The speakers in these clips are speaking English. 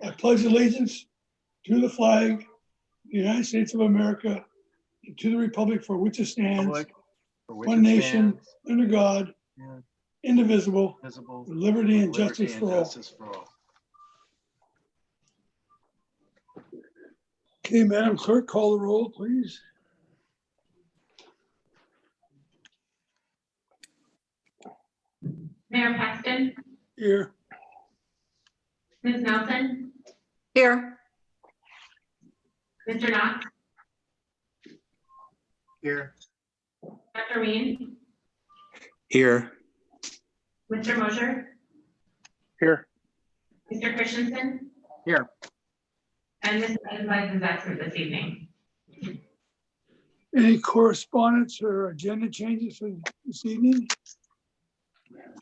I pledge allegiance to the flag of the United States of America and to the republic for which it stands, Republic for which one it nation, stands, under God, yeah, indivisible, visible, with liberty and with justice liberty for and all. justice for all. Okay, Madam Clerk, call the roll, please. Mayor Paxton, Here. Ms. Nelson, Here. Mr. Knox, Here. Dr. Ween, Here. Mr. Mosher, Here. Mr. Christensen, Here. and Ms. Advice is absent this evening. Any correspondence or agenda changes for this evening?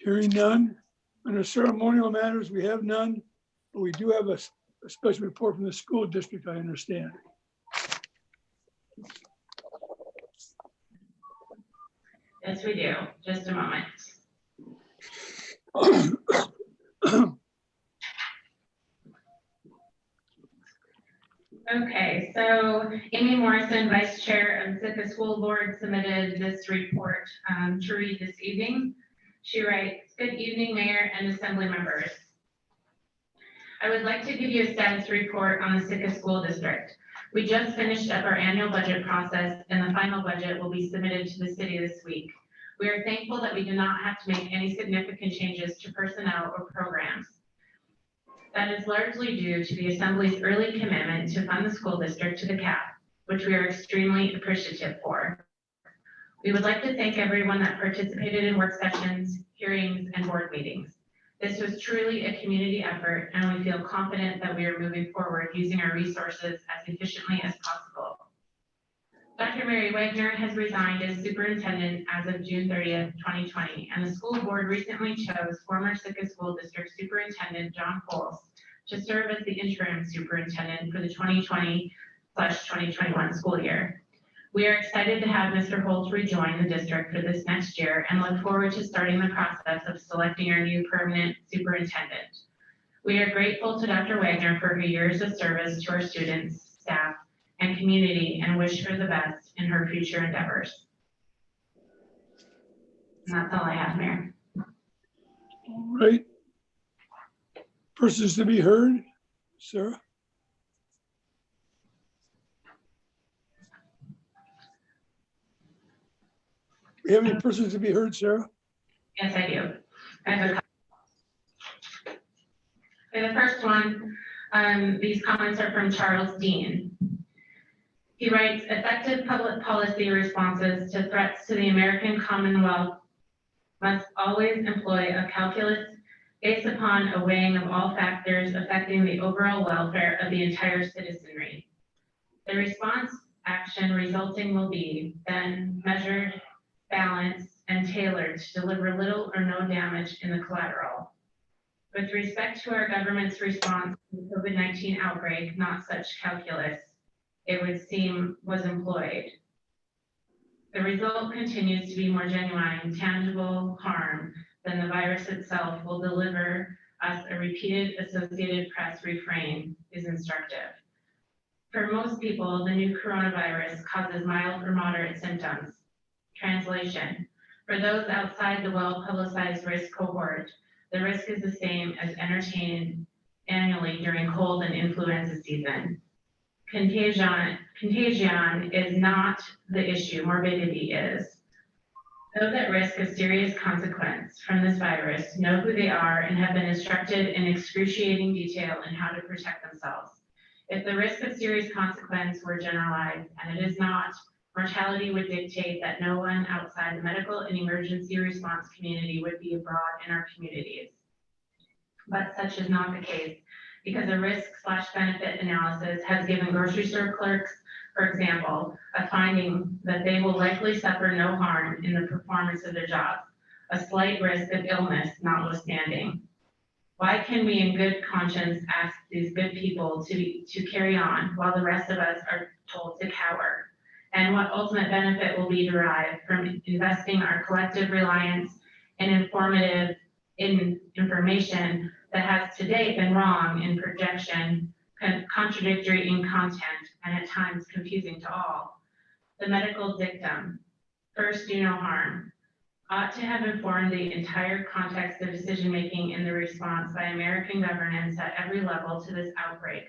Hearing none. Under ceremonial matters, we have none, but we do have a special report from the school district, I understand. Yes, we do. Just a moment. Okay, so Amy Morrison, Vice Chair of the Sitka School Board, submitted this report to read this evening. She writes, "Good evening, Mayor and Assembly members. I would like to give you a status report on the Sitka School District. We just finished up our annual budget process and the final budget will be submitted to the city this week. We are thankful that we do not have to make any significant changes to personnel or programs. That is largely due to the Assembly's early commitment to fund the school district to the cap, which we are extremely appreciative for. We would like to thank everyone that participated in work sessions, hearings, and board meetings. This was truly a community effort, and we feel confident that we are moving forward using our resources as efficiently as possible. Dr. Mary Wagner has resigned as superintendent as of June 30th, 2020, and the school board recently chose former Sitka School District Superintendent John Foles to serve as the interim superintendent for the 2020/2021 school year. We are excited to have Mr. Holtz rejoin the district for this next year and look forward to starting the process of selecting our new permanent superintendent. We are grateful to Dr. Wagner for her years of service to our students, staff, and community, and wish her the best in her future endeavors." And that's all I have, Mayor. All right. Persons to be heard, Sarah? We have any persons to be heard, Sarah? Yes, I do. I have a couple. Okay, the first one, these comments are from Charles Dean. He writes, "Effective public policy responses to threats to the American Commonwealth must always employ a calculus based upon a weighing of all factors affecting the overall welfare of the entire citizenry. The response action resulting will be then measured, balanced, and tailored to deliver little or no damage in the collateral. With respect to our government's response to the COVID-19 outbreak, not such calculus, it would seem, was employed. The result continues to be more genuine, tangible harm than the virus itself will deliver us. A repeated Associated Press refrain is instructive. For most people, the new coronavirus causes mild or moderate symptoms. Translation: for those outside the well-publicized risk cohort, the risk is the same as entertained annually during cold and influenza season. Contagion is not the issue, morbidity is. Those at risk of serious consequence from this virus know who they are and have been instructed in excruciating detail in how to protect themselves. If the risk of serious consequence were generalized, and it is not, mortality would dictate that no one outside the medical and emergency response community would be abroad in our communities. But such is not the case, because a risk/benefit analysis has given grocery store clerks, for example, a finding that they will likely suffer no harm in the performance of their jobs, a slight risk of illness notwithstanding. Why can we in good conscience ask these good people to carry on while the rest of us are told to cower? And what ultimate benefit will be derived from investing our collective reliance in information that has to date been wrong in projection, contradictory in content, and at times confusing to all. The medical dictum, first do no harm, ought to have informed the entire context of decision-making in the response by American governance at every level to this outbreak,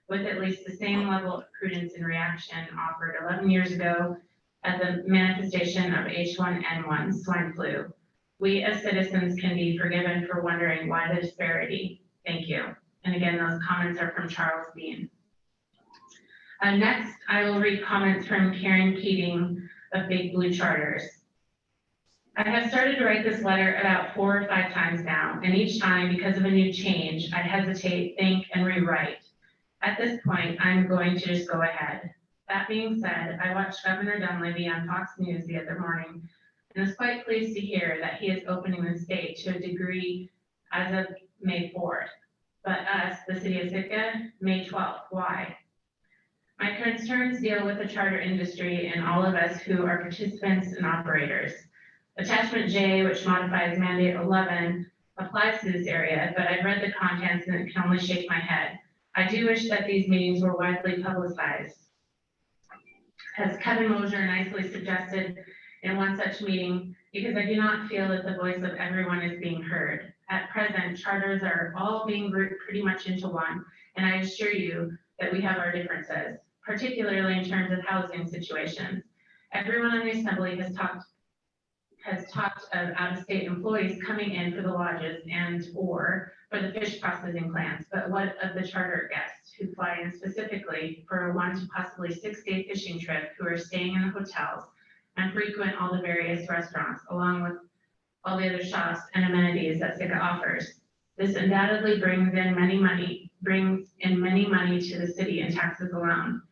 with at least the same level of prudence and reaction offered 11 years ago at the manifestation of H1N1 swine flu. We as citizens can be forgiven for wondering why the disparity. Thank you. And again, those comments are from Charles Dean. Next, I will read comments from Karen Keating of Big Blue Charters. I have started to write this letter about 4 or 5 times now, and each time, because of a new change, I hesitate, think, and rewrite. At this point, I'm going to just go ahead. That being said, I watched Governor Dunleavy on Fox News the other morning and was quite pleased to hear that he is opening the state to a degree as of May 4th. But us, the city of Sitka, May 12th. Why? My concerns deal with the charter industry and all of us who are participants and operators. Attachment J, which modifies Mandate 11, applies to this area, but I've read the contents and it can only shake my head. I do wish that these meetings were widely publicized. As Kevin Mosier nicely suggested in one such meeting, because I do not feel that the voice of everyone is being heard. At present, charters are all being grouped pretty much into one, and I assure you that we have our differences, particularly in terms of housing situations. Everyone in the assembly has talked of out-of-state employees coming in for the lodges and or for the fish processing plants, but what of the charter guests who fly in specifically for a 1 to possibly 6-day fishing trip, who are staying in the hotels and frequent all the various restaurants, along with all the other shops and amenities that Sitka offers? This undoubtedly brings in many money to the city in taxes alone.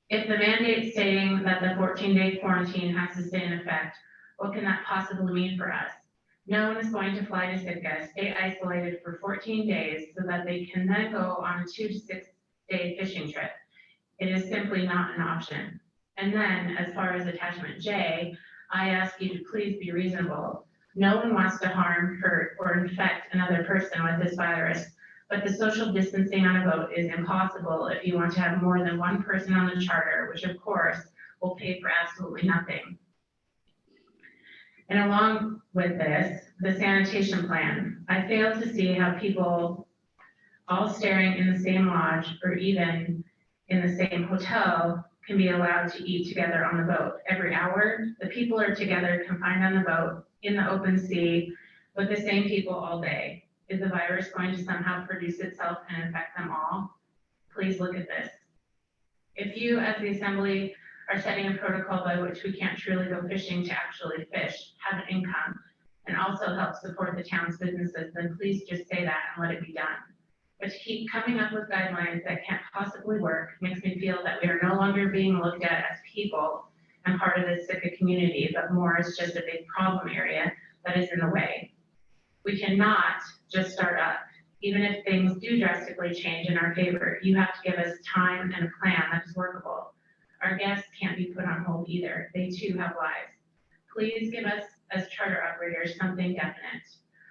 If the mandate stating that the 14-day quarantine has to stay in effect, what can that possibly mean for us? No one is going to fly to Sitka, stay isolated for 14 days so that they can then go on a 2 to 6 day fishing trip. It is simply not an option. And then, as far as attachment J, I ask you to please be reasonable. No one wants to harm, hurt, or infect another person with this virus, but the social distancing on a boat is impossible if you want to have more than one person on the charter, which of course will pay for absolutely nothing. And along with this, the sanitation plan. I fail to see how people all staring in the same lodge or even in the same hotel can be allowed to eat together on the boat. Every hour, the people are together, confined on the boat, in the open sea, with the same people all day. Is the virus going to somehow produce itself and infect them all? Please look at this. If you, as the assembly, are setting a protocol by which we can't truly go fishing to actually fish, have an income, and also help support the town's businesses, then please just say that and let it be done. But to keep coming up with guidelines that can't possibly work makes me feel that we are no longer being looked at as people and part of the Sitka community, but more as just a big problem area that is in the way. We cannot just start up. Even if things do drastically change in our favor, you have to give us time and a plan that is workable. Our guests can't be put on hold either. They too have lives. Please give us, as charter operators, something definite.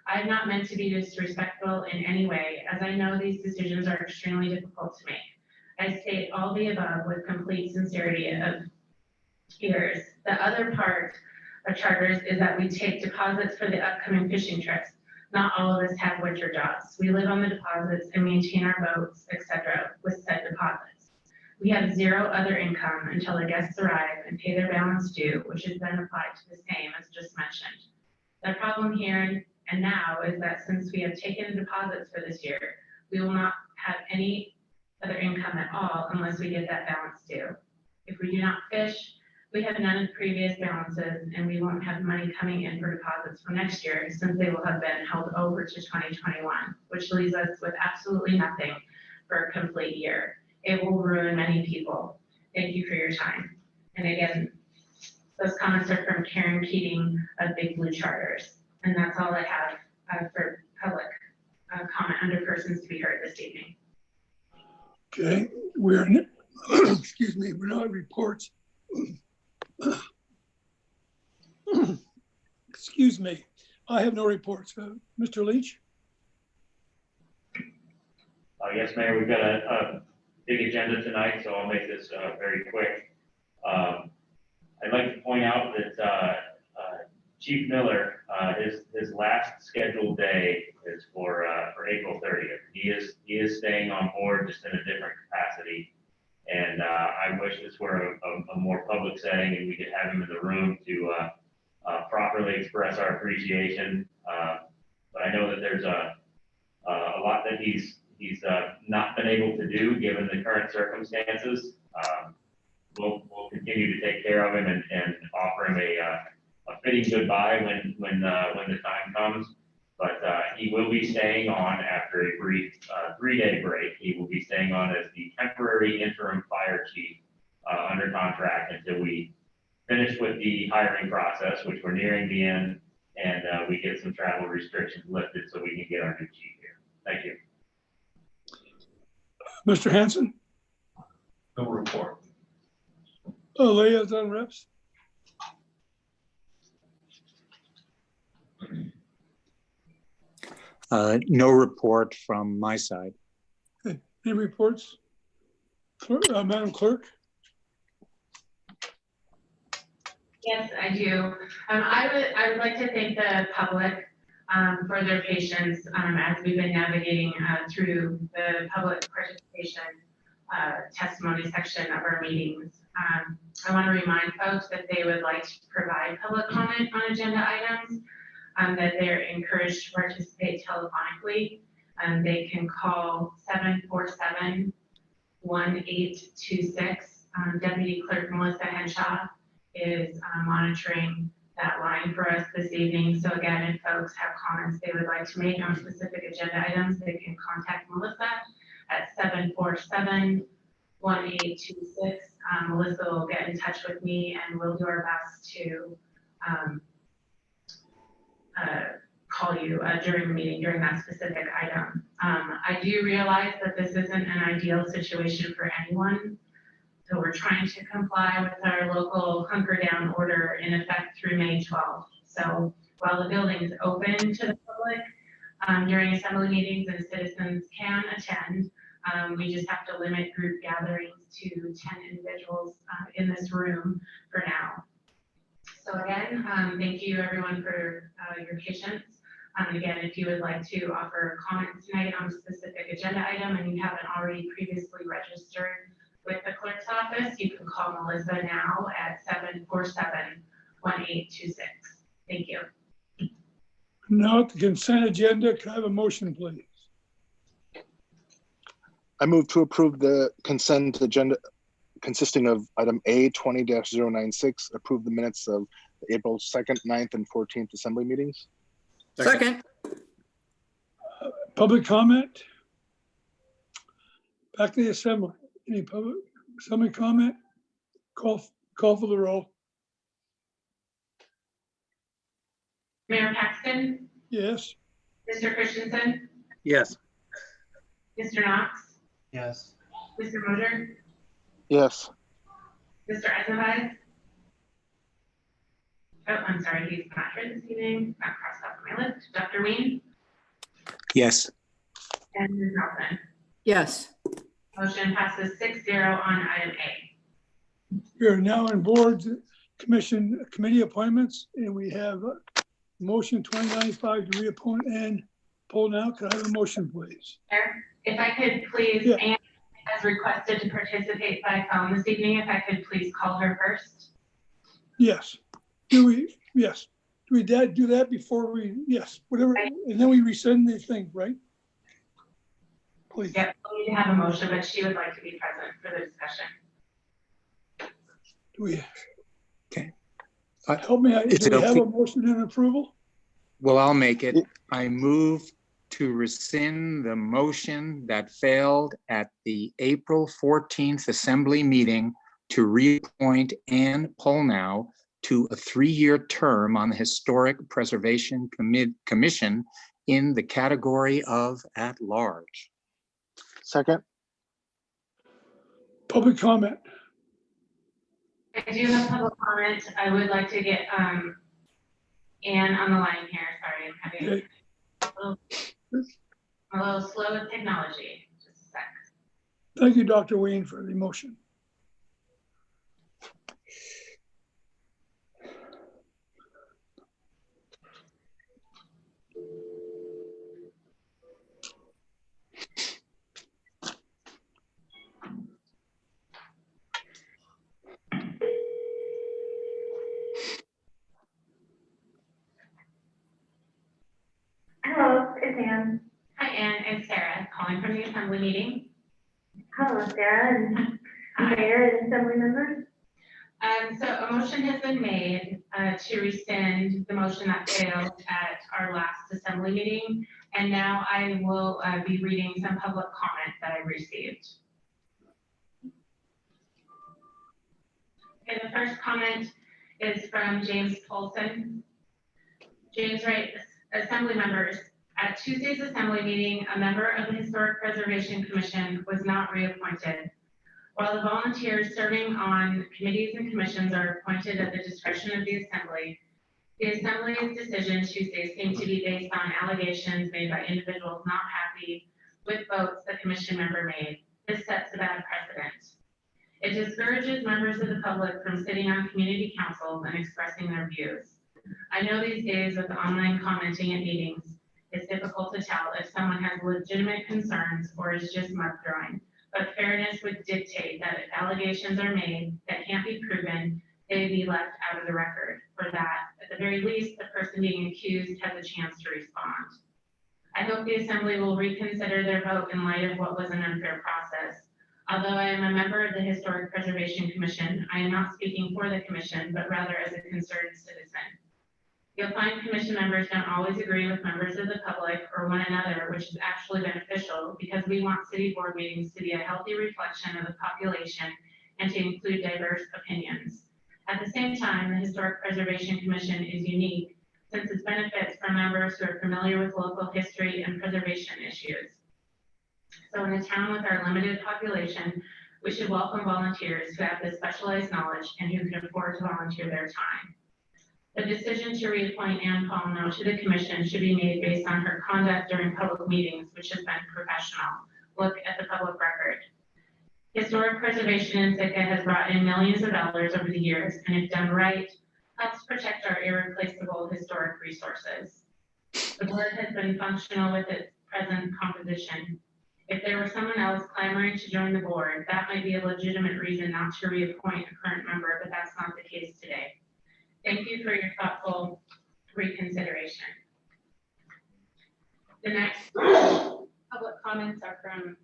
I am not meant to be disrespectful in any way, as I know these decisions are extremely difficult to make. I state all the above with complete sincerity of ears. The other part of charters is that we take deposits for the upcoming fishing trips. Not all of us have winter jobs. We live on the deposits and maintain our boats, etc., with said deposits. We have zero other income until the guests arrive and pay their balance due, which is then applied to the same as just mentioned. The problem here and now is that since we have taken deposits for this year, we will not have any other income at all unless we get that balance due. If we do not fish, we have none of previous balances, and we won't have money coming in for deposits for next year since they will have been held over to 2021, which leaves us with absolutely nothing for a complete year. It will ruin many people. Thank you for your time. And again, those comments are from Karen Keating of Big Blue Charters. And that's all I have for public comment under persons to be heard this evening. Okay, we're, excuse me, we're not reports. Excuse me, I have no reports. Mr. Leach? Yes, Mayor, we've got a big agenda tonight, so I'll make this very quick. I'd like to point out that Chief Miller, his last scheduled day is for April 30th. He is staying on board, just in a different capacity. And I wish this were a more public setting and we could have him in the room to properly express our appreciation. But I know that there's a lot that he's not been able to do given the current circumstances. We'll continue to take care of him and offer him a fitting goodbye when the time comes. But he will be staying on after a brief 3-day break. He will be staying on as the temporary interim fire chief under contract until we finish with the hiring process, which we're nearing the end, and we get some travel restrictions lifted so we can get our new chief here. Thank you. Mr. Hanson? No report. Liaison reps? No report from my side. Any reports? Madam Clerk? Yes, I do. I would like to thank the public for their patience as we've been navigating through the public participation testimony section of our meetings. I want to remind folks that they would like to provide public comment on agenda items, that they're encouraged to participate telephonically. They can call 747-1826. Deputy Clerk Melissa Henshaw is monitoring that line for us this evening. So again, if folks have comments they would like to make on specific agenda items, they can contact Melissa at 747-1826. Melissa will get in touch with me and we'll do our best to call you during the meeting during that specific item. I do realize that this isn't an ideal situation for anyone. So we're trying to comply with our local hunker down order in effect through May 12th. So while the building is open to the public during assembly meetings and citizens can attend, we just have to limit group gatherings to 10 individuals in this room for now. So again, thank you everyone for your patience. Again, if you would like to offer comments tonight on a specific agenda item and you haven't already previously registered with the clerk's office, you can call Melissa now at 747-1826. Thank you. Now the consent agenda, can I have a motion, please? I move to approve the consent agenda consisting of item A 20-096, approve the minutes of the April 2nd, 9th, and 14th assembly meetings. Second. Public comment? Back to the assembly. Any public assembly comment? Call for the roll. Mayor Paxton, Yes. Mr. Christensen, Yes. Mr. Knox, Yes. Mr. Moser, Yes. Mr. Eisenbach. Oh, I'm sorry, he's not here this evening, not crossed off my list. Dr. Ween Yes. and Ms. Nelson. Yes. Motion passes 6-0 on item A. We are now in boards, commission, committee appointments, and we have motion 2095 to reappoint Ann Polnow. Could I have a motion, please? Mayor, if I could please, Yeah. Anne has requested to participate by phone this evening, if I could please call her first. Yes. Do we, yes. Do we do that before we, yes, whatever, and then we rescind the thing, right? Please. Yep, we need to have a motion, but she would like to be present for the discussion. Do we? Okay. Help me, Is do we it have a okay? motion and approval? Well, I'll make it. I move to rescind the motion that failed at the April 14th assembly meeting to reappoint Ann Polnow to a 3-year term on the Historic Preservation Commission in the category of at large. Second. Public comment. I do have public comment. I would like to get Anne on the line here. Sorry, I'm having Okay. a little slow with technology. Just a Thank you, Dr. Wayne, for the motion. Hello, it's Ann. Hi, Ann, it's Sarah, calling from the assembly meeting. Hello, Sarah and Mayor and Assembly members. So a motion has been made to rescind the motion that failed at our last assembly meeting. And now I will be reading some public comment that I received. Okay, the first comment is from James Polson. James writes, Assembly members, at Tuesday's assembly meeting, a member of the Historic Preservation Commission was not reappointed. While the volunteers serving on committees and commissions are appointed at the discretion of the Assembly's decision Tuesday seemed to be based on allegations made by individuals not happy with votes the commission member made. This sets a bad precedent. It discourages members of the public from sitting on community councils and expressing their views. I know these days with online commenting at meetings, it's difficult to tell if someone has legitimate concerns or is just mud throwing. But fairness would dictate that if allegations are made that can't be proven, they be left out of the record. For that, at the very least, the person being accused has a chance to respond. I hope the Assembly will reconsider their vote in light of what was an unfair process. Although I am a member of the Historic Preservation Commission, I am not speaking for the commission, but rather as a concerned citizen. You'll find commission members don't always agree with members of the public or one another, which is actually beneficial because we want city board meetings to be a healthy reflection of the population and to include diverse opinions. At the same time, the Historic Preservation Commission is unique since it benefits from members who are familiar with local history and preservation issues. So in a town with our limited population, we should welcome volunteers who have this specialized knowledge and who can afford to volunteer their time. The decision to reappoint Ann Palmer to the commission should be made based on her conduct during public meetings, which has been professional. Look at the public record. Historic preservation in Sitka has brought in millions of dollars over the years, and if done right, helps protect our irreplaceable historic resources. The board has been functional with its present composition. If there were someone else clamoring to join the board, that might be a legitimate reason not to reappoint a current member, but that's not the case today. Thank you for your thoughtful reconsideration. The next public comments are from,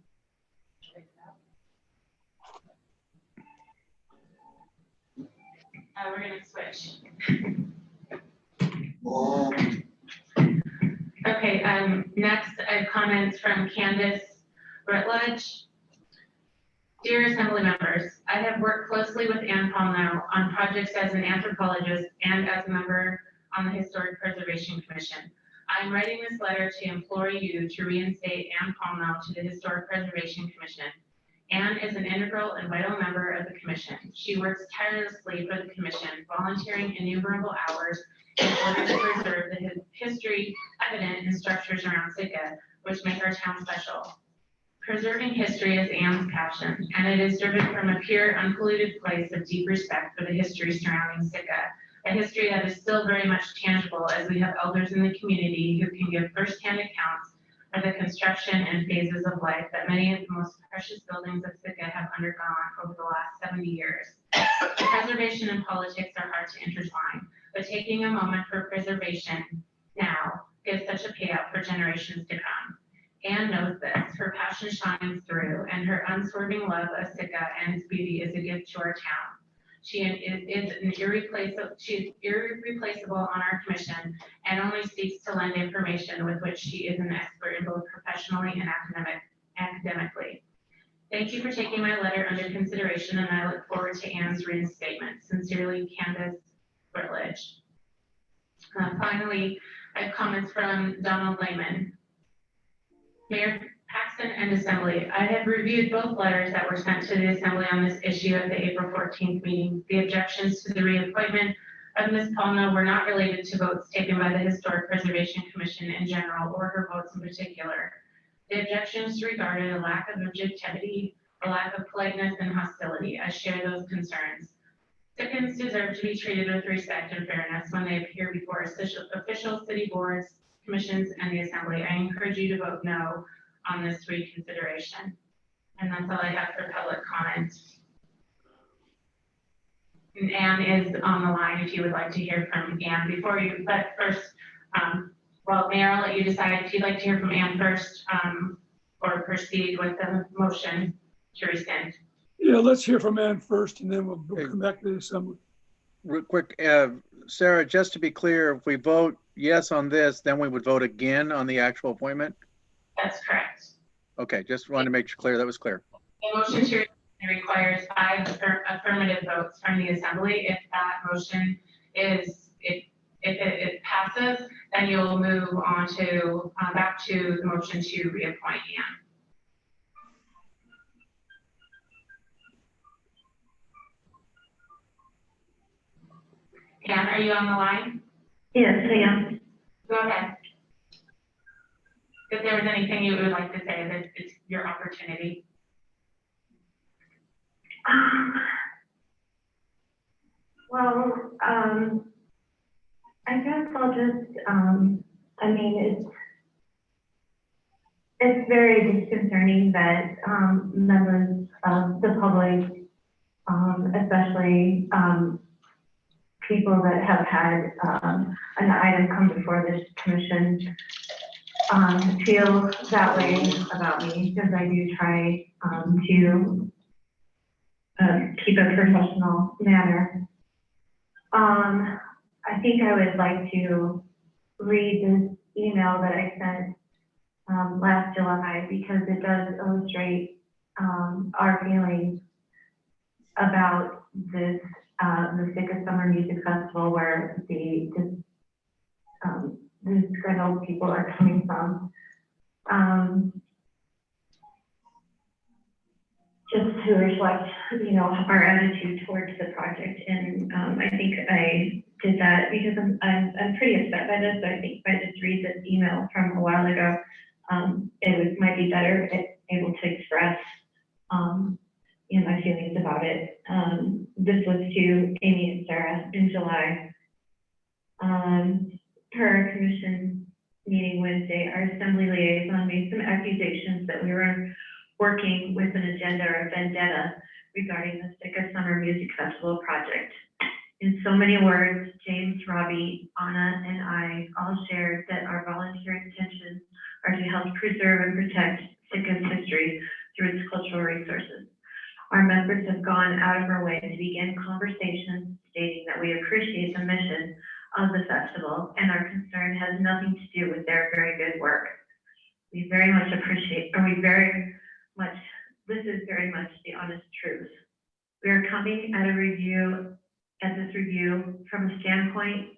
we're going to switch. Okay, next I have comments from Candace Rutledge. Dear Assembly members, I have worked closely with Ann Palmer on projects as an anthropologist and as a member on the Historic Preservation Commission. I am writing this letter to implore you to reinstate Ann Palmer to the Historic Preservation Commission. Ann is an integral and vital member of the commission. She works tirelessly for the commission, volunteering innumerable hours in order to preserve the history evident in structures around Sitka, which make our town special. Preserving history is Ann's passion, and it is driven from a pure, unpolluted place of deep respect for the history surrounding Sitka, a history that is still very much tangible as we have elders in the community who can give firsthand accounts of the construction and phases of life that many of the most precious buildings of Sitka have undergone over the last 70 years. Preservation and politics are hard to intertwine, but taking a moment for preservation now gives such a payout for generations to come. Ann knows this, her passion shines through, and her unswerving love of Sitka and its beauty is a gift to our town. She is irreplaceable on our commission and only seeks to lend information with which she is an expert in both professionally and academically. Thank you for taking my letter under consideration, and I look forward to Ann's reinstatement. Sincerely, Candace Rutledge. Finally, I have comments from Donald Lehman. Mayor Paxton and Assembly, I have reviewed both letters that were sent to the Assembly on this issue at the April 14th meeting. The objections to the reappointment of Ms. Palmer were not related to votes taken by the Historic Preservation Commission in general or her votes in particular. The objections regarded a lack of objectivity a lack of politeness and hostility. I share those concerns. Sickens deserve to be treated with respect and fairness when they appear before official city boards, commissions, and the assembly. I encourage you to vote no on this reconsideration. And that's all I have for public comment. And Anne is on the line if you would like to hear from Anne before you, but first, well, Mayor, I'll let you decide if you'd like to hear from Anne first, or proceed with the motion to rescind. Yeah, let's hear from Ann first, and then we'll come back to the assembly. Real quick, Sarah, just to be clear, if we vote yes on this, then we would vote again on the actual appointment? That's correct. Okay, just wanted to make sure clear, that was clear. The motion to rescind requires 5 affirmative votes from the assembly. If that motion is, if it passes, then you'll move on to, back to the motion to reappoint Anne. Anne, are you on the line? Yes, I am. Go ahead. If there was anything you would like to say, that it's your opportunity. Well, I guess I'll just, I mean, it's very disconcerting that members of the public, especially people that have had an item come before this commission, feel that way about me, because I do try to keep a professional manner. I think I would like to read this email that I sent last July, because it does illustrate our feelings about this, the Sitka Summer Music Festival, where the disgruntled people are coming from. Just to reflect, you know, our attitude towards the project, and I think I did that because I'm pretty upset by this. I think if I just read this email from a while ago, might be better able to express you know, my feelings about it. This was to Amy and Sarah in July. Per commission meeting Wednesday, our assembly liaison made some accusations that we were working with an agenda or vendetta regarding the Sitka Summer Music Festival project. In so many words, James, Robbie, Anna, and I all shared that our volunteer intentions are to help preserve and protect Sitka's history through its cultural resources. Our members have gone out of our way to begin conversations stating that we appreciate the mission of the festival, and our concern has nothing to do with their very good work. We very much appreciate, this is very much the honest truth. We are coming at this review from a standpoint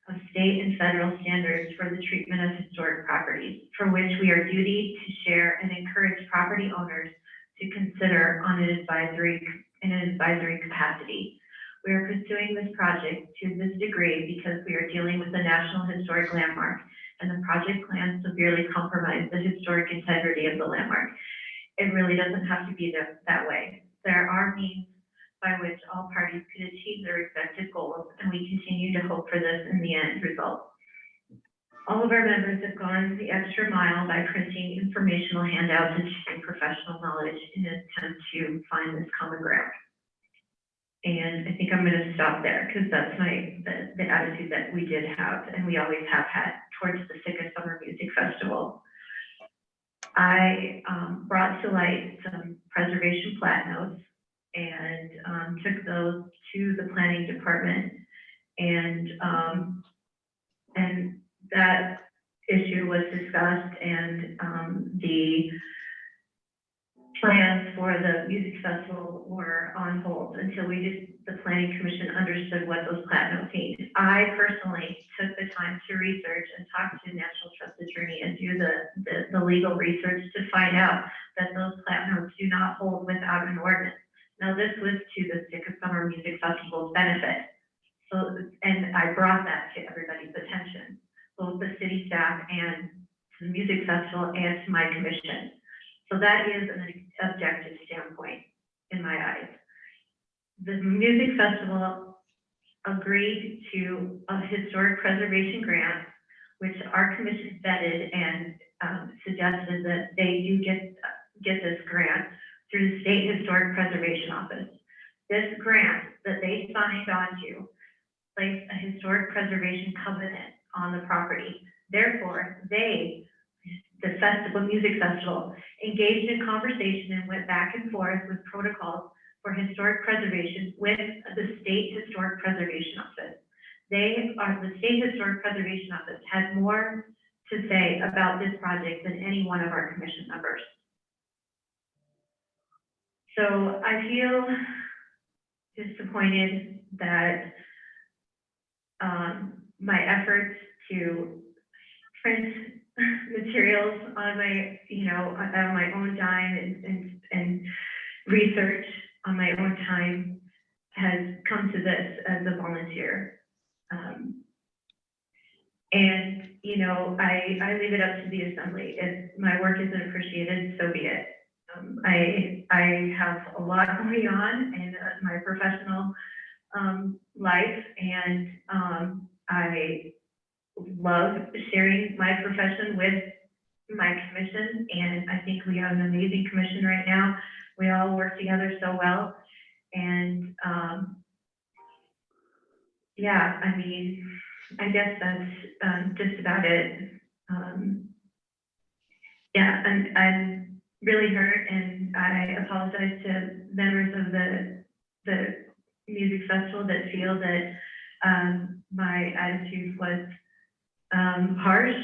of state and federal standards for the treatment of historic properties, for which we are duty to share and encourage property owners to consider in an advisory capacity. We are pursuing this project to this degree because we are dealing with a national historic landmark, and the project plans severely compromise the historic integrity of the landmark. It really doesn't have to be that way. There are means by which all parties could achieve their respective goals, and we continue to hope for this in the end result. All of our members have gone the extra mile by printing informational handouts and sharing professional knowledge in an attempt to find this common ground. And I think I'm going to stop there, because that's the attitude that we did have, and we always have had towards the Sitka Summer Music Festival. I brought to light some preservation plat notes and took those to the planning department, and that issue was discussed, and the plans for the music festival were on hold until the planning commission understood what those plat notes mean. I personally took the time to research and talk to National Trust Attorney and do the legal research to find out that those plat notes do not hold without an ordinance. Now, this was to the Sitka Summer Music Festival's benefit. So, and I brought that to everybody's attention, both the city staff and to the music festival and to my commission. So that is an objective standpoint. the music festival agreed to a historic preservation grant, which our commission vetted and suggested that they do get this grant through the State Historic Preservation Office. This grant that they signed onto placed a historic preservation covenant on the property. Therefore, the music festival, engaged in conversation and went back and forth with protocols for historic preservation with the State Historic Preservation Office. The State Historic Preservation Office has more to say about this project than any one of our commission members. So I feel disappointed that my efforts to print materials on my, on my own dime and research on my own time has come to this as a volunteer. I leave it up to the assembly. If my work isn't appreciated, so be it. I have a lot going on in my professional life, and I love sharing my profession with my commission, and I think we have an amazing commission right now. We all work together so well, and yeah, I mean, I guess that's just about it. Yeah, and I'm really hurt, and I apologize to members of the music festival that feel that my attitude was harsh,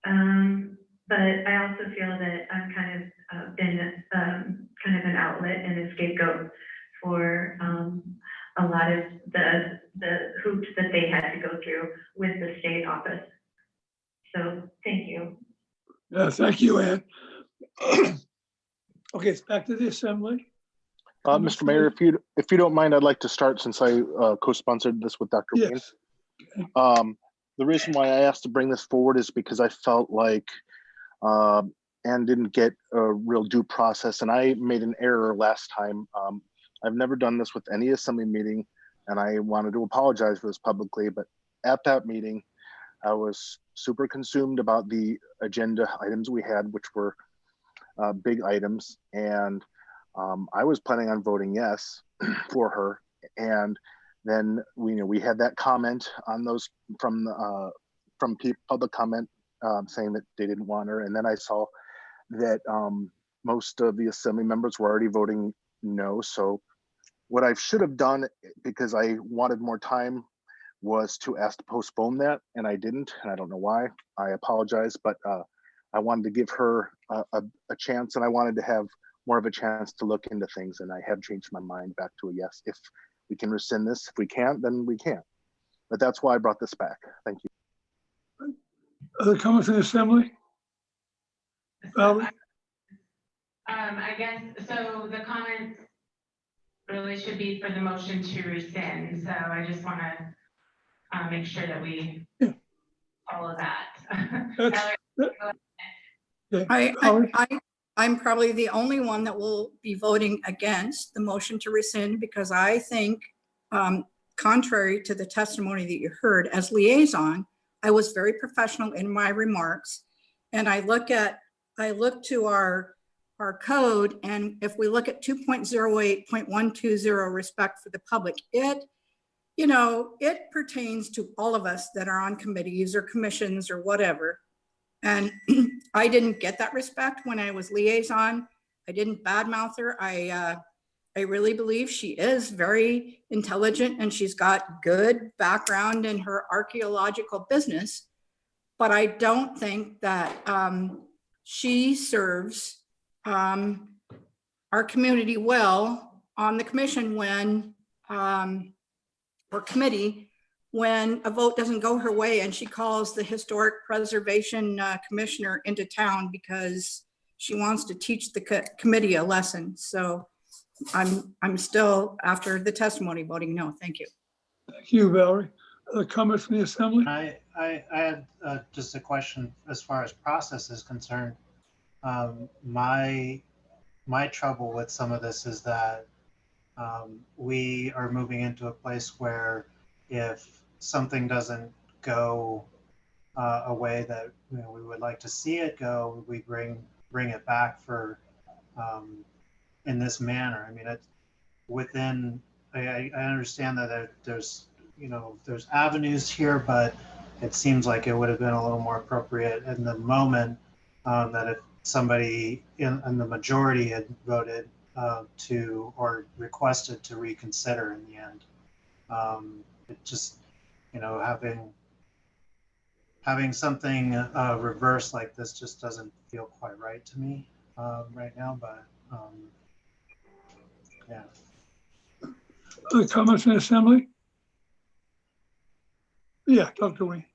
but I also feel that I'm kind of been kind of an outlet and a scapegoat for a lot of the hoops that they had to go through with the state office. So thank you. Thank you, Ann. Okay, it's back to the assembly. Mr. Mayor, if you don't mind, I'd like to start since I co-sponsored this with Dr. Wayne. Yes. The reason why I asked to bring this forward is because I felt like Ann didn't get a real due process, and I made an error last time. I've never done this with any assembly meeting, and I wanted to apologize for this publicly, but at that meeting, I was super consumed about the agenda items we had, which were big items, and I was planning on voting yes for her. And then we had that comment on those from public comment saying that they didn't want her, and then I saw that most of the assembly members were already voting no. So what I should have done, because I wanted more time, was to ask to postpone that, and I didn't, and I don't know why. I apologize, but I wanted to give her a chance, and I wanted to have more of a chance to look into things, and I have changed my mind back to a yes. If we can rescind this, if we can't, then we can't. But that's why I brought this back. Thank you. Other comments in the assembly? Valerie? I guess, so the comments really should be for the motion to rescind, so I just want to make sure that we follow that. I'm probably the only one that will be voting against the motion to rescind, because I think, contrary to the testimony that you heard, as liaison, I was very professional in my remarks. And I look to our code, and if we look at 2.08.120, respect for the public, it pertains to all of us that are on committees or commissions or whatever. And I didn't get that respect when I was liaison. I didn't badmouth her. I really believe she is very intelligent, and she's got good background in her archaeological business. But I don't think that she serves our community well on the commission when, or committee, when a vote doesn't go her way and she calls the historic preservation commissioner into town because she wants to teach the committee a lesson. So I'm still, after the testimony, voting no. Thank you. Thank you, Valerie. Other comments from the assembly? I had just a question as far as process is concerned. My trouble with some of this is that We are moving into a place where if something doesn't go a way that we would like to see it go, we bring it back for in this manner. I mean, it's within. I understand that there's there's avenues here, but it seems like it would have been a little more appropriate in the moment that if somebody in the majority had voted to or requested to reconsider in the end. It just having something reverse like this just doesn't feel quite right to me right now, but yeah. Other comments from the assembly? Yeah, Dr. Wayne.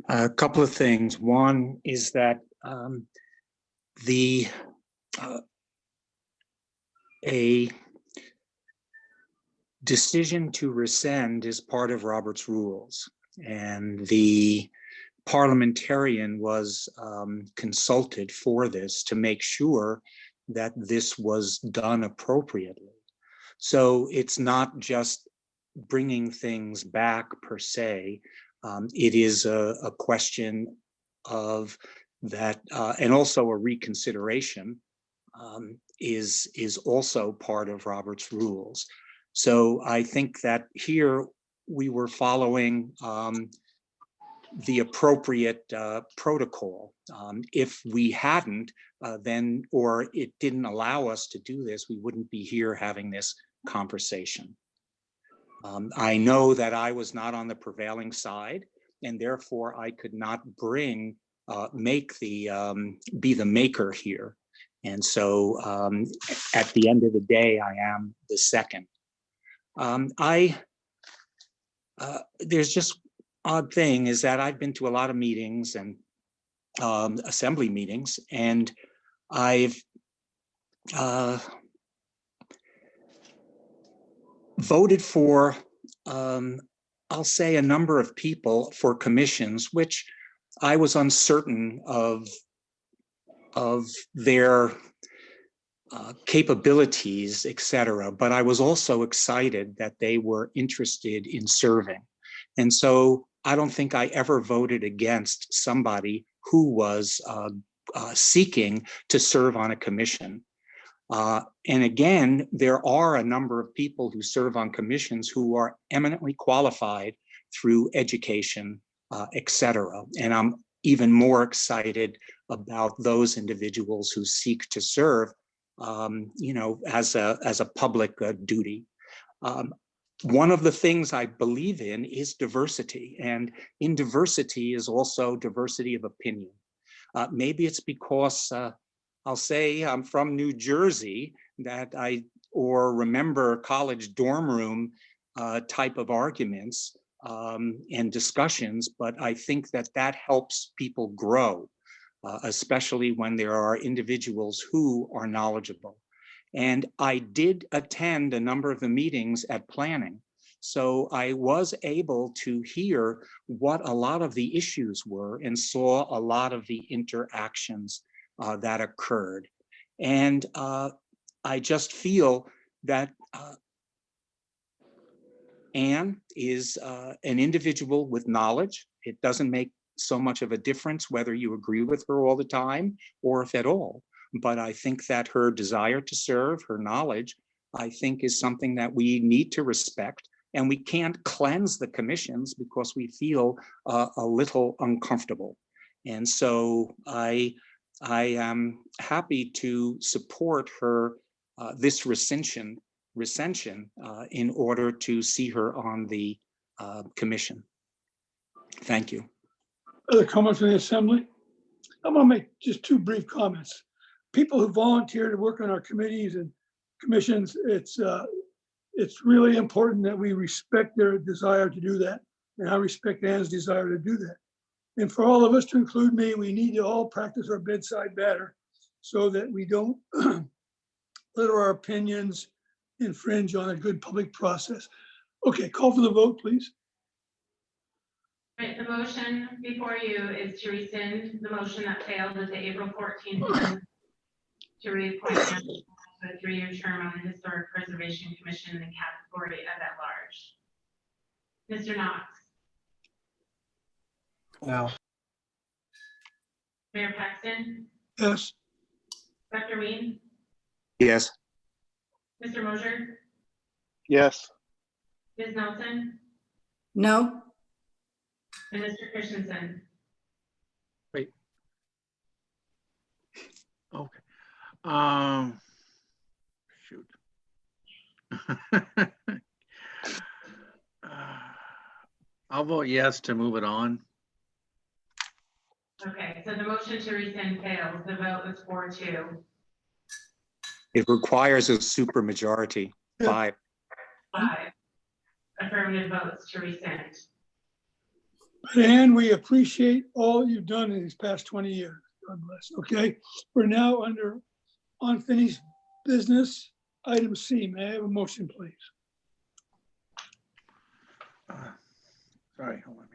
A couple of things. One is that a decision to rescind is part of Robert's rules, and the parliamentarian was consulted for this to make sure that this was done appropriately. So it's not just bringing things back per se. It is a question of that, and also a reconsideration is also part of Robert's rules. So I think that here we were following the appropriate protocol. If we hadn't, then, or it didn't allow us to do this, we wouldn't be here having this conversation. I know that I was not on the prevailing side, and therefore I could not be the maker here. And so at the end of the day, I am the second. There's just odd thing is that I've been to a lot of meetings and assembly meetings, and I've voted for, I'll say, a number of people for commissions, which I was uncertain of their capabilities, etc. But I was also excited that they were interested in serving. And so I don't think I ever voted against somebody who was seeking to serve on a commission. And again, there are a number of people who serve on commissions who are eminently qualified through education, etc. And I'm even more excited about those individuals who seek to serve, as a public duty. One of the things I believe in is diversity, and in diversity is also diversity of opinion. Maybe it's because I'll say I'm from New Jersey that or remember college dorm room type of arguments and discussions, but I think that helps people grow, especially when there are individuals who are knowledgeable. And I did attend a number of the meetings at planning. So I was able to hear what a lot of the issues were and saw a lot of the interactions that occurred. And I just feel that Anne is an individual with knowledge. It doesn't make so much of a difference whether you agree with her all the time or if at all. But I think that her desire to serve, her knowledge, I think is something that we need to respect. And we can't cleanse the commissions because we feel a little uncomfortable. And so I am happy to support her, this recension in order to see her on the commission. Thank you. Other comments from the assembly? I'm gonna make just two brief comments. People who volunteer to work on our committees and commissions, it's really important that we respect their desire to do that. And I respect Ann's desire to do that. And for all of us, to include me, we need to all practice our bedside manner so that we don't let our opinions infringe on a good public process. Okay, call for the vote, please. Right, the motion before you is to rescind the motion that failed at the April 14th. to reappoint Ann to a 3-year term on the Historic Preservation Commission in the category of at large. Mr. Knox, No. Mayor Paxton, Yes, Dr. Ween, Yes. Mr. Mosher, Yes, Ms. Nelson, No, and Mr. Christensen. Okay. Shoot. I'll vote yes to move it on. Okay, so the motion to rescind fails. The vote was 4-2. It requires a supermajority, 5. 5 affirmative votes to rescind. and we appreciate all you've done in these past 20 years. God bless. Okay, we're now under unfinished business. Item C, may I have a motion, please? Sorry, hold on.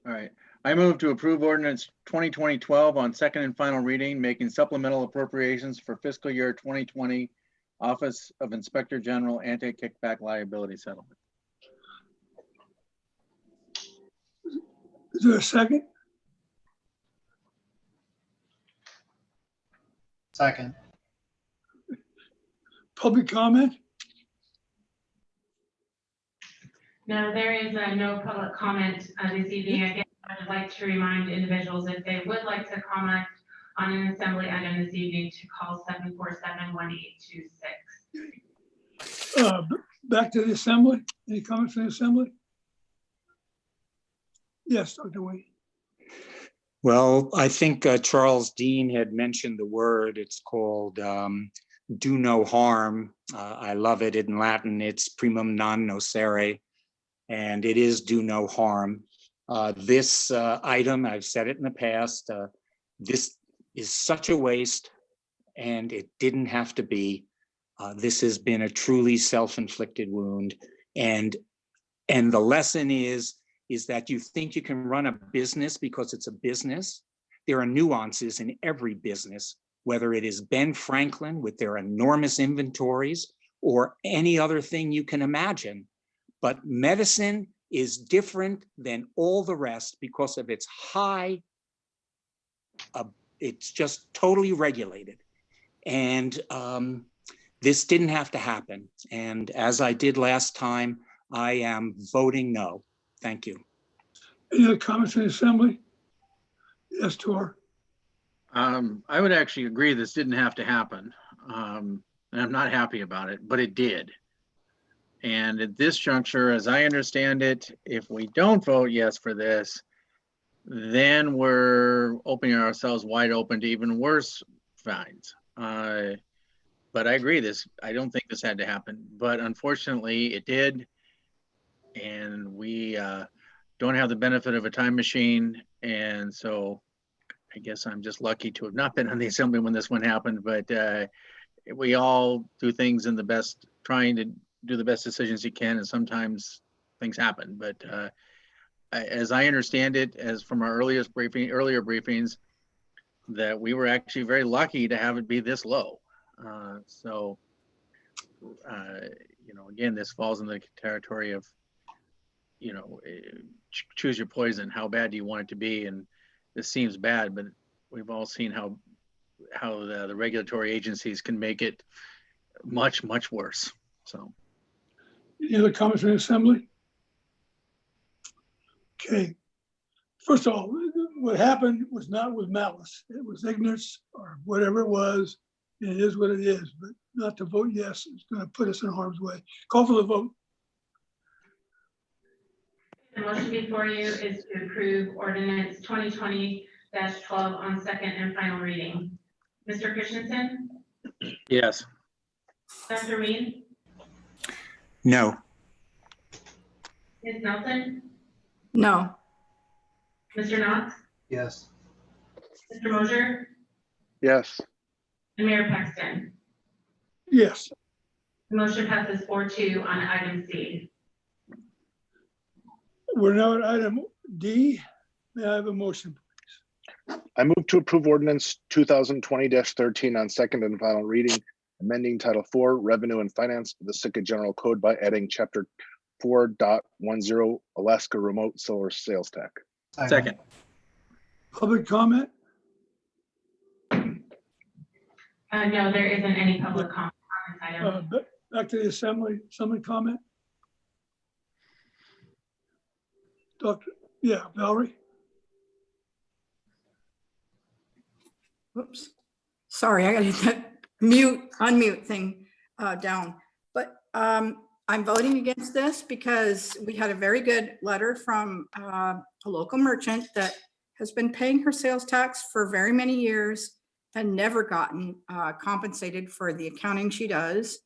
All right, I move to approve ordinance 2020-12 on second and final reading, making supplemental appropriations for fiscal year 2020 Office of Inspector General Anti-Kickback Liability Settlement. Is there a second? Second. Public comment? No, there is no public comment this evening. Again, I would like to remind individuals if they would like to comment on an assembly item this evening to call 747-1826. Back to the assembly. Any comments from the assembly? Yes, Dr. Wayne. Well, I think Charles Dean had mentioned the word. It's called do no harm. I love it in Latin. It's primum non nocere, and it is do no harm. This item, I've said it in the past, this is such a waste, and it didn't have to be. This has been a truly self-inflicted wound, and the lesson is that you think you can run a business because it's a business. There are nuances in every business, whether it is Ben Franklin with their enormous inventories or any other thing you can imagine. But medicine is different than all the rest because of its high, it's just totally regulated. And this didn't have to happen. And as I did last time, I am voting no. Thank you. Any other comments from the assembly? Yes, Tor. I would actually agree this didn't have to happen. And I'm not happy about it, but it did. And at this juncture, as I understand it, if we don't vote yes for this, then we're opening ourselves wide open to even worse fines. But I agree, I don't think this had to happen, but unfortunately it did. And we don't have the benefit of a time machine. And so I guess I'm just lucky to have not been on the assembly when this one happened, but we all do things in the best, trying to do the best decisions you can. And sometimes things happen, but as I understand it, as from our earlier briefings, that we were actually very lucky to have it be this low. So, again, this falls in the territory of, choose your poison. How bad do you want it to be? And this seems bad, but we've all seen how the regulatory agencies can make it much, much worse. So, Any other comments from the assembly? Okay. First of all, what happened was not with malice. It was ignorance or whatever it was. And it is what it is, but not to vote yes is going to put us in harm's way. Call for the vote. The motion before you is to approve ordinance 2020-12 on second and final reading. Mr. Christensen, yes. Dr. Ween, No. Ms. Nelson, no, Mr. Knox, Yes. Mr. Mosher, yes, and Mayor Paxton. Yes. The motion passes 4-2 on item C. We're now at item D. May I have a motion? I move to approve ordinance 2020-13 on second and final reading, amending Title 4 Revenue and Finance of the Sitka General Code by adding Chapter 4.10 Alaska Remote Solar Sales Tax. Second. Public comment? No, there isn't any public comment on this item. Back to the assembly comment? Valerie? Whoops. Sorry, I gotta hit that unmute thing down. But I'm voting against this because we had a very good letter from a local merchant that has been paying her sales tax for very many years and never gotten compensated for the accounting she does.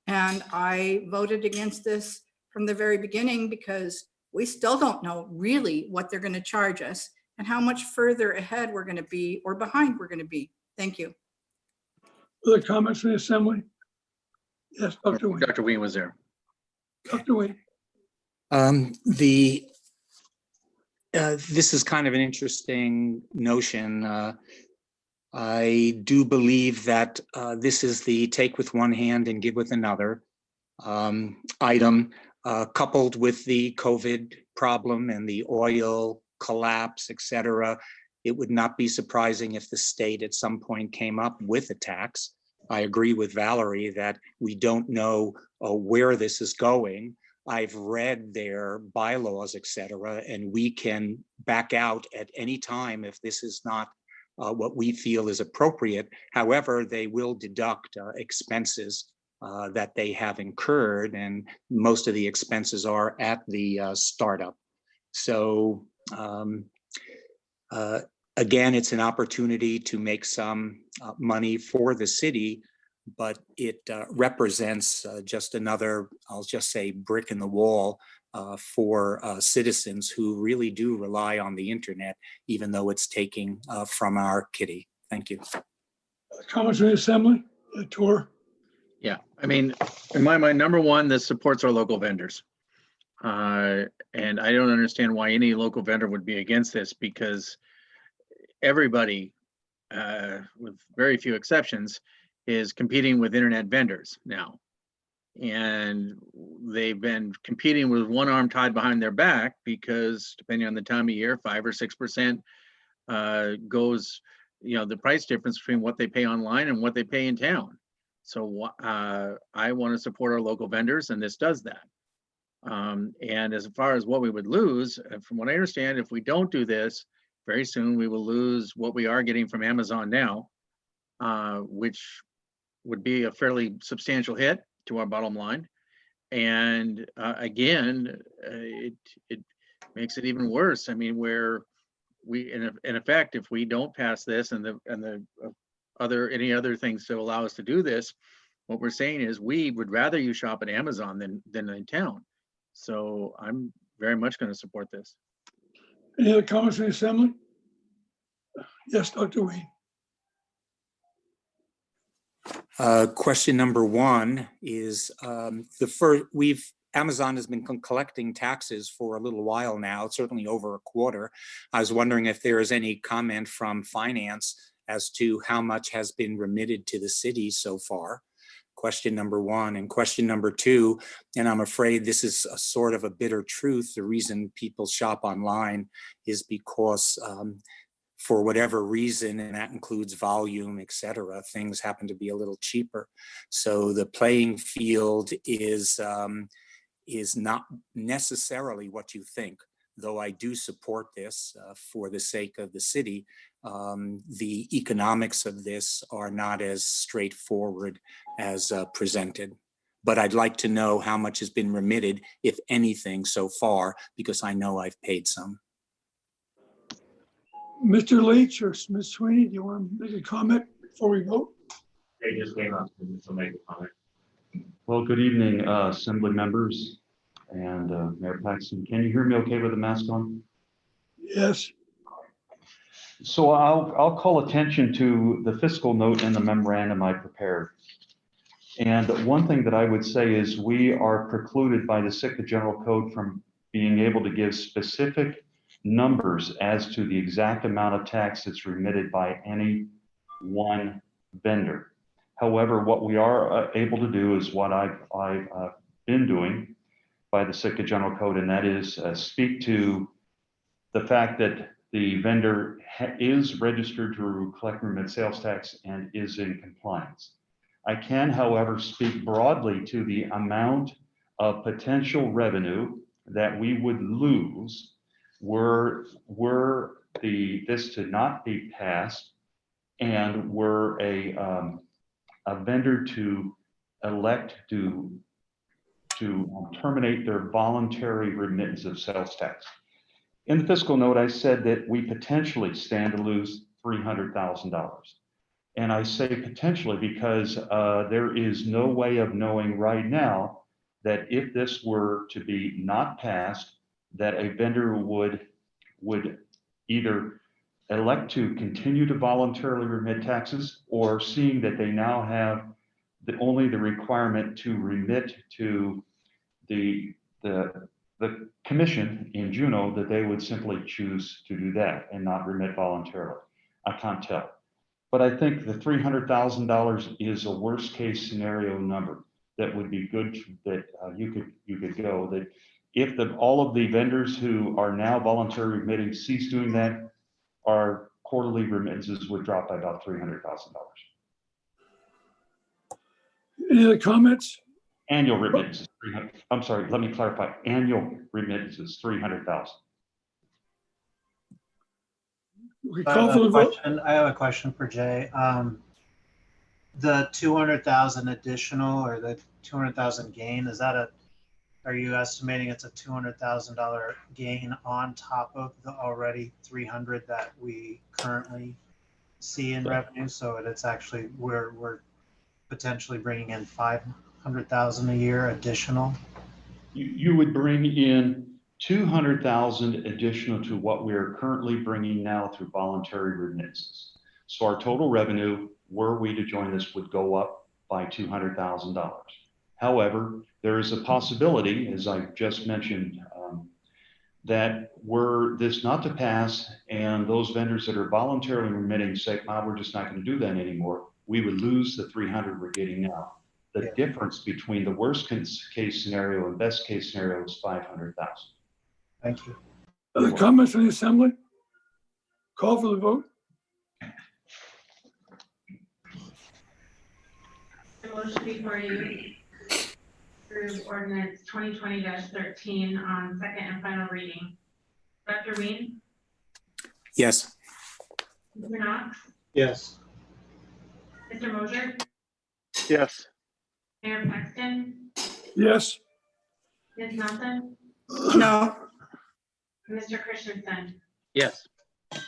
And I voted against this from the very beginning because we still don't know really what they're going to charge us and how much further ahead we're going to be or behind we're going to be. Thank you. Other comments from the assembly? Yes, Dr. Wayne. Dr. Ween was there. Dr. Wayne. This is kind of an interesting notion. I do believe that this is the take with one hand and give with another item, coupled with the COVID problem and the oil collapse, et cetera. It would not be surprising if the state at some point came up with a tax. I agree with Valerie that we don't know where this is going. I've read their bylaws, et cetera, and we can back out at any time if this is not what we feel is appropriate. However, they will deduct expenses that they have incurred, and most of the expenses are at the startup. So again, it's an opportunity to make some money for the city, but it represents just another, I'll just say, brick in the wall for citizens who really do rely on the internet, even though it's taking from our kitty. Thank you. Comments from the assembly? Tor? Yeah, I mean, in my mind, number one, this supports our local vendors. And I don't understand why any local vendor would be against this, because everybody, with very few exceptions, is competing with internet vendors now. And they've been competing with one arm tied behind their back because depending on the time of year, 5 or 6% goes, the price difference between what they pay online and what they pay in town. So I want to support our local vendors, and this does that. And as far as what we would lose, from what I understand, if we don't do this, very soon we will lose what we are getting from Amazon now, which would be a fairly substantial hit to our bottom line. And again, it makes it even worse. I mean, where we, in effect, if we don't pass this and the any other things to allow us to do this, what we're saying is we would rather you shop at Amazon than in town. So I'm very much going to support this. Any other comments from the assembly? Yes, Dr. Wayne. Question number one is Amazon has been collecting taxes for a little while now, certainly over a quarter. I was wondering if there is any comment from finance as to how much has been remitted to the city so far. Question number one. And question number two, and I'm afraid this is a sort of a bitter truth, the reason people shop online is because for whatever reason, and that includes volume, et cetera, things happen to be a little cheaper. So the playing field is not necessarily what you think, though I do support this for the sake of the city. The economics of this are not as straightforward as presented. But I'd like to know how much has been remitted, if anything, so far, because I know I've paid some. Mr. Leach or Ms. Sweeney, do you want to make a comment before we vote? They just came up, so make a comment. Well, good evening, Assembly members and Mayor Paxton. Can you hear me okay with the mask on? Yes. So I'll call attention to the fiscal note in the memorandum I prepared. And one thing that I would say is we are precluded by the Sitka General Code from being able to give specific numbers as to the exact amount of tax that's remitted by any one vendor. However, what we are able to do is what I've been doing by the Sitka General Code, and that is speak to the fact that the vendor is registered to collect and remit sales tax and is in compliance. I can, however, speak broadly to the amount of potential revenue that we would lose were this to not be passed, and were a vendor to elect to terminate their voluntary remittance of sales tax. In the fiscal note, I said that we potentially stand to lose $300,000. And I say potentially because there is no way of knowing right now that if this were to be not passed, that a vendor would either elect to continue to voluntarily remit taxes, or seeing that they now have only the requirement to remit to the commission in Juneau, that they would simply choose to do that and not remit voluntarily. I can't tell. But I think the $300,000 is a worst case scenario number that would be good, that you could go, that if all of the vendors who are now voluntarily remitting cease doing that, our quarterly remittances would drop by about $300,000. Any other comments? Annual remittances, 300. I'm sorry, let me clarify. Annual remittances, 300,000. We call for the vote. I have a question for Jay. The 200,000 additional, or the 200,000 gain, are you estimating it's a $200,000 gain on top of the already 300 that we currently see in revenue? So it's actually, we're potentially bringing in 500,000 a year additional? You would bring in 200,000 additional to what we are currently bringing now through voluntary remittances. So our total revenue, were we to join this, would go up by $200,000. However, there is a possibility, as I just mentioned, that were this not to pass, and those vendors that are voluntarily remitting say, we're just not going to do that anymore, we would lose the 300 we're getting now. The difference between the worst case scenario and best case scenario is 500,000. Thank you. Other comments from the assembly? Call for the vote. The motion before you approve ordinance 2020-13 on second and final reading. Dr. Ween, Yes. Mr. Knox, Yes. Mr. Mosier, Yes. Mayor Paxton, Yes. Ms. Nelson, No. Mr. Christensen. Yes. This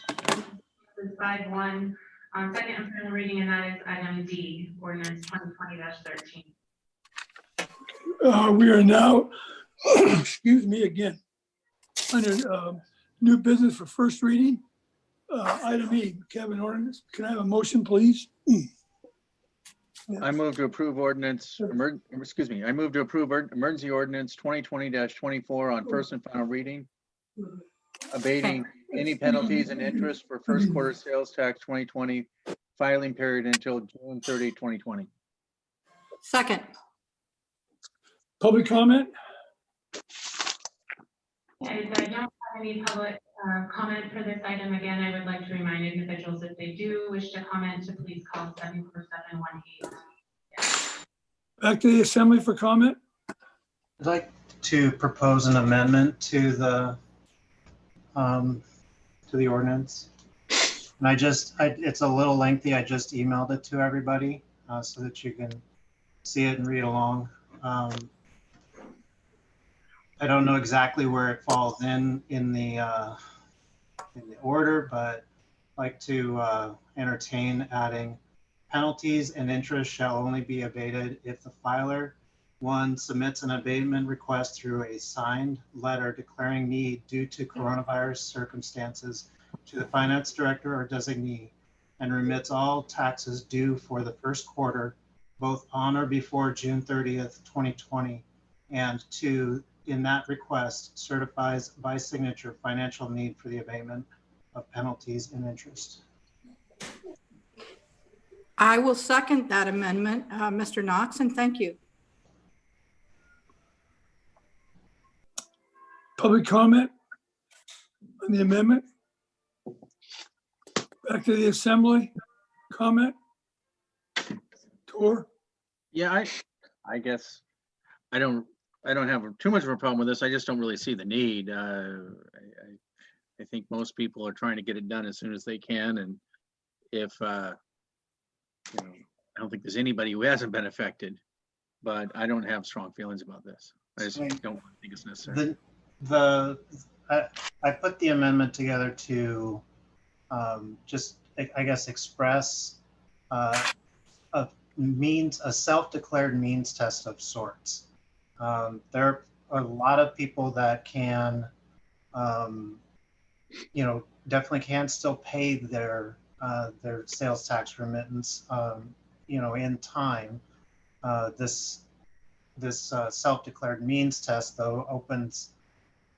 is 5-1 on second and final reading, and that is item D, ordinance 2020-13. We are now, excuse me again, under new business for first reading. Item E, Kevin ordinance. Can I have a motion, please? I move to approve emergency ordinance 2020-24 on first and final reading, abating any penalties and interest for first quarter sales tax 2020 filing period until June 30, 2020. Second. Public comment? As I don't have any public comment for this item, again, I would like to remind individuals, if they do wish to comment, to please call 74718. Back to the assembly for comment. I'd like to propose an amendment to the ordinance. And it's a little lengthy. I just emailed it to everybody so that you can see it and read along. I don't know exactly where it falls in the order, but I'd like to entertain adding penalties and interest shall only be abated if the filer, 1, submits an abatement request through a signed letter declaring need due to coronavirus circumstances to the finance director or designee, and remits all taxes due for the first quarter, both on or before June 30th, 2020, and 2, in that request certifies by signature financial need for the abatement of penalties and interest. I will second that amendment, Mr. Knox, and thank you. Public comment on the amendment? Back to the assembly, comment? Tor? Yeah, I guess I don't have too much of a problem with this. I just don't really see the need. I think most people are trying to get it done as soon as they can. And if, I don't think there's anybody who hasn't been affected, but I don't have strong feelings about this. I just don't think it's necessary. I put the amendment together to just, I guess, express a self-declared means test of sorts. There are a lot of people that can, definitely can still pay their sales tax remittance, in time. This self-declared means test, though, opens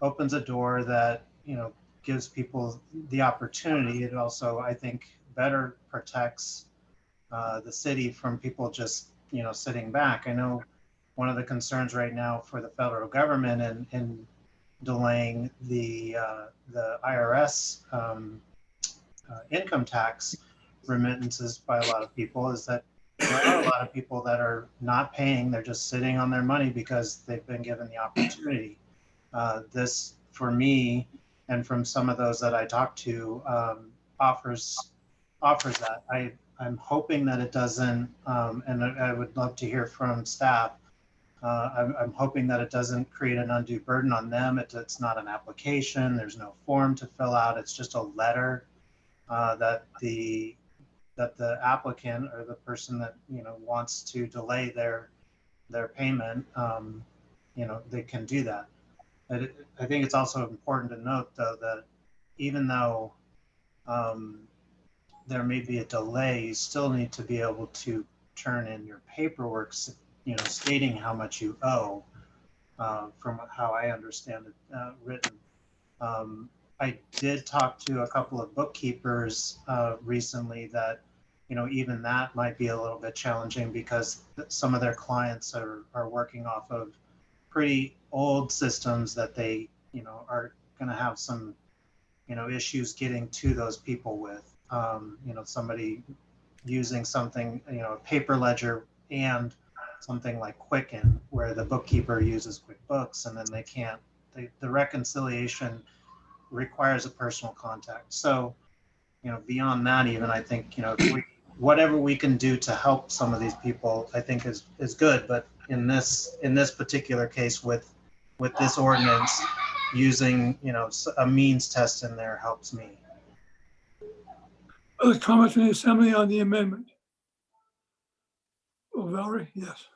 a door that, gives people the opportunity. It also, I think, better protects the city from people just, sitting back. I know one of the concerns right now for the federal government in delaying the IRS income tax remittances by a lot of people is that there are a lot of people that are not paying. They're just sitting on their money because they've been given the opportunity. This, for me, and from some of those that I talked to, offers that. I'm hoping that it doesn't, and I would love to hear from staff. I'm hoping that it doesn't create an undue burden on them. It's not an application. There's no form to fill out. It's just a letter that the applicant or the person that wants to delay their payment, they can do that. But I think it's also important to note, though, that even though there may be a delay, you still need to be able to turn in your paperwork, stating how much you owe, from how I understand it written. I did talk to a couple of bookkeepers recently that, even that might be a little bit challenging because some of their clients are working off of pretty old systems that they, are going to have some, issues getting to those people with. Somebody using something, a paper ledger and something like Quicken, where the bookkeeper uses QuickBooks, and then they can't, the reconciliation requires a personal contact. So, beyond that, even, I think, whatever we can do to help some of these people, I think is good. But in this particular case with this ordinance, using, a means test in there helps me. Other comments from the assembly on the amendment? Oh, Valerie, yes.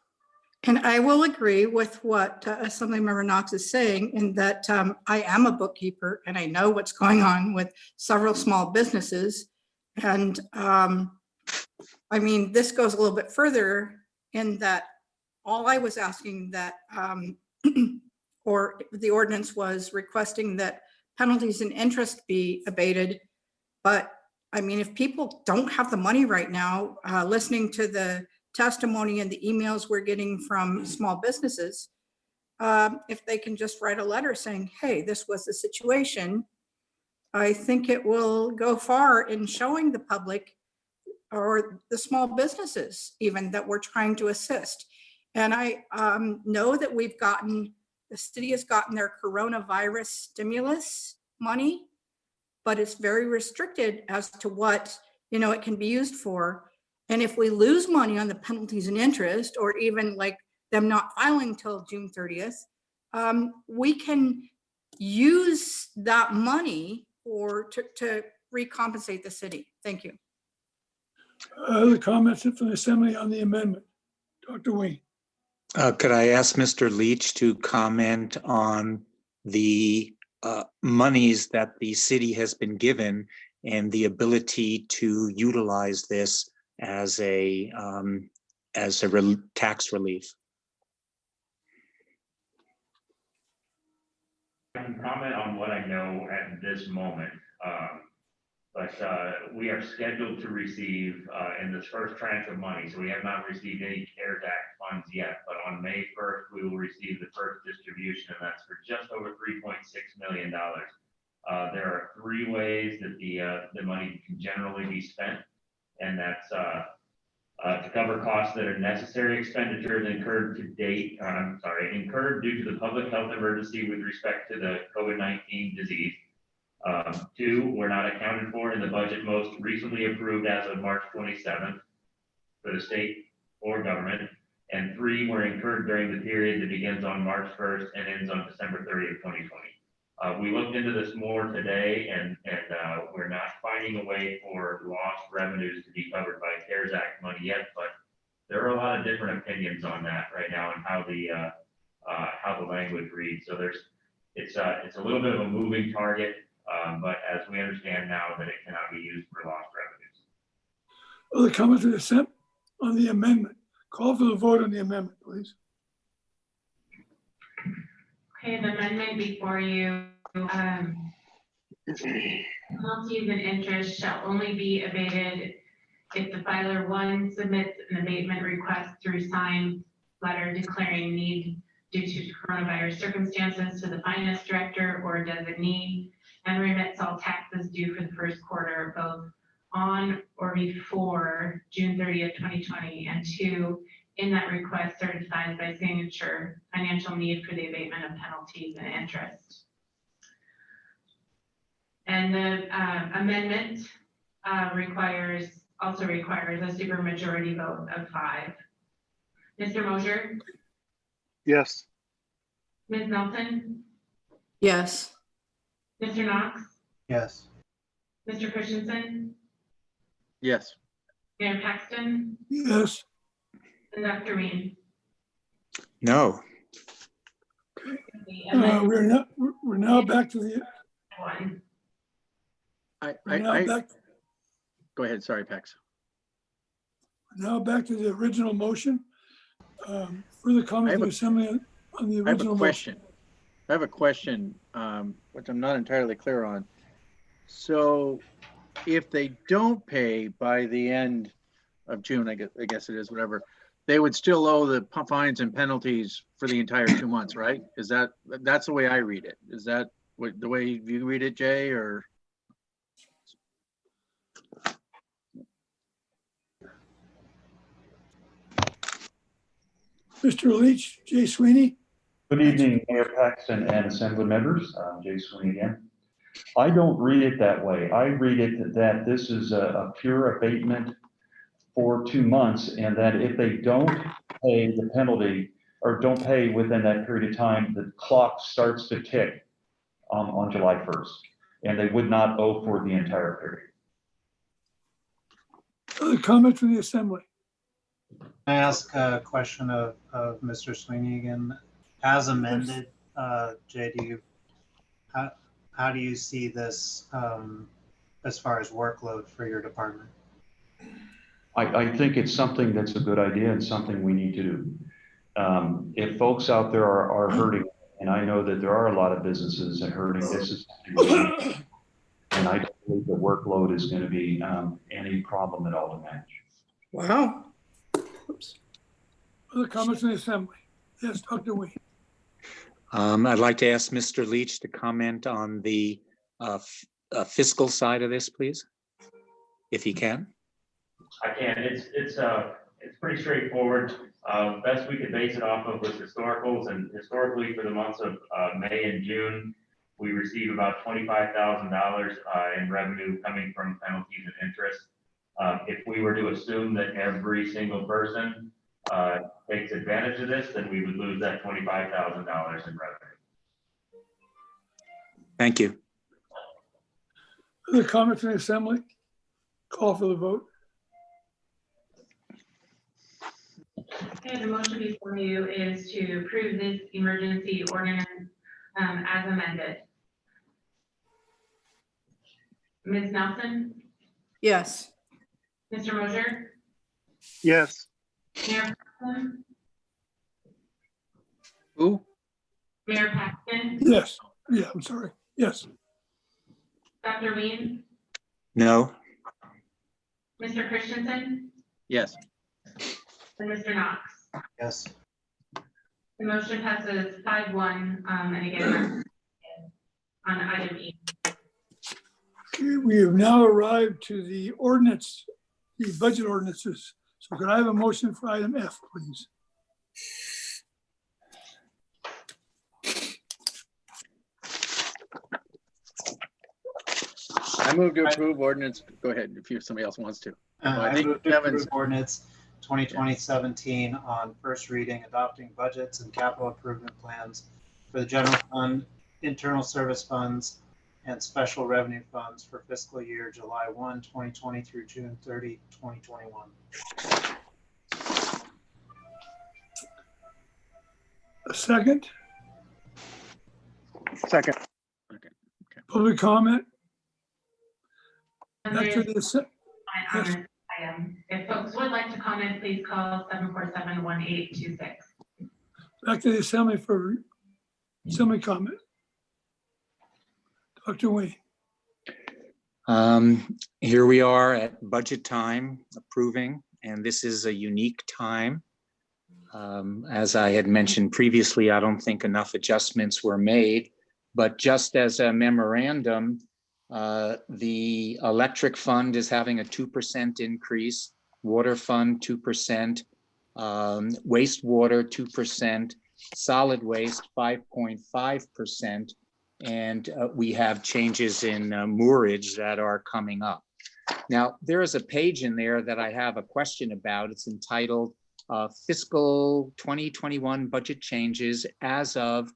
And I will agree with what Assemblymember Knox is saying, in that I am a bookkeeper and I know what's going on with several small businesses. And this goes a little bit further in that all I was asking that, or the ordinance was requesting that penalties and interest be abated. But if people don't have the money right now, listening to the testimony and the emails we're getting from small businesses, if they can just write a letter saying, hey, this was the situation, I think it will go far in showing the public or the small businesses even that we're trying to assist. And I know that the city has gotten their coronavirus stimulus money, but it's very restricted as to what, it can be used for. And if we lose money on the penalties and interest, or even like them not filing till June 30th, we can use that money to recompensate the city. Thank you. Other comments from the assembly on the amendment? Dr. Wayne. Could I ask Mr. Leach to comment on the monies that the city has been given and the ability to utilize this as a tax relief? can comment on what I know at this moment. But we are scheduled to receive in this first tranche of money, so we have not received any CARES Act funds yet, but on May 1st, we will receive the first distribution, and that's for just over $3.6 million. There are 3 ways that the money can generally be spent, and that's to cover costs that are necessary expenditures incurred incurred due to the public health emergency with respect to the COVID-19 disease. 2, were not accounted for in the budget most recently approved as of March 27th for the state or government. And 3, were incurred during the period that begins on March 1st and ends on December 30th, 2020. We looked into this more today, and we're not finding a way for lost revenues to be covered by CARES Act money yet, but there are a lot of different opinions on that right now and how the language reads. So it's a little bit of a moving target, but as we understand now that it cannot be used for lost revenues. Other comments or dissent on the amendment? Call for the vote on the amendment, please. Okay, the amendment before you, penalties and interest shall only be abated if the filer 1 submits an abatement request through signed letter declaring need due to coronavirus circumstances to the finance director or designee, and remits all taxes due for the first quarter, both on or before June 30th, 2020, and 2, in that request certified by signature financial need for the abatement of penalties and interest. And the amendment also requires a supermajority vote of 5. Mr. Mosher, Yes. Ms. Nelson, Yes. Mr. Knox, Yes. Mr. Christensen, Yes. Mayor Paxton, Yes. and Dr. Reed. No. The amendment We're now back to the, 1. we're now back, Go ahead. Sorry, Pax. now back to the original motion. Further comment of the assembly on the I have a original motion. question. I have a question, which I'm not entirely clear on. So if they don't pay by the end of June, I guess it is, whatever, they would still owe the fines and penalties for the entire 2 months, right? That's the way I read it. Is that the way you read it, Jay, or? Mr. Leach, Jay Sweeney. Good evening, Mayor Paxton and Assembly members. Jay Sweeney again. I don't read it that way. I read it that this is a pure abatement for 2 months, and that if they don't pay the penalty or don't pay within that period of time, the clock starts to tick on July 1st, and they would not owe for the entire period. Other comment from the assembly? Can I ask a question of Mr. Sweeney again? As amended, Jay, how do you see this as far as workload for your department? I think it's something that's a good idea and something we need to do. If folks out there are hurting, and I know that there are a lot of businesses that are hurting, this is something we need to do. And I don't believe the workload is going to be any problem at all to manage. Wow. Oops. Other comments from the assembly? Yes, Dr. Wayne. I'd like to ask Mr. Leach to comment on the fiscal side of this, please, if he can. I can. It's pretty straightforward. Best we could base it off of was historicals, and historically for the months of May and June, we receive about $25,000 in revenue coming from penalties and interest. If we were to assume that every single person takes advantage of this, then we would lose that $25,000 in revenue. Thank you. Other comments from the assembly? Call for the vote. Okay, the motion before you is to approve this emergency ordinance as amended. Ms. Nelson, Yes. Mr. Mosher, Yes. Mayor Paxton, Who? Mayor Paxton, Yes. Yeah, I'm sorry. Yes. Dr. Weems, No. Mr. Christensen, Yes. and Mr. Knox. Yes. The motion passes 5-1, and again, on item E. Okay, we have now arrived to the ordinance, the budget ordinances. So could I have a motion for item F, please? I move to approve ordinance. Go ahead if somebody else wants to. I I think move to Kevin's- approve ordinance 2020-17 on first reading, adopting budgets and capital improvement plans for the general fund, internal service funds, and special revenue funds for fiscal year July 1, 2020 through June 30, 2021. A second, Second. public comment? And Back to there's the, on this item. If folks would like to comment, please call 747-1826. back to the assembly for assembly comment. Dr. Wayne. Here we are at budget time approving, and this is a unique time. As I had mentioned previously, I don't think enough adjustments were made, but just as a memorandum, the electric fund is having a 2% increase, water fund 2%, wastewater 2%, solid waste 5.5%, and we have changes in moorage that are coming up. Now, there is a page in there that I have a question about. It's entitled Fiscal 2021 Budget Changes as of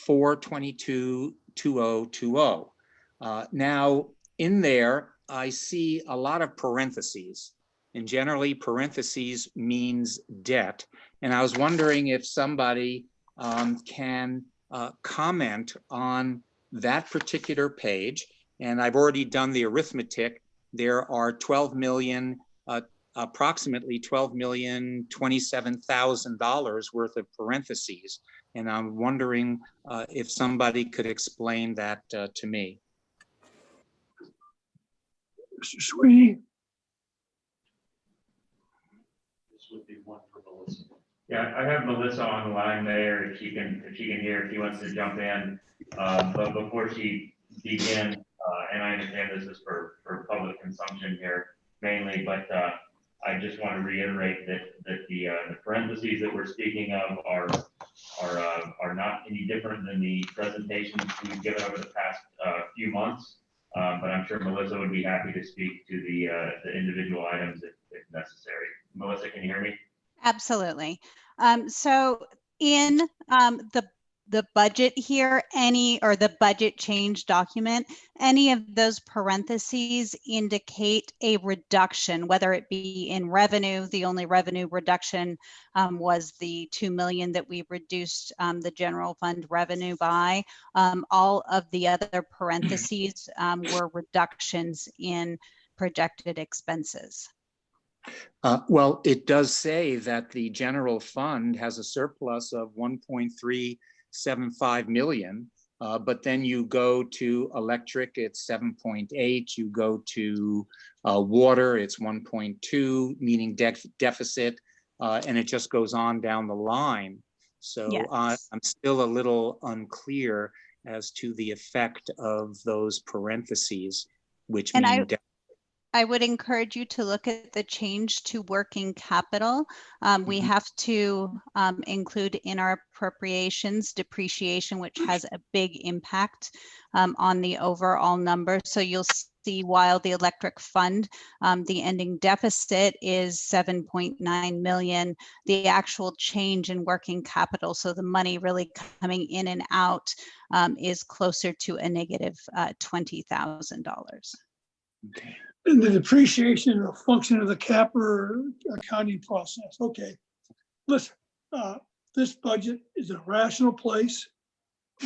4/22/2020. Now, in there, I see a lot of parentheses, and generally parentheses means debt. And I was wondering if somebody can comment on that particular page. And I've already done the arithmetic. There are approximately $12,027,000 worth of parentheses. And I'm wondering if somebody could explain that to me. Mr. Sweeney. This would be one for Melissa. Yeah, I have Melissa on the line there, if she can hear, if she wants to jump in. But before she begins, and I understand this is for public consumption here mainly, but I just want to reiterate that the parentheses that we're speaking of are not any different than the presentations we've given over the past few months. But I'm sure Melissa would be happy to speak to the individual items if necessary. Melissa, can you hear me? Absolutely. So in the budget here, the budget change document, any of those parentheses indicate a reduction, whether it be in revenue. The only revenue reduction was the $2 million that we reduced the general fund revenue by. All of the other parentheses were reductions in projected expenses. Well, it does say that the general fund has a surplus of 1.375 million, but then you go to electric, it's 7.8. You go to water, it's 1.2, meaning deficit, and it just goes on down the line. So Yes. I'm still a little unclear as to the effect of those parentheses, which And mean I would encourage you to look at the change to working capital. We have to include in our appropriations depreciation, which has a big impact on the overall number. So you'll see while the electric fund, the ending deficit is 7.9 million, the actual change in working capital, so the money really coming in and out, is closer to a negative $20,000. Okay. And the depreciation is a function of the capper accounting process. Okay. Listen, this budget is a rational place.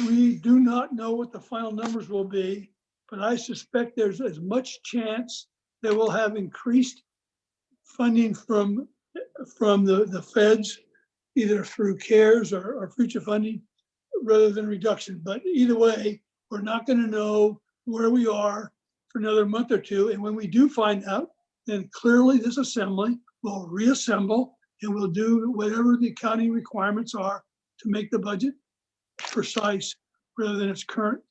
We do not know what the final numbers will be, but I suspect there's as much chance that we'll have increased funding from the feds, either through CARES or future funding rather than reduction. But either way, we're not going to know where we are for another month or two. And when we do find out, then clearly this assembly will reassemble and we'll do whatever the accounting requirements are to make the budget precise rather than its current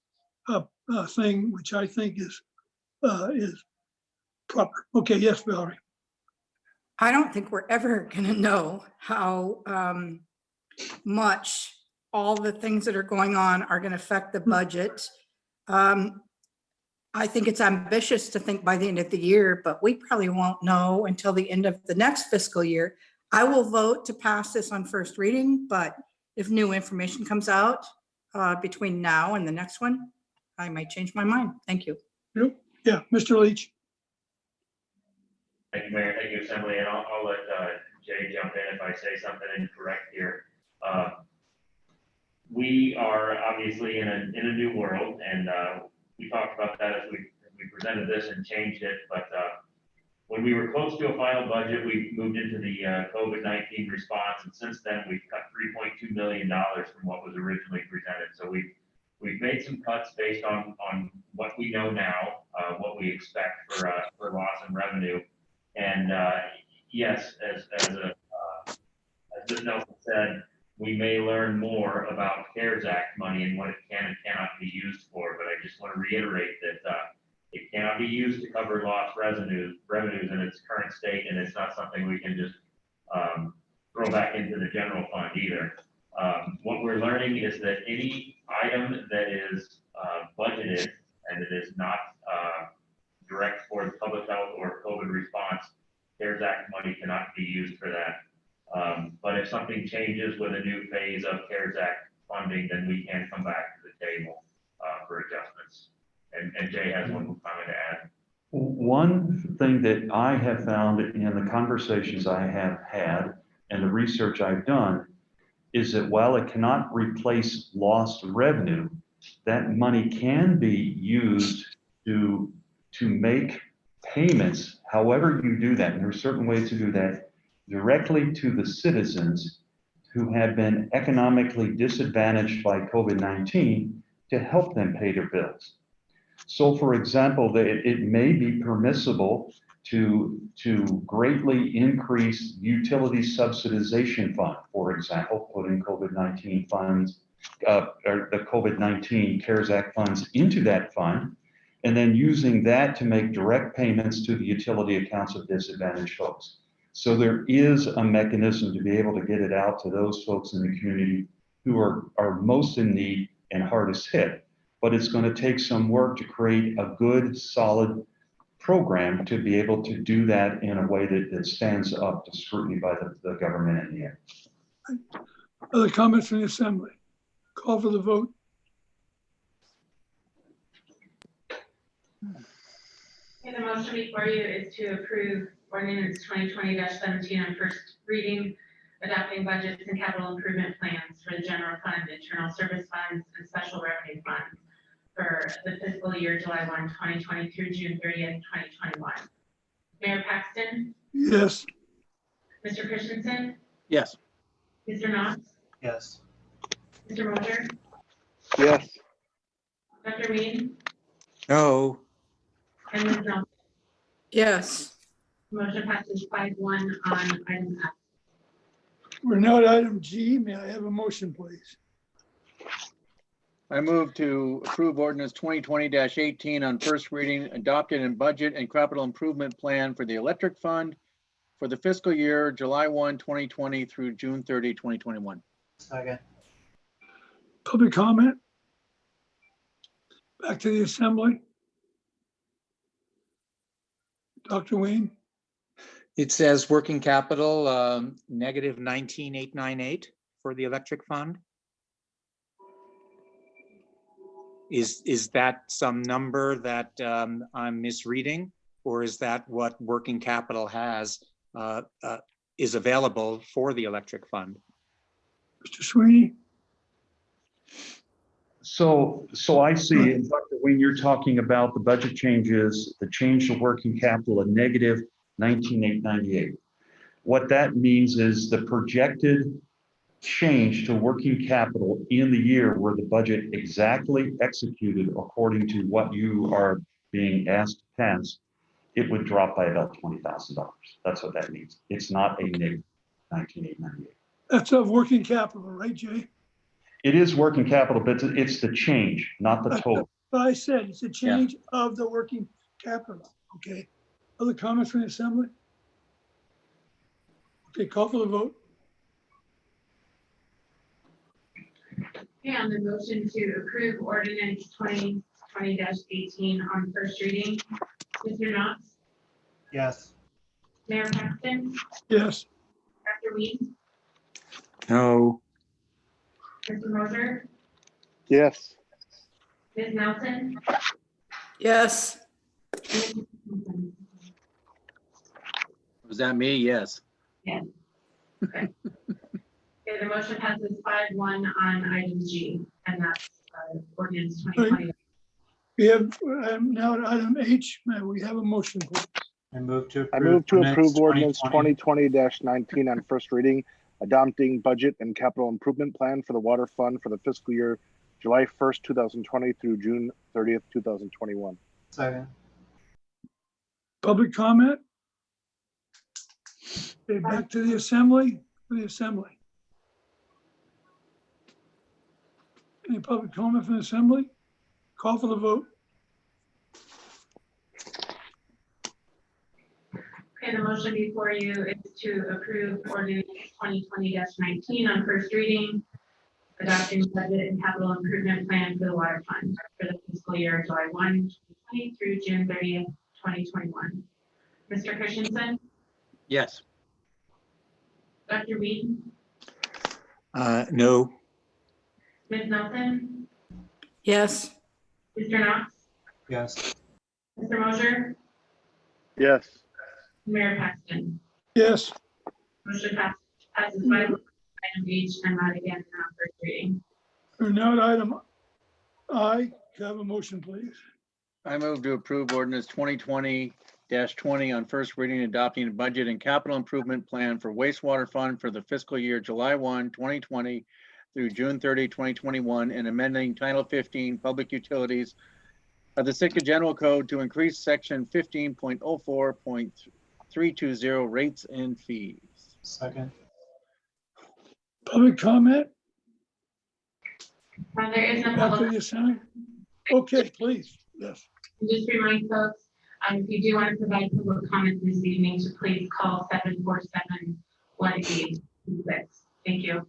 thing, which I think is proper. Okay, yes, Valerie. I don't think we're ever going to know how much all the things that are going on are going to affect the budget. I think it's ambitious to think by the end of the year, but we probably won't know until the end of the next fiscal year. I will vote to pass this on first reading, but if new information comes out between now and the next one, I might change my mind. Thank you. Yeah, Mr. Leach. Thank you, Mayor. Thank you, Assembly. And I'll let Jay jump in if I say something incorrect here. We are obviously in a new world, and we talked about that as we presented this and changed it. But when we were close to a final budget, we moved into the COVID-19 response, and since then we've cut $3.2 million from what was originally presented. So we've made some cuts based on what we know now, what we expect for loss in revenue. And yes, as Ms. Nelson said, we may learn more about CARES Act money and what it can and cannot be used for. But I just want to reiterate that it cannot be used to cover lost revenues in its current state, and it's not something we can just throw back into the general fund either. What we're learning is that any item that is budgeted and it is not direct towards public health or COVID response, CARES Act money cannot be used for that. But if something changes with a new phase of CARES Act funding, then we can come back to the table for adjustments. And Jay has one comment to add. One thing that I have found in the conversations I have had and the research I've done is that while it cannot replace lost revenue, that money can be used to make payments, however you do that, and there are certain ways to do that, directly to the citizens who have been economically disadvantaged by COVID-19 to help them pay their bills. So for example, it may be permissible to greatly increase utility subsidization fund, for example, putting COVID-19 funds, or the COVID-19 CARES Act funds into that fund, and then using that to make direct payments to the utility accounts of disadvantaged folks. So there is a mechanism to be able to get it out to those folks in the community who are most in need and hardest hit. But it's going to take some work to create a good, solid program to be able to do that in a way that stands up to scrutiny by the government in the end. Other comments from the Assembly? Call for the vote. Okay, the motion before you is to approve ordinance 2020-17 on first reading, adopting budgets and capital improvement plans for the general fund, internal service funds, and special revenue funds for the fiscal year July 1, 2020 through June 30th, 2021. Mayor Paxton, Yes. Mr. Christensen, Yes. Mr. Knox, Yes. Mr. Moser, Yes. Dr. Mead, No. and Ms. Nelson. Yes. Motion passes 5-1 on item F. We're now at item G. May I have a motion, please? I move to approve ordinance 2020-18 on first reading, adopted in budget and capital improvement plan for the electric fund for the fiscal year July 1, 2020 through June 30, 2021. Second. Public comment? Back to the Assembly. Dr. Wayne? It says working capital, negative 19,898 for the electric fund. Is that some number that I'm misreading, or is that what working capital has is available for the electric fund? Mr. Sweeney? So I see, and Dr. Wayne, you're talking about the budget changes, the change to working capital, a negative 19,898. What that means is the projected change to working capital in the year where the budget exactly executed according to what you are being asked to pass, it would drop by about $20,000. That's what that means. It's not a negative 19,898. That's of working capital, right, Jay? It is working capital, but it's the change, not the total. But I said, it's a change of the working capital, okay? Other comments from the assembly? Okay, call for the vote. Okay, on the motion to approve ordinance 2020-18 on first reading, Mr. Knox, Yes. Mayor Paxton, Yes, Dr. Weed, no, Mr. Moser, Yes. Ms. Nelson, Yes, and Mr. Christensen. Was that me? Yes. Okay, the motion passes 5-1 on item G, and that's ordinance 2020. we have, now at item H, may we have a motion, please? I move to I approve. move to approve ordinance 2020. 2020-19 on first reading, adopting budget and capital improvement plan for the water fund for the fiscal year July 1st, 2020 through June 30th, 2021. Second. Public comment? Okay, back to the assembly, Any public comment from the assembly? Call for the vote. Okay, the motion before you is to approve ordinance 2020-19 on first reading, adopting budget and capital improvement plan for the water fund for the fiscal year July 1, 2020 through June 30th, 2021. Mr. Christensen, Yes. Dr. Weed, no, Ms. Nelson, yes, Mr. Knox, Yes. Mr. Moser, Yes. Mayor Paxton. Yes, Motion passes 5-1 item H and not again on first reading. we're now at item I. Can I have a motion, please? I move to approve ordinance 2020-20 on first reading, adopting a budget and capital improvement plan for wastewater fund for the fiscal year July 1, 2020 through June 30, 2021, and amending Title 15 Public Utilities of the Sitka General Code to increase section 15.04.320 rates and fees. Second. Public comment? There is no Back to public. the assembly? Okay, please, yes. Just remind folks, if you do want to provide public comment this evening, to please call 747-1826. Thank you.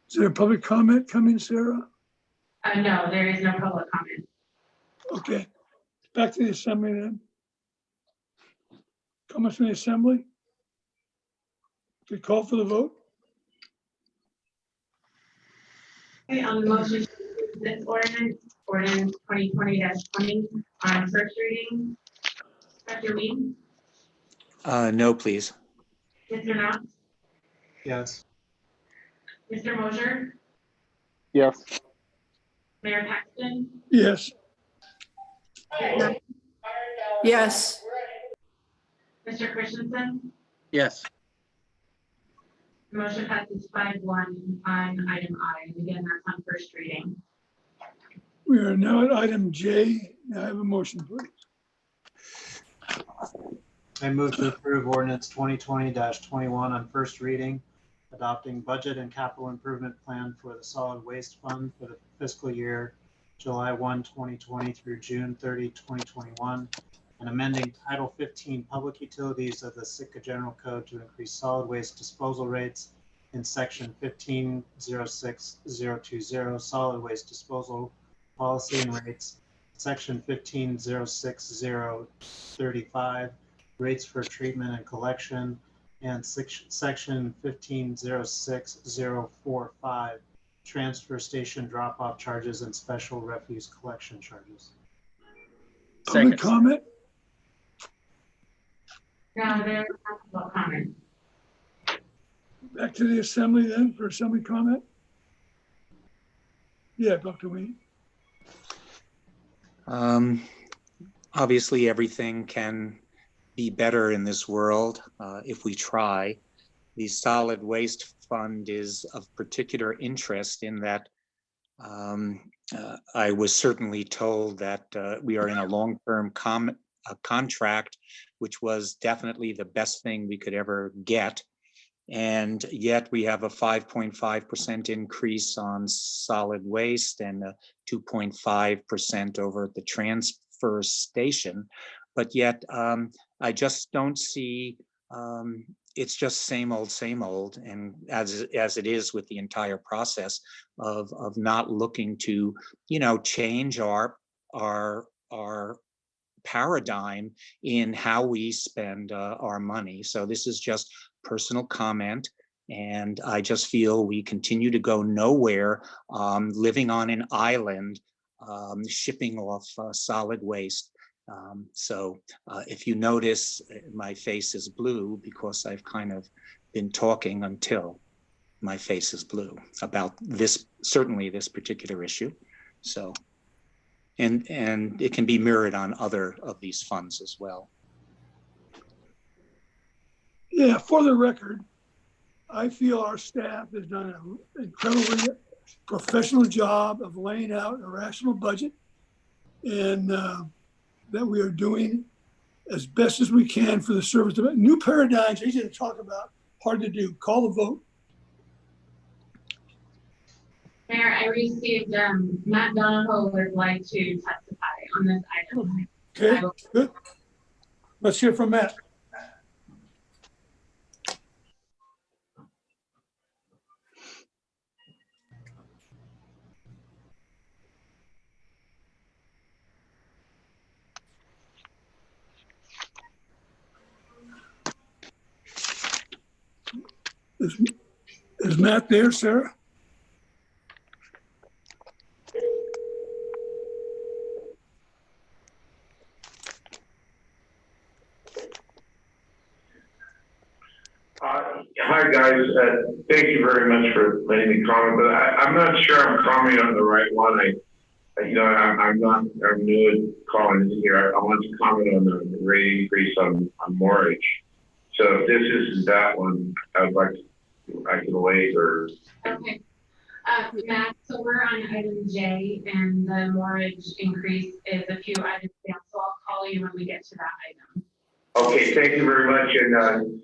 Is there a public comment coming, Sarah? No, there is no public comment. Okay, back to the assembly then. Comments from the assembly? Okay, call for the vote. Okay, on the motion, to approve this ordinance 2020-20 on first reading, Dr. Weed, no, please. Mr. Knox, Yes. Mr. Moser, Yes. Mayor Paxton, Yes, yes, Mr. Christensen. Yes. Motion passes 5-1 on item I, and again, that's on first reading. we are now at item J. May I have a motion, please? I move to approve ordinance 2020-21 on first reading, adopting budget and capital improvement plan for the solid waste fund for the fiscal year July 1, 2020 through June 30, 2021, and amending Title 15 Public Utilities of the Sitka General Code to increase solid waste disposal rates in section 15.06.020 solid waste disposal policy and rates, section 15.06.035 rates for treatment and collection, and section 15.06.045 transfer station drop-off charges and special refuse collection charges. Public Second. comment? No, there is no public comment. Back to the assembly then for assembly comment. Yeah, Dr. Wayne. Obviously, everything can be better in this world if we try. The solid waste fund is of particular interest in that I was certainly told that we are in a long-term contract, which was definitely the best thing we could ever get. And yet we have a 5.5% increase on solid waste and a 2.5% over at the transfer station. But yet I just don't see, it's just same old, and as it is with the entire process of not looking to, change our paradigm in how we spend our money. So this is just personal comment, and I just feel we continue to go nowhere, living on an island, shipping off solid waste. So if you notice, my face is blue because I've kind of been talking until my face is blue about this, certainly this particular issue. So, and it can be mirrored on other of these funds as well. Yeah, for the record, I feel our staff has done an incredibly professional job of laying out a rational budget, and that we are doing as best as we can for the service. New paradigms, easy to talk about, hard to do. Call the vote. Mayor, I received, Matt Donahoe would like to testify on this item. Okay, good. Let's hear from Matt. Is Matt there, Sarah? Hi, guys. Thank you very much for letting me comment, but I'm not sure I'm commenting on the right one. I'm new at calling in here. I want to comment on the rate increase on mortgage. So if this isn't that one, I can wait or. Okay. Matt, so we're on item J, and the mortgage increase is a few items down, so I'll call you when we get to that item. Okay, thank you very much, and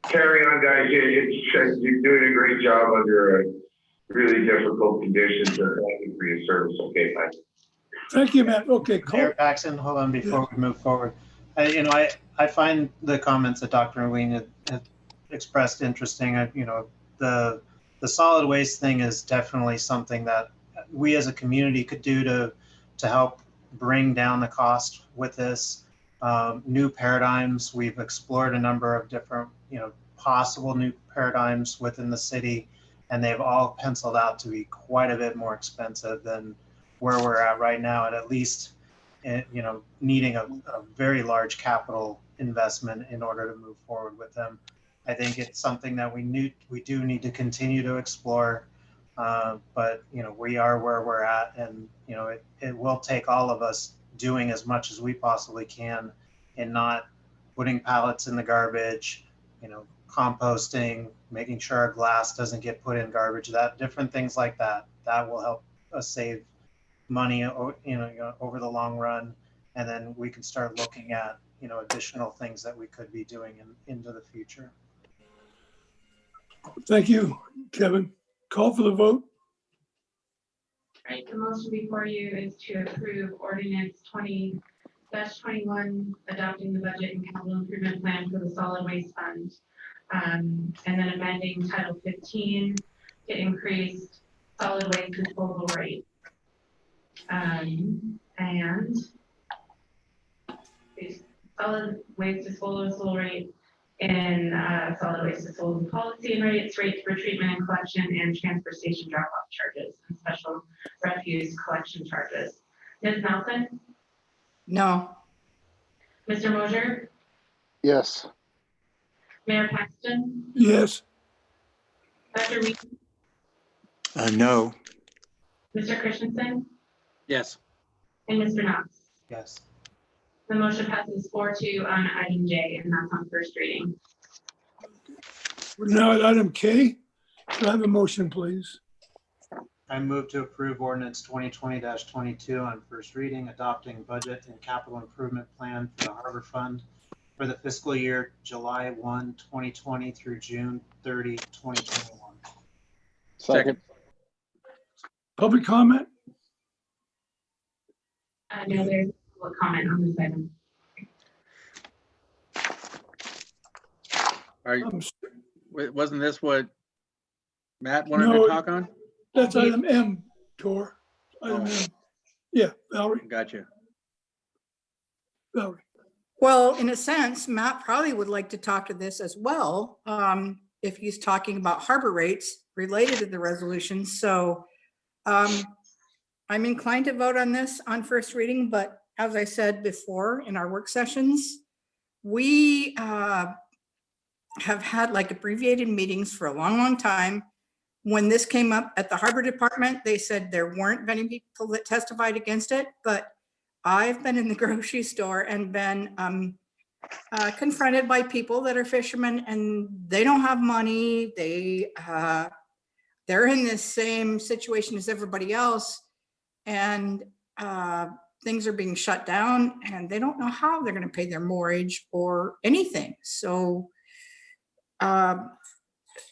carry on, guys. You're doing a great job under really difficult conditions, and thank you for your service. Okay, bye. Thank you, Matt. Okay, Mayor Paxton, hold on before we move forward. I find the comments that Dr. Wayne had expressed interesting. The solid waste thing is definitely something that we as a community could do to help bring down the cost with this. New paradigms, we've explored a number of different, possible new paradigms within the city, and they've all penciled out to be quite a bit more expensive than where we're at right now, and at least, needing a very large capital investment in order to move forward with them. I think it's something that we do need to continue to explore, but we are where we're at, and it will take all of us doing as much as we possibly can and not putting pallets in the garbage, composting, making sure our glass doesn't get put in garbage, different things like that will help us save money, over the long run. And then we can start looking at, additional things that we could be doing into the future. Thank you, Kevin. Call for the vote. Right, the motion before you is to approve ordinance 20-21, adopting the budget and capital improvement plan for the solid waste fund. And then amending Title 15 to increase solid waste disposal rate. And the solid waste disposal rate in solid waste disposal policy and rates for treatment and collection, and transfer station drop-off charges and special refuse collection charges. Ms. Nelson? No. Mr. Mosier? Yes. Mayor Paxton? Yes. Dr. Reed, No. Mr. Christensen, Yes. and Mr. Knox. Yes. The motion passes 4-2 on item J, and that's on first reading. We're now at item K. Can I have a motion, please? I move to approve ordinance 2020-22 on first reading, adopting budget and capital improvement plan for the Harbor Fund for the fiscal year July 1, 2020 through June 30, 2021. Second. Public comment? No, there's a public comment on this item. Are you, Um, wasn't this what Matt wanted No. to talk on? That's item M, Tor. Item Oh. M. Yeah, Valerie, Gotcha. Valerie. Well, in a sense, Matt probably would like to talk to this as well, if he's talking about harbor rates related to the resolution. So I'm inclined to vote on this on first reading, but as I said before in our work sessions, we have had like abbreviated meetings for a long, long time. When this came up at the Harbor Department, they said there weren't many people that testified against it, but I've been in the grocery store and been confronted by people that are fishermen and they don't have money. They're in the same situation as everybody else, and things are being shut down and they don't know how they're going to pay their mortgage or anything. So,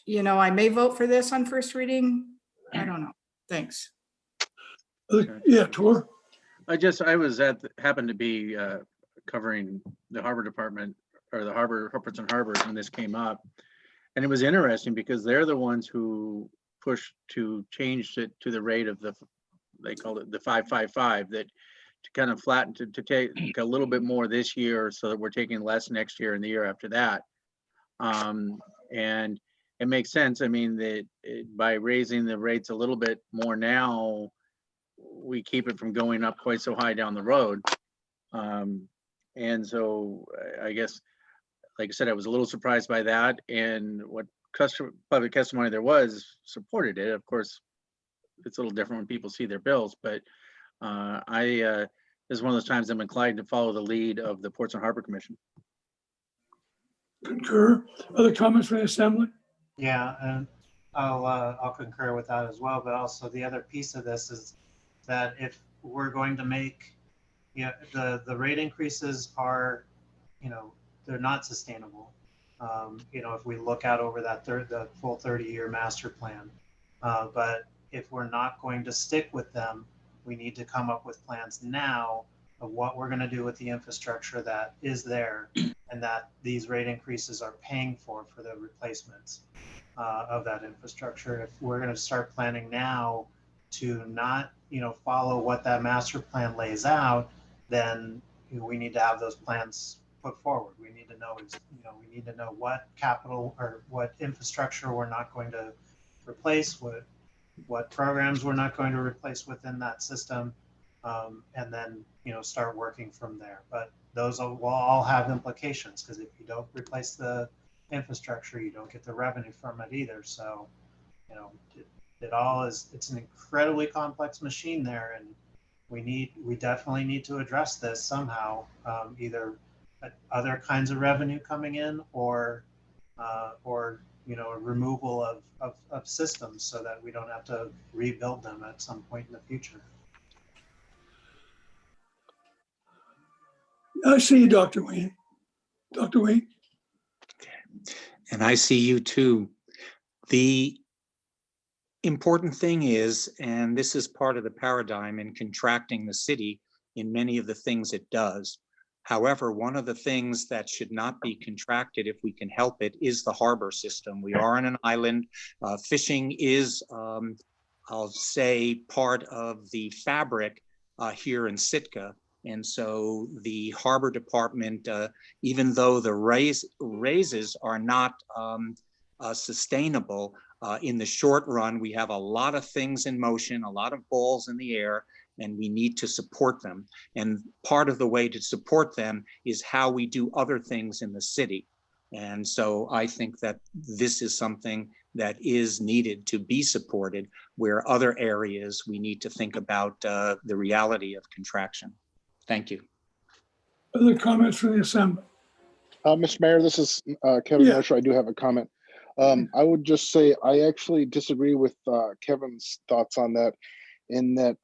you know, I may vote for this on first reading. I don't know. Thanks. Yeah, Tor. Happened to be covering the Harbor Department or the Harbors and Harbors when this came up. And it was interesting because they're the ones who pushed to change it to the rate of they called it the 555, that to kind of flatten, to take a little bit more this year so that we're taking less next year and the year after that. And it makes sense. I mean, that by raising the rates a little bit more now, we keep it from going up quite so high down the road. And so I guess, like I said, I was a little surprised by that, and what public testimony there was supported it. Of course, it's a little different when people see their bills, but this is one of those times I'm inclined to follow the lead of the Ports and Harbor Commission. Concur. Other comments from the assembly? Yeah, and I'll concur with that as well. But also the other piece of this is that if we're going to make, the rate increases are, they're not sustainable. If we look out over the full 30-year master plan, but if we're not going to stick with them, we need to come up with plans now of what we're going to do with the infrastructure that is there and that these rate increases are paying for the replacements of that infrastructure. If we're going to start planning now to not, follow what that master plan lays out, then we need to have those plans put forward. We need to know, we need to know what capital or what infrastructure we're not going to replace, what programs we're not going to replace within that system, and then, start working from there. But those will all have implications, because if you don't replace the infrastructure, you don't get the revenue from it either. So, it's an incredibly complex machine there, and we definitely need to address this somehow, either other kinds of revenue coming in or a removal of systems so that we don't have to rebuild them at some point in the future. I see you, Dr. Wayne. Dr. Wayne? And I see you too. The important thing is, and this is part of the paradigm in contracting the city in many of the things it does. However, one of the things that should not be contracted, if we can help it, is the harbor system. We are on an island. Fishing is, I'll say, part of the fabric here in Sitka. And so the Harbor Department, even though the raises are not sustainable, in the short run, we have a lot of things in motion, a lot of balls in the air, and we need to support them. And part of the way to support them is how we do other things in the city. And so I think that this is something that is needed to be supported, where other areas we need to think about the reality of contraction. Thank you. Other comments from the assembly? Mr. Mayor, this is Kevin Yeah. Mosher. I do have a comment. I would just say I actually disagree with Kevin's thoughts on that, in that,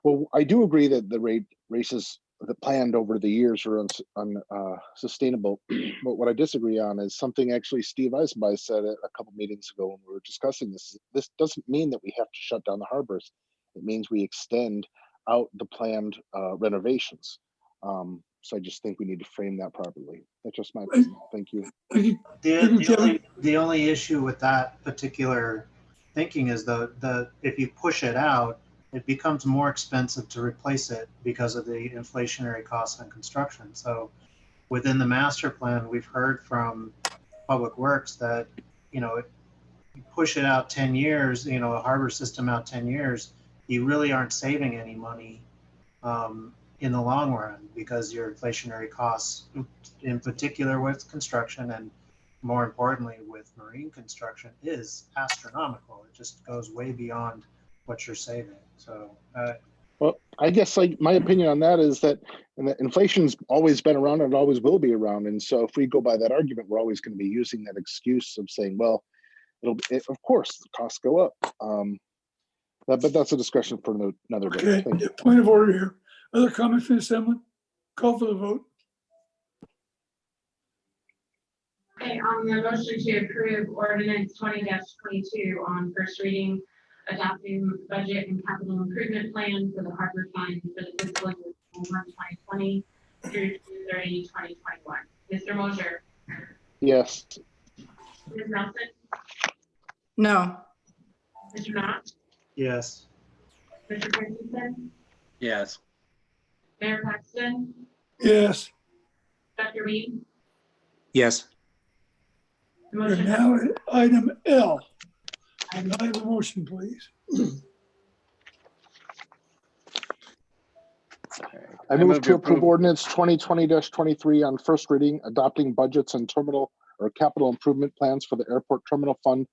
well, I do agree that the races that planned over the years are unsustainable. But what I disagree on is something actually Steve Eisenbach said a couple meetings ago when we were discussing this. This doesn't mean that we have to shut down the harbors. It means we extend out the planned renovations. So I just think we need to frame that properly. That's just my opinion. Thank you. Thank you. Thank you, Kevin. The only issue with that particular thinking is if you push it out, it becomes more expensive to replace it because of the inflationary costs on construction. So within the master plan, we've heard from Public Works that, you push it out 10 years, a harbor system out 10 years, you really aren't saving any money in the long run, because your inflationary costs, in particular with construction and more importantly with marine construction, is astronomical. It just goes way beyond what you're saving. So well, I guess like my opinion on that is that inflation's always been around and it always will be around. And so if we go by that argument, we're always going to be using that excuse of saying, well, of course the costs go up. But that's a discussion for another day. Okay, yeah, point of order here. Other comments from the assembly? Call for the vote. Okay, on the motion to approve ordinance 20-22 on first reading, adopting budget and capital improvement plan for the harbor fund for the fiscal year 2020 through June 30, 2021. Mr. Mosher? Yes. Ms. Nelson? No. Mr. Knott? yes. Mr. Christensen? Yes. Mayor Paxton? Yes. Dr. Reed? Yes. The We're motion. now at item L. I have a motion, please. I move to approve ordinance 2020-23 on first reading, adopting budgets and terminal or capital improvement plans for the Airport Terminal Fund,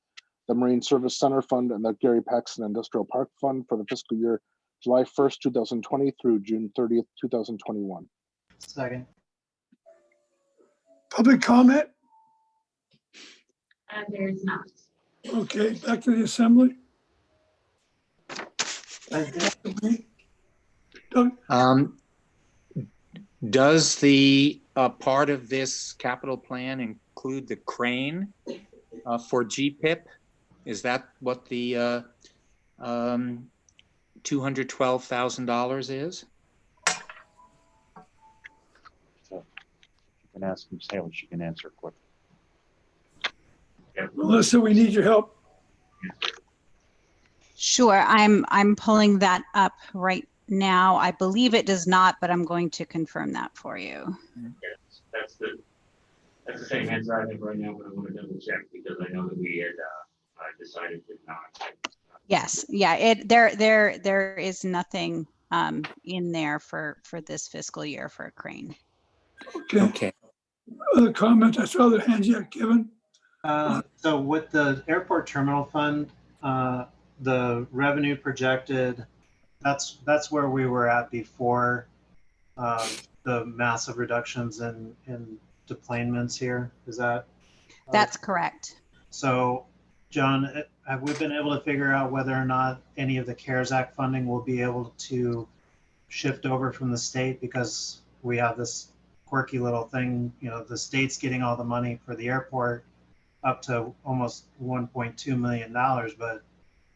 the Marine Service Center Fund, and the Gary Paxton Industrial Park Fund for the fiscal year July 1st, 2020 through June 30th, 2021. Second. Public comment? There is not. Okay, back to the assembly. Doug? Does the part of this capital plan include the crane for GPIP? Is that what the $212,000 is? So you can ask Ms. Haley, she can answer quick. Melissa, we need your help. Sure, I'm pulling that up right now. I believe it does not, but I'm going to confirm that for you. Yes, that's the same answer I have right now, but I want to double check because I know that we had decided to not. Yes, yeah, there is nothing in there for this fiscal year for a crane. Okay. Okay. Other comments? I saw the hands yet, Kevin. So with the airport terminal fund, the revenue projected, that's where we were at before the massive reductions in deplanements here. Is that? That's correct. So, John, have we been able to figure out whether or not any of the CARES Act funding will be able to shift over from the state? Because we have this quirky little thing, the state's getting all the money for the airport up to almost $1.2 million, but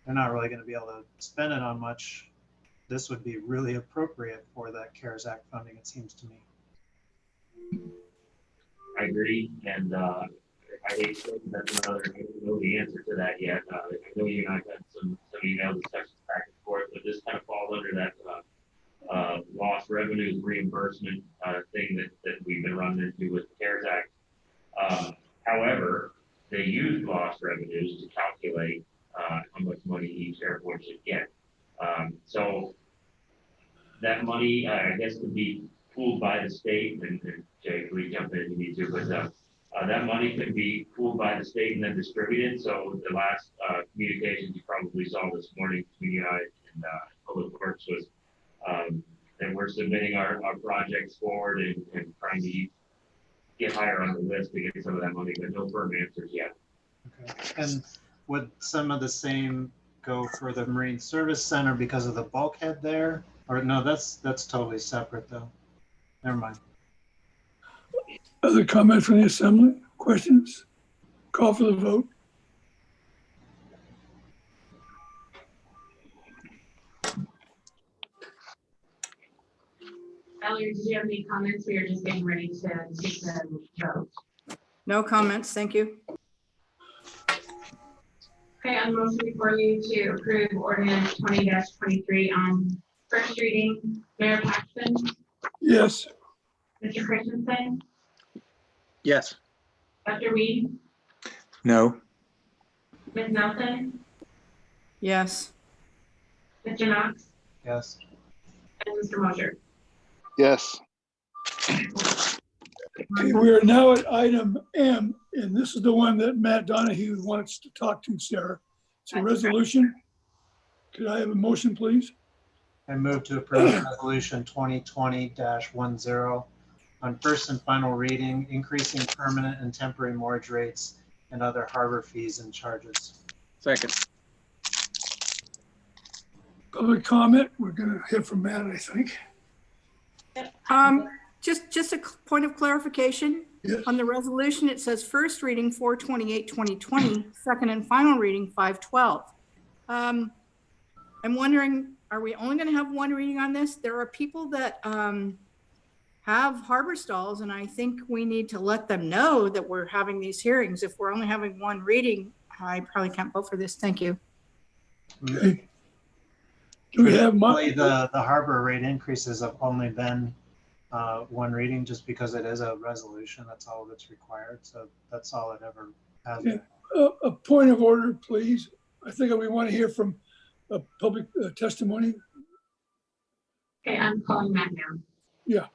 they're not really going to be able to spend it on much. This would be really appropriate for that CARES Act funding, it seems to me. I agree, and I hate to say that's another, I don't know the answer to that yet. I know you and I had some email discussions back and forth, but this kind of falls under that lost revenues reimbursement thing that we've been running into with the CARES Act. However, they use lost revenues to calculate how much money each airport should get. So that money, I guess, could be pooled by the state, and Jay, please jump in if you need to, but That money can be pooled by the state and then distributed. So the last communications you probably saw this morning between you and Public Works was that we're submitting our projects forward and trying to get higher on the list to get some of that money, but no firm answers yet. Okay. And would some of the same go for the Marine Service Center because of the bulkhead there? Or no, that's totally separate though. Never mind. Other comments from the assembly? Questions? Call for the vote. Valerie, did you have any comments? We are just getting ready to take the vote. No comments, thank you. Okay, on the motion before you to approve ordinance 20-23 on first reading, Mayor Paxton, Yes. Mr. Christensen, Yes. Dr. Weed, No. Ms. Nelson, Yes. Mr. Knox, Yes. and Mr. Mosher. Yes. Okay, we are now at item M, and this is the one that Matt Donahue wants to talk to, Sarah. It's a resolution. Could I have a motion, please? I move to approve resolution 2020-10 on first and final reading, increasing permanent and temporary mortgage rates and other harbor fees and charges. Second. Public comment. We're gonna hear from Matt, I think. Just a point of clarification. Yes. On the resolution, it says first reading 4/28/2020, second and final reading 5/12. I'm wondering, are we only going to have one reading on this? There are people that have harbor stalls, and I think we need to let them know that we're having these hearings. If we're only having one reading, I probably can't vote for this. Thank you. Okay. Do we have Really, the harbor rate increases have only been one reading just because it is a resolution. That's all that's required. So that's all it ever has been. a point of order, please? I think we want to hear from a public testimony. Okay, I'm calling Matt now. Yeah.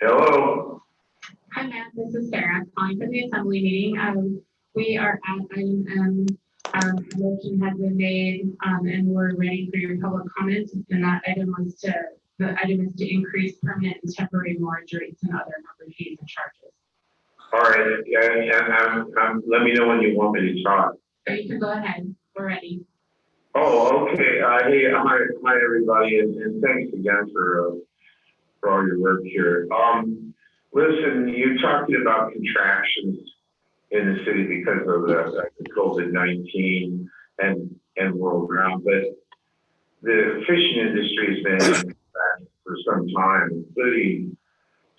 Hello. Hi, Matt. This is Sarah calling from the assembly meeting. We are at item M. A motion has been made, and we're ready for your public comments. And that item was the item is to increase permanent and temporary mortgage rates and other harbor fees and charges. All right. Yeah, let me know when you want me to talk. So you can go ahead. We're ready. Oh, okay. Hey, hi, everybody, and thanks again for all your work here. Listen, you're talking about contractions in the city because of the COVID-19 and world round, but the fishing industry has been for some time, including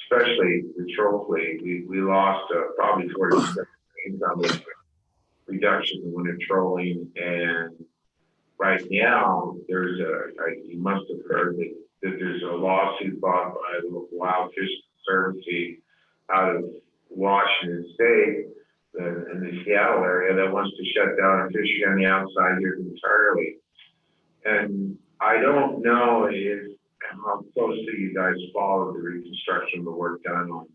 especially the troll fleet. We lost probably 40% income with reduction in winter trolling, and right now there's you must have heard that there's a lawsuit brought by the Wild Fish Conservancy out of Washington State in the Seattle area that wants to shut down fishing on the outside here entirely. And I don't know how closely you guys followed the reconstruction of the work done on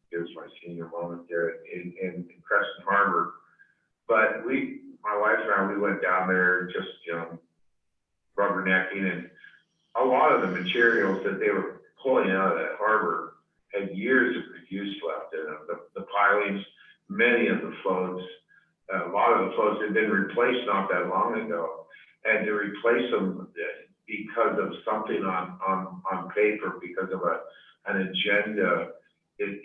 here's my senior moment there in Crescent Harbor. But my wife and I, we went down there just rubbernecking, and a lot of the materials that they were pulling out of that harbor had years of use left in them. The pilings, many of the floats, a lot of the floats had been replaced not that long ago, and to replace them because of something on paper, because of an agenda, it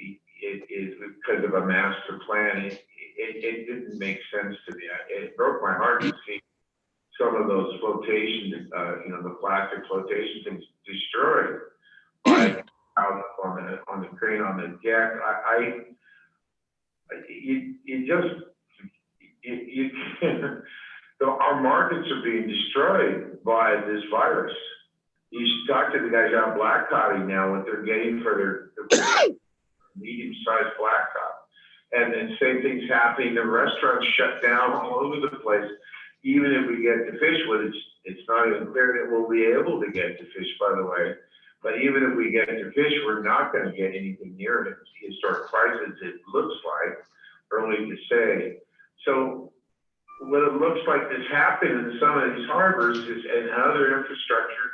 because of a master plan, it didn't make sense to me. It broke my heart to see some of those flotation, the plastic flotation things destroyed by out on the crane on the deck. Our markets are being destroyed by this virus. You talk to the guys out black cotting now, what they're getting for their medium-sized blacktop. And then same thing's happening, the restaurants shut down all over the place. Even if we get to Fishwood, it's not even clear that we'll be able to get to Fish, by the way. But even if we get to Fish, we're not gonna get anything near the historic prices, it looks like, early to say. So what it looks like is happening in some of these harbors is, and other infrastructure,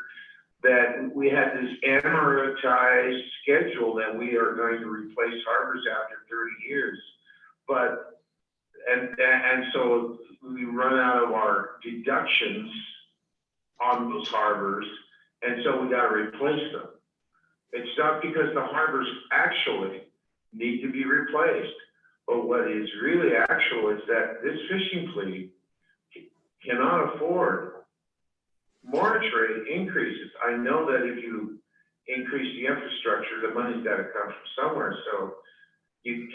that we had this amortized schedule that we are going to replace harbors after 30 years. But, and so we run out of our deductions on those harbors, and so we got to replace them. It's not because the harbors actually need to be replaced, but what is really actual is that this fishing fleet cannot afford mortgage rate increases. I know that if you increase the infrastructure, the money's got to come from somewhere. So we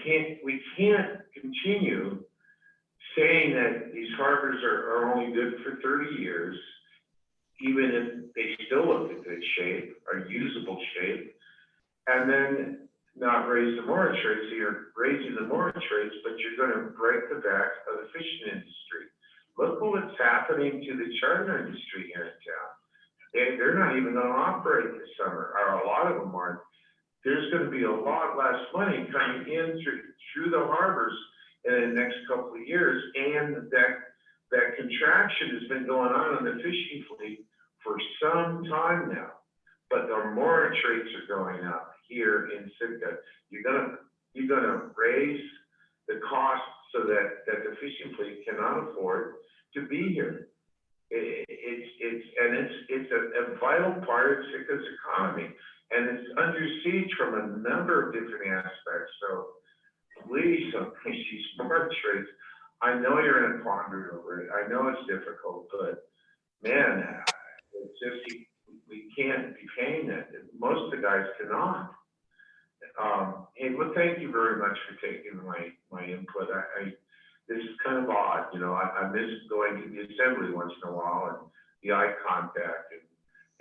can't continue saying that these harbors are only good for 30 years, even if they still look in good shape, are usable shape, and then not raise the mortgage rates. So you're raising the mortgage rates, but you're going to break the back of the fishing industry. Look what's happening to the charter industry here in town. They're not even going to operate this summer, or a lot of them aren't. There's going to be a lot less money coming in through the harbors in the next couple of years, and that contraction has been going on in the fishing fleet for some time now. But the mortgage rates are going up here in Sitka. You're gonna raise the cost so that the fishing fleet cannot afford to be here. It's a vital part of Sitka's economy, and it's under siege from a number of different aspects. So please, these mortgage rates, I know you're going to ponder over it. I know it's difficult, but man, it's just, we can't be paying that. Most of the guys cannot. Hey, well, thank you very much for taking my input. This is kind of odd, you know. I miss going to the assembly once in a while and the eye contact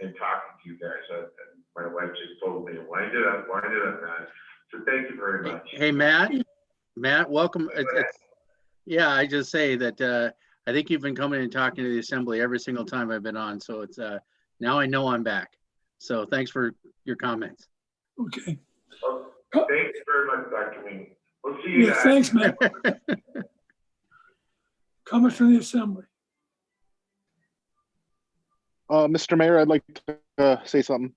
and talking to you guys. And my wife just told me, wind it up, Matt. So thank you very much. Hey, Matt, welcome. Yeah, I just say that I think you've been coming and talking to the assembly every single time I've been on. So it's now I know I'm back. So thanks for your comments. Okay. Well, thank you very much, Dr. Wing. We'll see you Yeah, guys. thanks, Matt. Comments from the assembly. Mr. Mayor, I'd like to say something.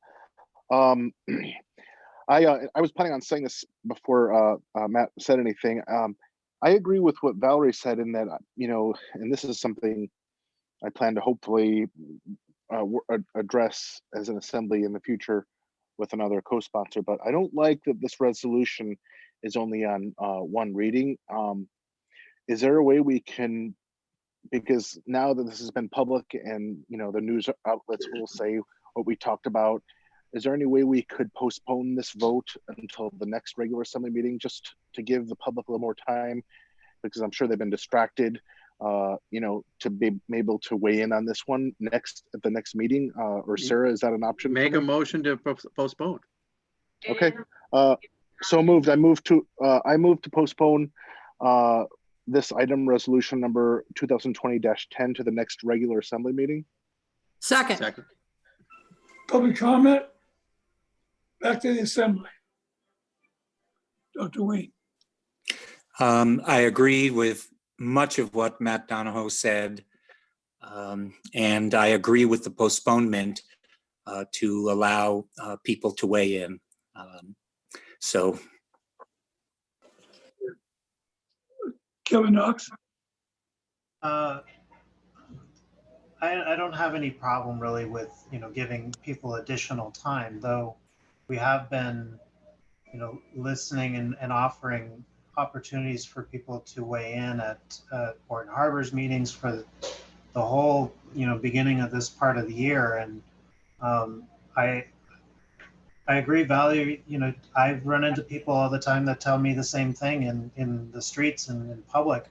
I was planning on saying this before Matt said anything. I agree with what Valerie said in that, you know, and this is something I plan to hopefully address as an assembly in the future with another co-sponsor, but I don't like that this resolution is only on one reading. Is there a way we can, because now that this has been public and, you know, the news outlets will say what we talked about, is there any way we could postpone this vote until the next regular assembly meeting, just to give the public a little more time? Because I'm sure they've been distracted, you know, to be able to weigh in on this one at the next meeting. Or Sarah, is that an option? Make a motion to postpone. Okay, so moved. I move to postpone this item, resolution number 2020-10, to the next regular assembly meeting. Second. Public comment? Back to the assembly. Dr. Wayne. I agree with much of what Matt Donahoe said. And I agree with the postponement to allow people to weigh in. So. Kevin Knox. I don't have any problem really with, you know, giving people additional time, though we have been, you know, listening and offering opportunities for people to weigh in at Port Harbor's meetings for the whole, you know, beginning of this part of the year. And I agree, Valerie, you know, I've run into people all the time that tell me the same thing in the streets and in public.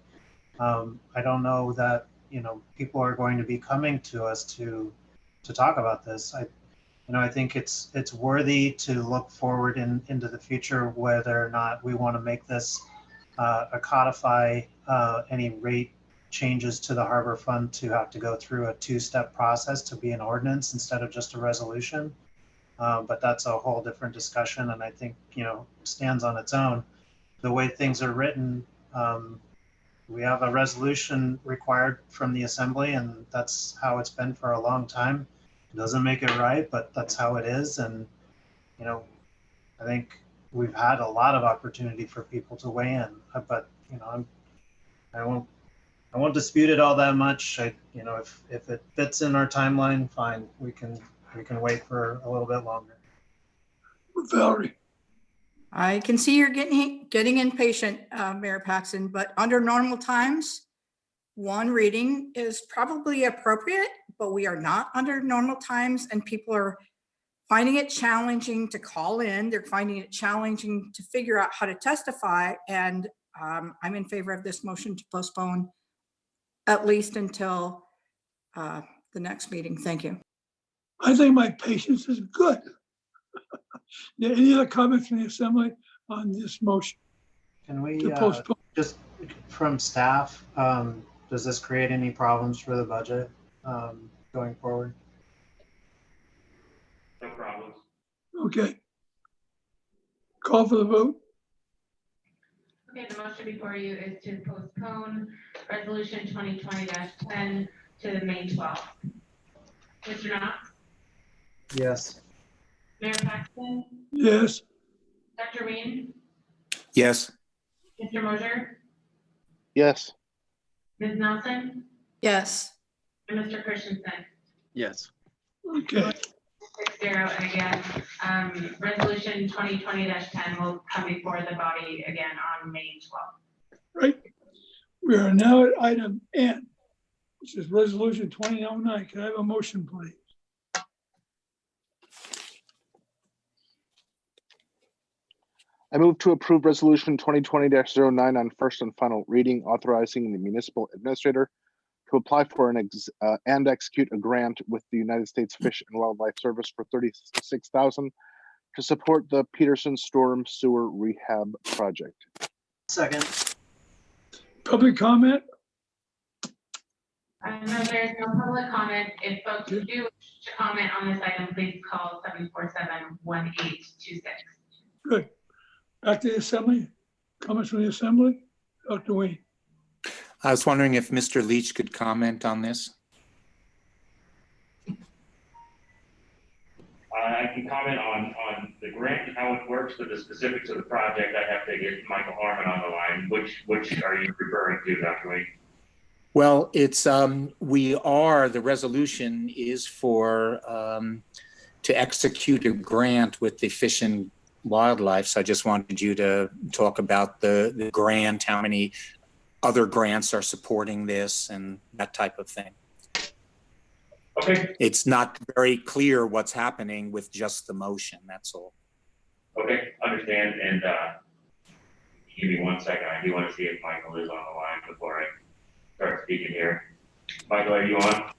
I don't know that, you know, people are going to be coming to us to talk about this. I think it's worthy to look forward into the future, whether or not we want to make this a codify any rate changes to the harbor fund to have to go through a two-step process to be an ordinance instead of just a resolution. But that's a whole different discussion, and I think, stands on its own. The way things are written, we have a resolution required from the assembly, and that's how it's been for a long time. It doesn't make it right, but that's how it is. And, I think we've had a lot of opportunity for people to weigh in, but, I won't dispute it all that much. If it fits in our timeline, fine, we can wait for a little bit longer. Valerie, I can see you're getting impatient, Mayor Paxton, but under normal times, one reading is probably appropriate, but we are not under normal times, and people are finding it challenging to call in. They're finding it challenging to figure out how to testify. And I'm in favor of this motion to postpone at least until the next meeting. Thank you. I think my patience is good. Any other comments from the assembly on this motion Can we to postpone? just from staff, does this create any problems for the budget going forward? No problems. Okay. Call for the vote. Okay, the motion before you is to postpone resolution 2020-10 to May 12th. Mr. Knox, Yes. Mayor Paxton, Yes. Dr. Ween, Yes. Mr. Mosier, Yes. Ms. Nelson, Yes. and Mr. Christensen. Yes. Okay. 6-0, and again, resolution 2020-10 will come before the body again on May 12th. Right. We are now at item N, which is resolution 2009. Can I have a motion, please? I move to approve resolution 2020-09 on first and final reading, authorizing the municipal administrator to apply for and execute a grant with the United States Fish and Wildlife Service for $36,000 to support the Peterson Storm Sewer Rehab Project. Second. Public comment? No, there's no public comment. If folks do wish to comment on this item, please call 747-1826. Good. Back to the assembly. Comments from the assembly? Dr. Wayne. I was wondering if Mr. Leach could comment on this. I can comment on the grant and how it works, but the specifics of the project, I have to get Michael Harmon on the line. Which are you referring to, Dr. Wayne? Well, it's, the resolution is for, to execute a grant with the Fish and Wildlife. So I just wanted you to talk about the grant, how many other grants are supporting this and that type of thing. Okay. It's not very clear what's happening with just the motion, that's all. Okay, understand. And give me 1 second. I do want to see if Michael is on the line before I start speaking here. Michael, are you on?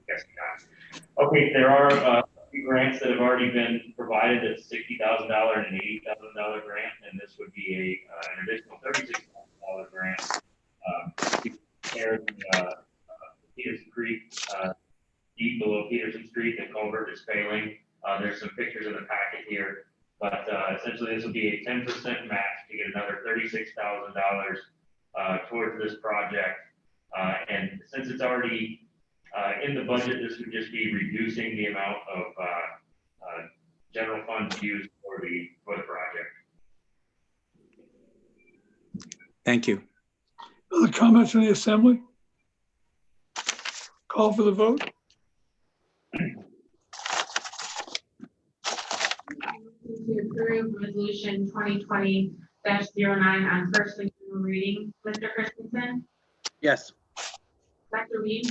Yes, not. Okay, there are a few grants that have already been provided. It's $60,000 and an $80,000 grant, and this would be an additional $36,000 grant. Peterson Creek, deep below Peterson Street, the culvert is failing. There's some pictures in the packet here, but essentially this will be a 10% match to get another $36,000 towards this project. And since it's already in the budget, this would just be reducing the amount of general funds used for the project. Thank you. Other comments from the assembly? Call for the vote. To approve resolution 2020-09 on first and final reading. Mr. Christensen, Yes. Dr. Reed,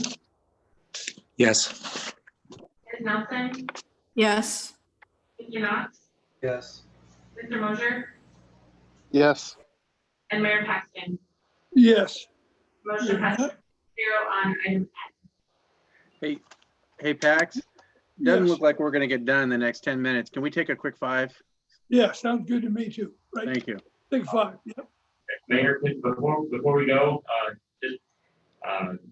Yes. Ms. Nelson, Yes. Mr. Knox, Yes. Mr. Mosier, Yes. and Mayor Paxton. Yes. Motion passes 6-0 on item Hey, Pax, doesn't Yes. look like we're gonna get done in the next 10 minutes. Can we take a quick 5? Yeah, sounds good to me too, right? Thank you. Take 5, yep. Mayor, before we go, just,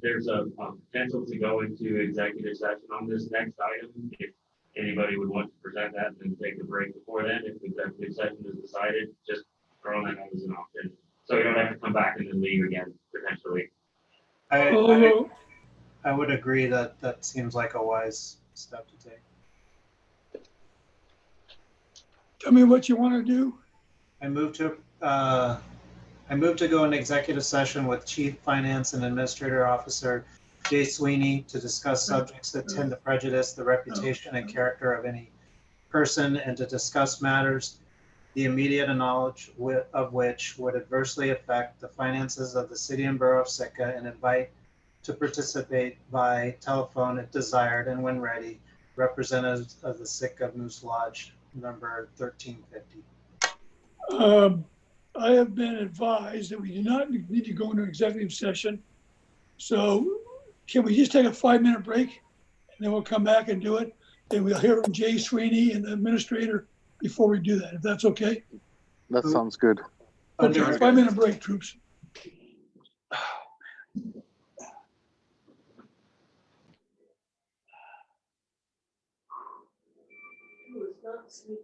there's a potential to go into executive session on this next item. If anybody would want to present that, then take a break before then. If executive session is decided, just throw that out as an option. So you don't have to come back and then leave again, potentially. Although, I would agree that that seems like a wise step to take. tell me what you want to do. I move to go into executive session with Chief Finance and Administrator Officer Jay Sweeney to discuss subjects that tend to prejudice the reputation and character of any person and to discuss matters the immediate knowledge of which would adversely affect the finances of the city and borough of Sitka, and invite to participate by telephone if desired and when ready, representatives of the Sitka Moose Lodge number 1350. I have been advised that we do not need to go into executive session. So can we just take a 5-minute break and then we'll come back and do it? And we'll hear from Jay Sweeney and the administrator before we do that, if that's okay. That sounds good. Okay, 5-minute break, troops. I was not sleepy.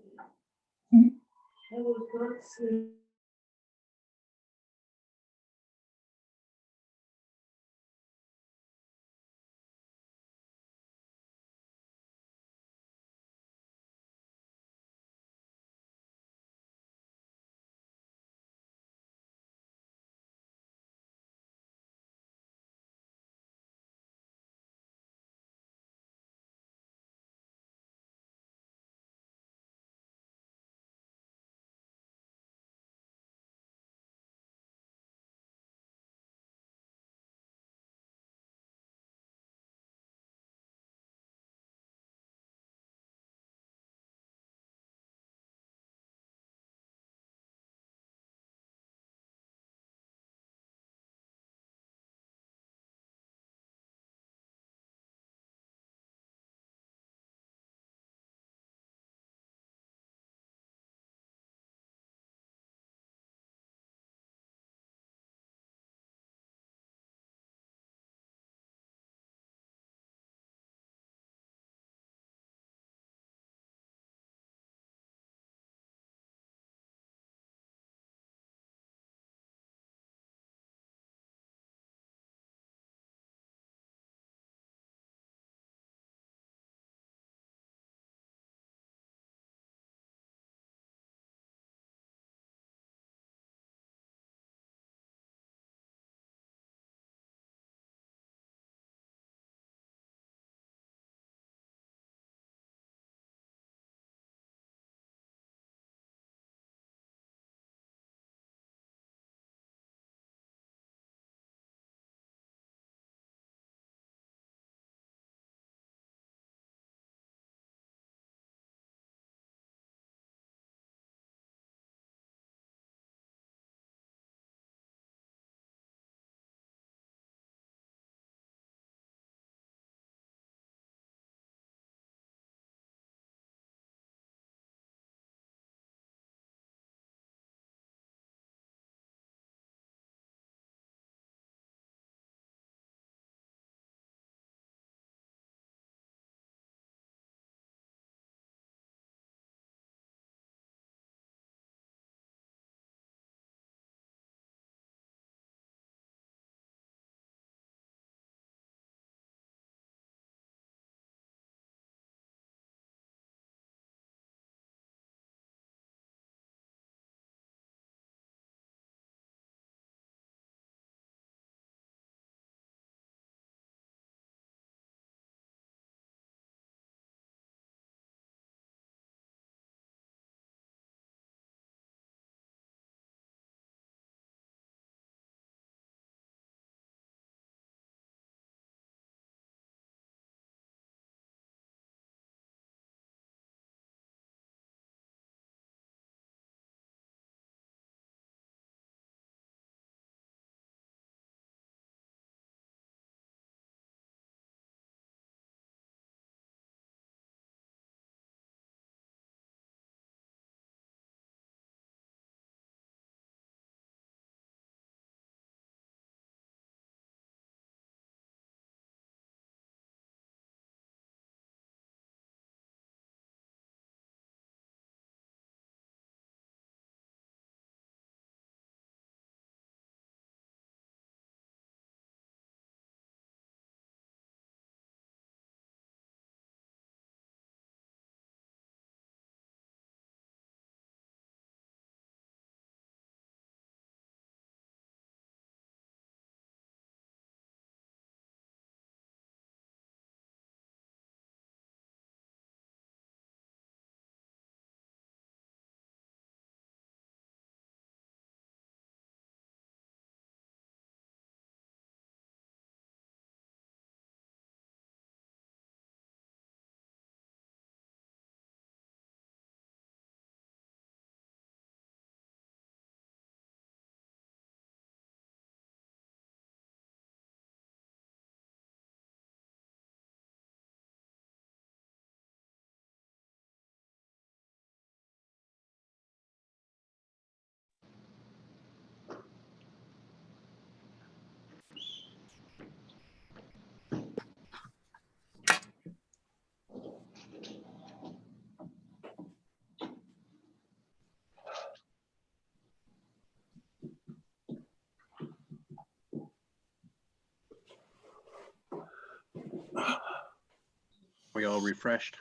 refreshed.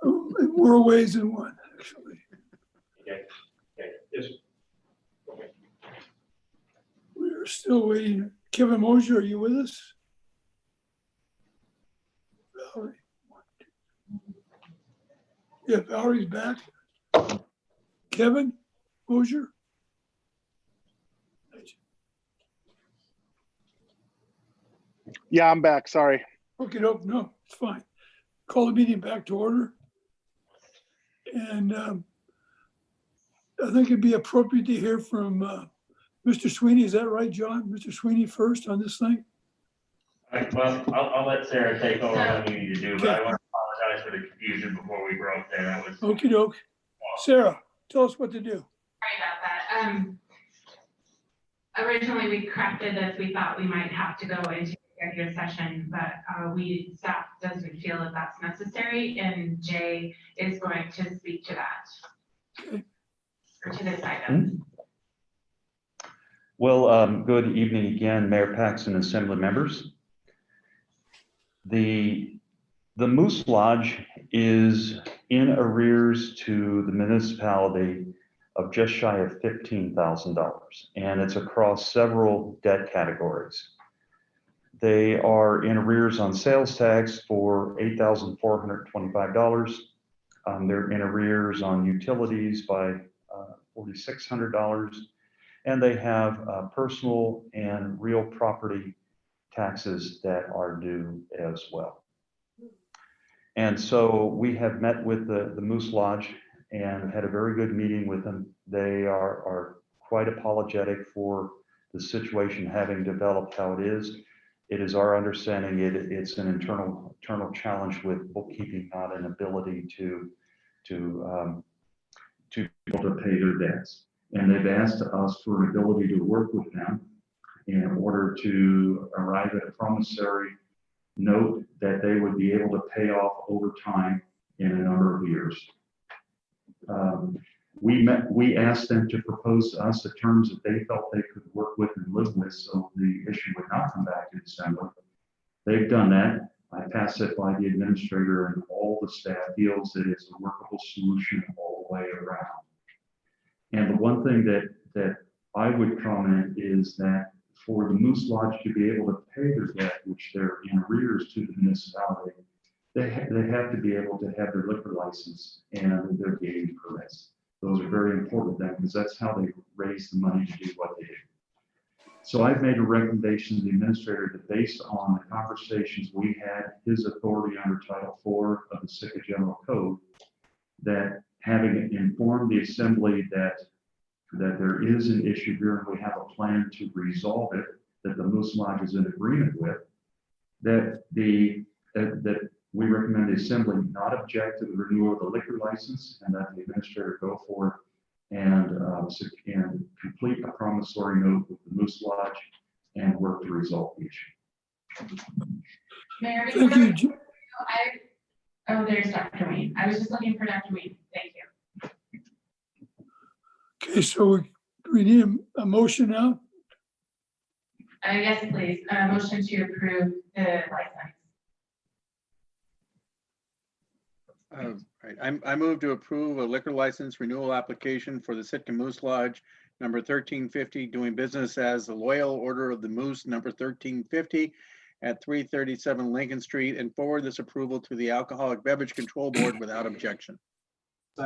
More ways than one, actually. Okay, just, okay. We're still waiting. Kevin Mosier, are you with us? Valerie. Yeah, Valerie's back. Kevin Mosier? Yeah, I'm back. Sorry. Okay, no, it's fine. Call the meeting back to order. And I think it'd be appropriate to hear from Mr. Sweeney. Is that right, John? Mr. Sweeney first on this thing? Well, I'll let Sarah take over what we need to do, but Okay. I want to apologize for the confusion before we broke there. That was. Okey doke. Sarah, tell us what to do. Sorry about that. Originally, we crafted this, we thought we might have to go into executive session, but staff doesn't feel that that's necessary, and Jay is going to speak to that. Okay. Or to this item. Well, good evening again, Mayor Paxton, Assembly members. The Moose Lodge is in arrears to the municipality of just shy of $15,000, and it's across several debt categories. They are in arrears on sales tax for $8,425. They're in arrears on utilities by $4,600, and they have personal and real property taxes that are due as well. And so we have met with the Moose Lodge and had a very good meeting with them. They are quite apologetic for the situation having developed how it is. It is our understanding it's an internal challenge with bookkeeping, not an ability to be able to pay their debts. And they've asked us for an ability to work with them in order to arrive at a promissory note that they would be able to pay off over time in a number of years. We asked them to propose to us the terms that they felt they could work with and live with, so the issue would not come back to December. They've done that. I passed it by the administrator, and all the staff feels that it's a workable solution all the way around. And the one thing that I would comment is that for the Moose Lodge to be able to pay their debt, which they're in arrears to the municipality, they have to be able to have their liquor license and their gaming permits. Those are very important to them because that's how they raise the money to do what they do. So I've made a recommendation to the administrator that based on the conversations we had, his authority under Title IV of the Sitka General Code, that having informed the Assembly that there is an issue here and we have a plan to resolve it, that the Moose Lodge is in agreement with, that we recommend the Assembly not object to the renewal of the liquor license and that the administrator go forward and complete a promissory note with the Moose Lodge and work to resolve the issue. Mayor, Thank you. oh, there's Dr. Wayne. I was just looking for Dr. Wayne. Thank you. Okay, so we need a motion now. Yes, please. Motion to approve the license. Right. I move to approve a liquor license renewal application for the Sitka Moose Lodge, number 1350, doing business as the Loyal Order of the Moose, number 1350, at 337 Lincoln Street, and forward this approval to the Alcoholic Beverage Control Board without objection.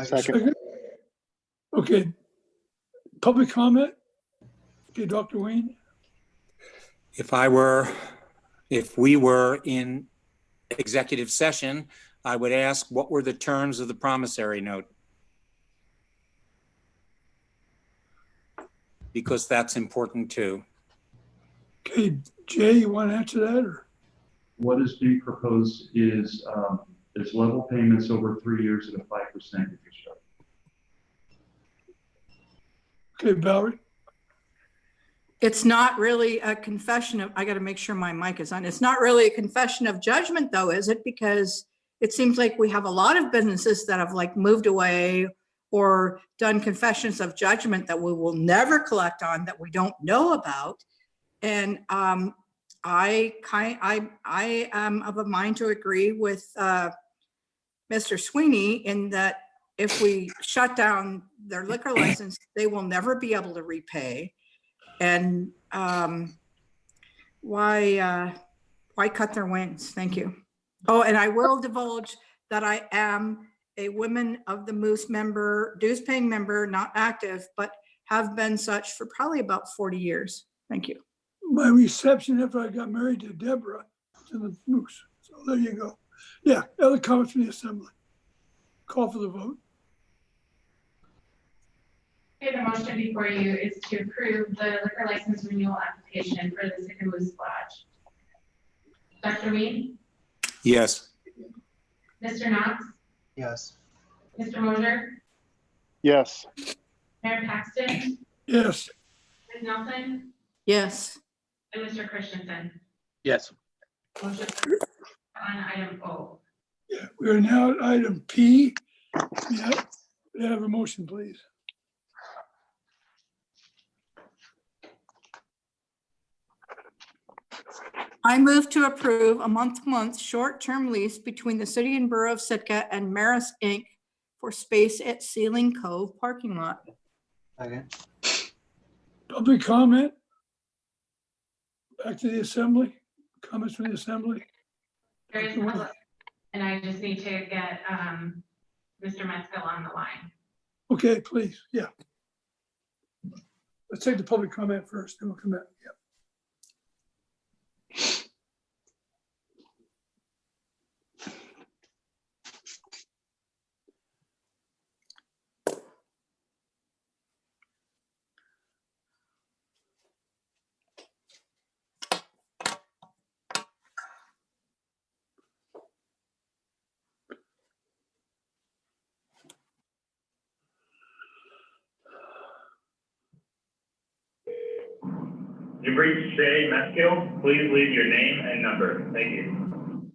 Second. Okay. Public comment? Okay, Dr. Wayne? If we were in executive session, I would ask, what were the terms of the promissory note? Because that's important too. Okay, Jay, you want to answer that or? What is being proposed is level payments over 3 years at a 5% interest rate. Okay, Valerie? It's not really a confession of, I got to make sure my mic is on. It's not really a confession of judgment though, is it? Because it seems like we have a lot of businesses that have like moved away or done confessions of judgment that we will never collect on, that we don't know about. And I am of a mind to agree with Mr. Sweeney in that if we shut down their liquor license, they will never be able to repay. And why cut their wings? Thank you. Oh, and I will divulge that I am a Women of the Moose member, dues paying member, not active, but have been such for probably about 40 years. Thank you. My reception after I got married to Deborah was in the Moose. So there you go. Yeah, other comments from the assembly. Call for the vote. Okay, the motion before you is to approve the liquor license renewal application for the Sick and Moose Lodge. Dr. Weed? Yes. Mr. Knox? Yes. Mr. Moser? Yes. Mayor Paxton? Yes. Ms. Nelson? Yes. And Mr. Christensen? Yes. Motion approved. On item O. Yeah, we are now at item P. Yeah, may I have a motion, please? I move to approve a month-to-month short-term lease between the City and Borough of Sitka and Maris Inc. for space at Sealing Cove parking lot. Second. Public comment? Back to the assembly? Comments from the assembly? There is public, and I just need to get Mr. Metzger on the line. Okay, please, yeah. Let's take the public comment first, then we'll come back. Yeah. You've reached Shay Meskill. Please leave your name and number. Thank you.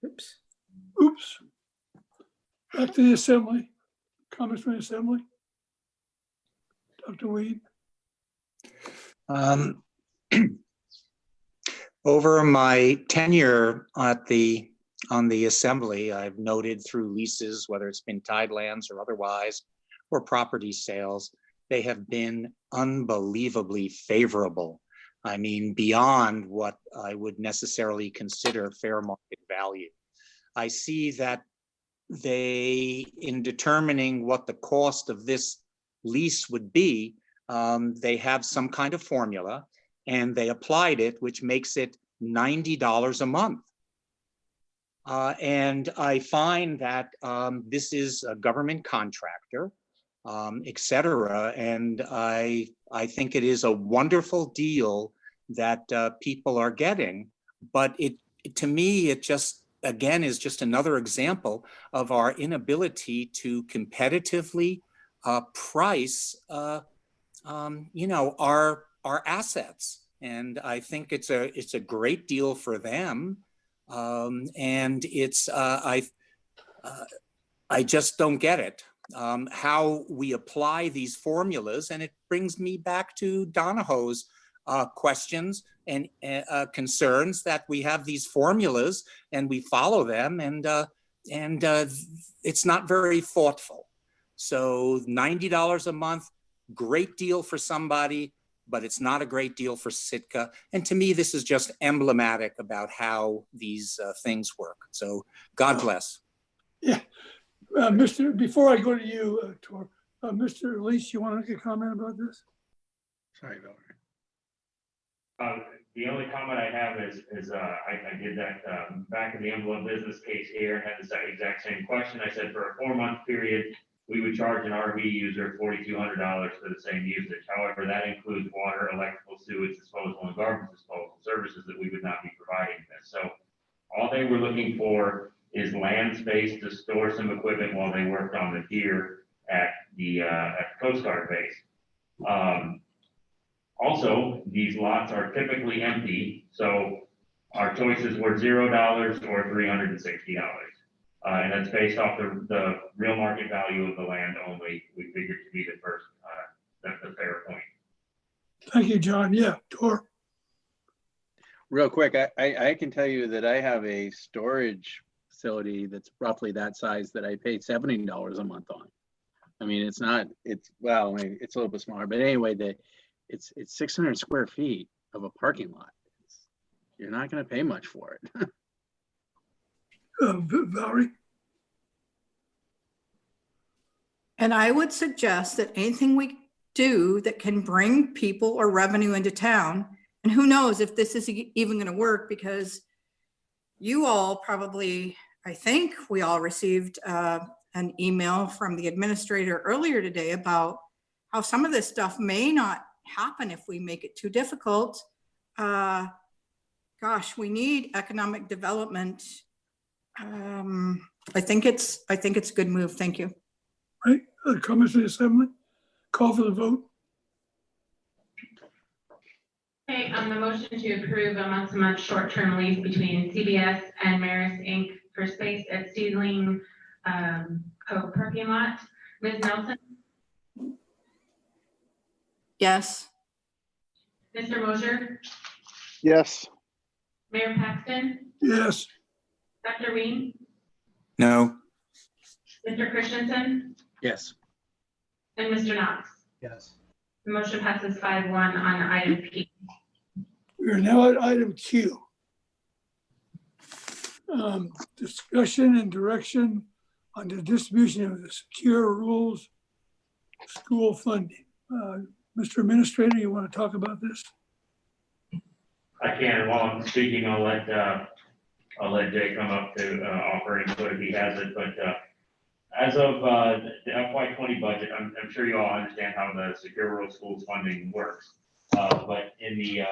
Oops. Oops. Back to the assembly. Comments from the assembly? Dr. Weed? Over my tenure on the assembly, I've noted through leases, whether it's been Tidelands or otherwise, or property sales, they have been unbelievably favorable. I mean, beyond what I would necessarily consider fair market value. I see that they, in determining what the cost of this lease would be, they have some kind of formula and they applied it, which makes it $90 a month. And I find that this is a government contractor, et cetera. And I think it is a wonderful deal that people are getting. But to me, it just, again, is just another example of our inability to competitively price, our assets. And I think it's a great deal for them. And it's, I just don't get it. How we apply these formulas, and it brings me back to Donahoe's questions and concerns that we have these formulas and we follow them, and it's not very thoughtful. So $90 a month, great deal for somebody, but it's not a great deal for Sitka. And to me, this is just emblematic about how these things work. So God bless. Yeah. Before I go to you, Tor, Mr. Leach, you want to make a comment about this? Sorry, Bill. The only comment I have is I did that back of the envelope business case here and had the exact same question. I said for a 4-month period, we would charge an RV user $4,200 for the same usage. However, that includes water, electrical, sewage disposal, and garbage disposal services that we would not be providing this. So all they were looking for is land space to store some equipment while they worked on the pier at the Coast Guard base. Also, these lots are typically empty, so our choices were $0 or $360. And that's based off the real market value of the land only. We figured to be the first, that's a fair point. Thank you, John. Yeah, Tor. real quick, I can tell you that I have a storage facility that's roughly that size that I pay $70 a month on. I mean, it's not, well, I mean, it's a little bit smaller, but anyway, it's 600 square feet of a parking lot. You're not going to pay much for it. Valerie? And I would suggest that anything we do that can bring people or revenue into town, and who knows if this is even going to work, because you all probably, I think we all received an email from the administrator earlier today about how some of this stuff may not happen if we make it too difficult. Gosh, we need economic development. I think it's a good move. Thank you. Right, comments from the assembly? Call for the vote. Okay, on the motion to approve a month-to-month short-term lease between CBS and Maris Inc. for space at Seedling Cove parking lot. Ms. Nelson? Yes. Mr. Mosher? Yes. Mayor Paxton? Yes. Dr. Ween? No. Mr. Christensen? Yes. And Mr. Knox? Yes. The motion passes 5-1 on item P. We are now at item Q. Discussion and direction on the distribution of the secure rules school funding. Mr. Administrator, you want to talk about this? I can, while I'm speaking, I'll let Jay come up to offer input if he has it, but as of the FY20 budget, I'm sure you all understand how the Secure Rural Schools funding works. But in the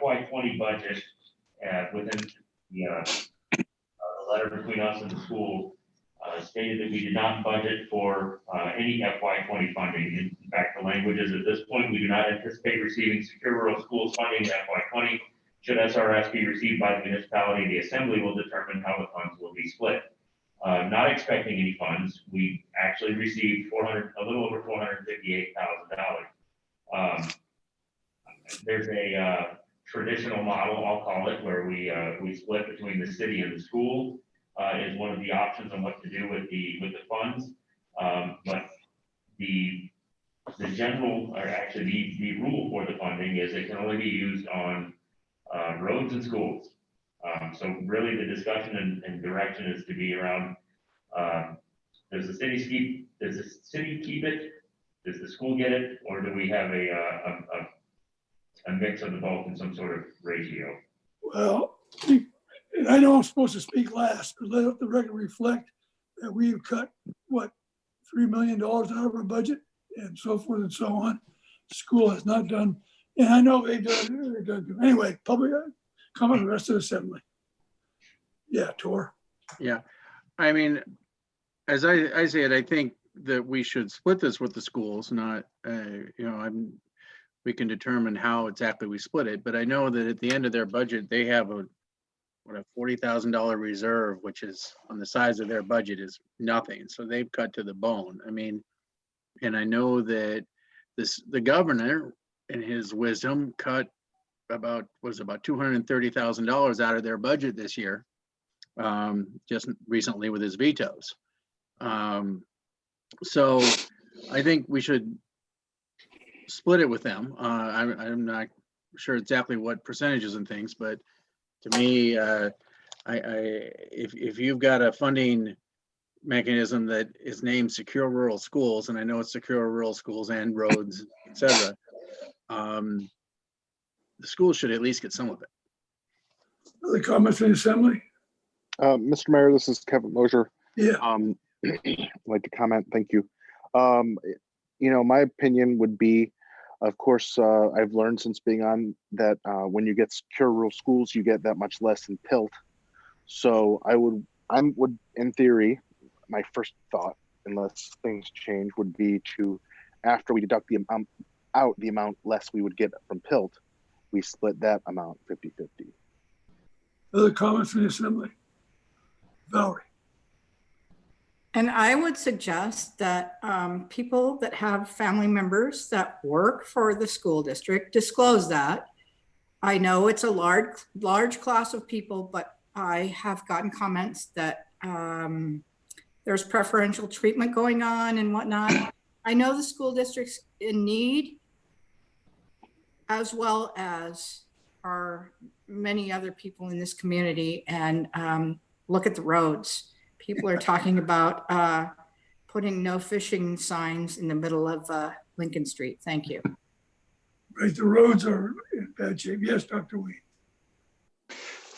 FY20 budget, within the letter between us and the school, stated that we did not budget for any FY20 funding. In fact, the language is, at this point, we do not anticipate receiving Secure Rural Schools funding in FY20. Should SRS be received by the municipality, the assembly will determine how the funds will be split. Not expecting any funds, we actually received a little over $458,000. There's a traditional model, I'll call it, where we split between the city and the school. Is one of the options on what to do with the funds. But the general, or actually the rule for the funding is it can only be used on roads and schools. So really the discussion and direction is to be around, does the city keep it? Does the school get it? Or do we have a mix of the both in some sort of ratio? Well, I know I'm supposed to speak last, but let the record reflect that we've cut, what, $3 million out of our budget and so forth and so on. The school has not done, and I know they've done. Anyway, public comment from the rest of the assembly. Yeah, Tor. Yeah, I mean, as I say it, I think that we should split this with the schools, not, we can determine how exactly we split it, but I know that at the end of their budget, they have a $40,000 reserve, which is on the size of their budget is nothing. So they've cut to the bone. I mean, and I know that the governor in his wisdom cut about $230,000 out of their budget this year, just recently with his vetoes. So I think we should split it with them. I'm not sure exactly what percentages and things, but to me, if you've got a funding mechanism that is named Secure Rural Schools, and I know it's Secure Rural Schools and roads, et cetera, the schools should at least get some of it. Other comments from the assembly? Mr. Mayor, this is Kevin Mosher. Yeah. I'd like to comment. Thank you. My opinion would be, of course, I've learned since being on that when you get Secure Rural Schools, you get that much less in PILT. So I would, in theory, my first thought, unless things change, would be to, after we deduct the amount less we would get from PILT, we split that amount 50-50. Other comments from the assembly? Valerie. And I would suggest that people that have family members that work for the school district disclose that. I know it's a large class of people, but I have gotten comments that there's preferential treatment going on and whatnot. I know the school district's in need, as well as are many other people in this community. And look at the roads. People are talking about putting no fishing signs in the middle of Lincoln Street. Thank you. Right, the roads are in bad shape. Yes, Dr. Wee.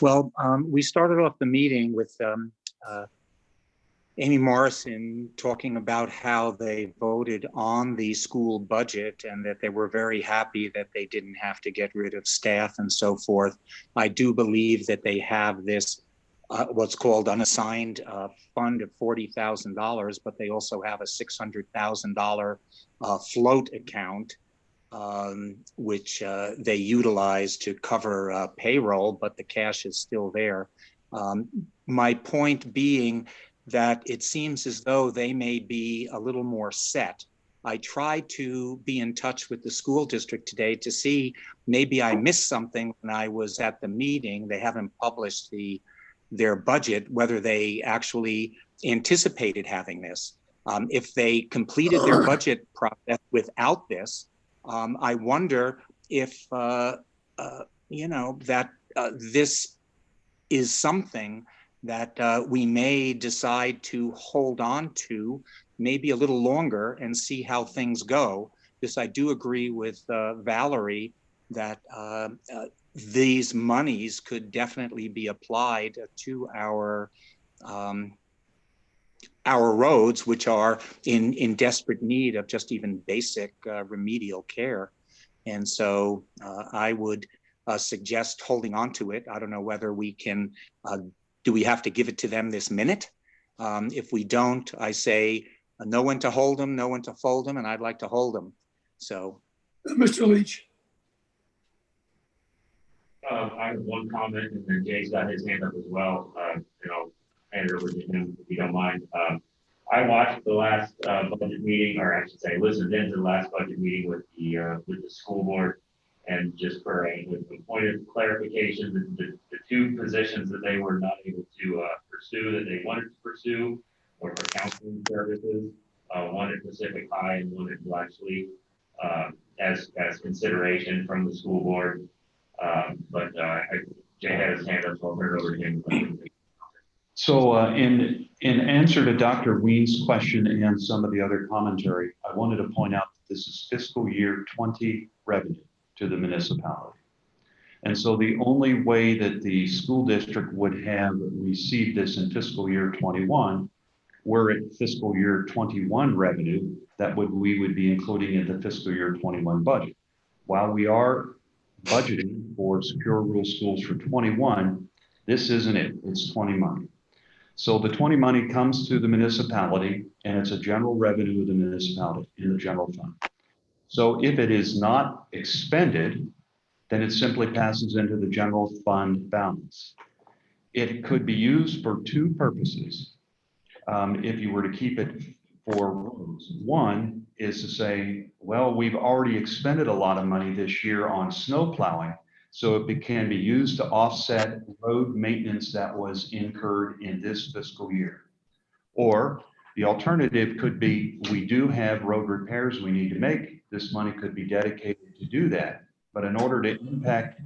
Well, we started off the meeting with Amy Morrison talking about how they voted on the school budget and that they were very happy that they didn't have to get rid of staff and so forth. I do believe that they have this what's called unassigned fund of $40,000, but they also have a $600,000 float account, which they utilize to cover payroll, but the cash is still there. My point being that it seems as though they may be a little more set. I tried to be in touch with the school district today to see maybe I missed something when I was at the meeting. They haven't published their budget, whether they actually anticipated having this. If they completed their budget process without this, I wonder if, this is something that we may decide to hold on to maybe a little longer and see how things go. Because I do agree with Valerie that these monies could definitely be applied to our roads, which are in desperate need of just even basic remedial care. And so I would suggest holding on to it. I don't know whether we can, do we have to give it to them this minute? If we don't, I say know when to hold them, know when to fold them, and I'd like to hold them. So. Mr. Leach. I have one comment, and then Jay's got his hand up as well. Hand it over to him if you don't mind. I watched the last budget meeting, or I should say, listened into the last budget meeting with the school board, and just for a point of clarification, the two positions that they were not able to pursue that they wanted to pursue were for counseling services, one at Pacific High and one at Bletchley, as consideration from the school board. But Jay had his hand up, so I'll turn it over to him. So in answer to Dr. Ween's question and some of the other commentary, I wanted to point out that this is fiscal year 20 revenue to the municipality. And so the only way that the school district would have received this in fiscal year 21 were it fiscal year 21 revenue that we would be including in the fiscal year 21 budget. While we are budgeting for secure rural schools for 21, this isn't it, it's 20 money. So the 20 money comes to the municipality and it's a general revenue of the municipality in the general fund. So if it is not expended, then it simply passes into the general fund balance. It could be used for two purposes. If you were to keep it for roads. One is to say, well, we've already expended a lot of money this year on snow plowing, so it can be used to offset road maintenance that was incurred in this fiscal year. Or the alternative could be, we do have road repairs we need to make. This money could be dedicated to do that. But in order to impact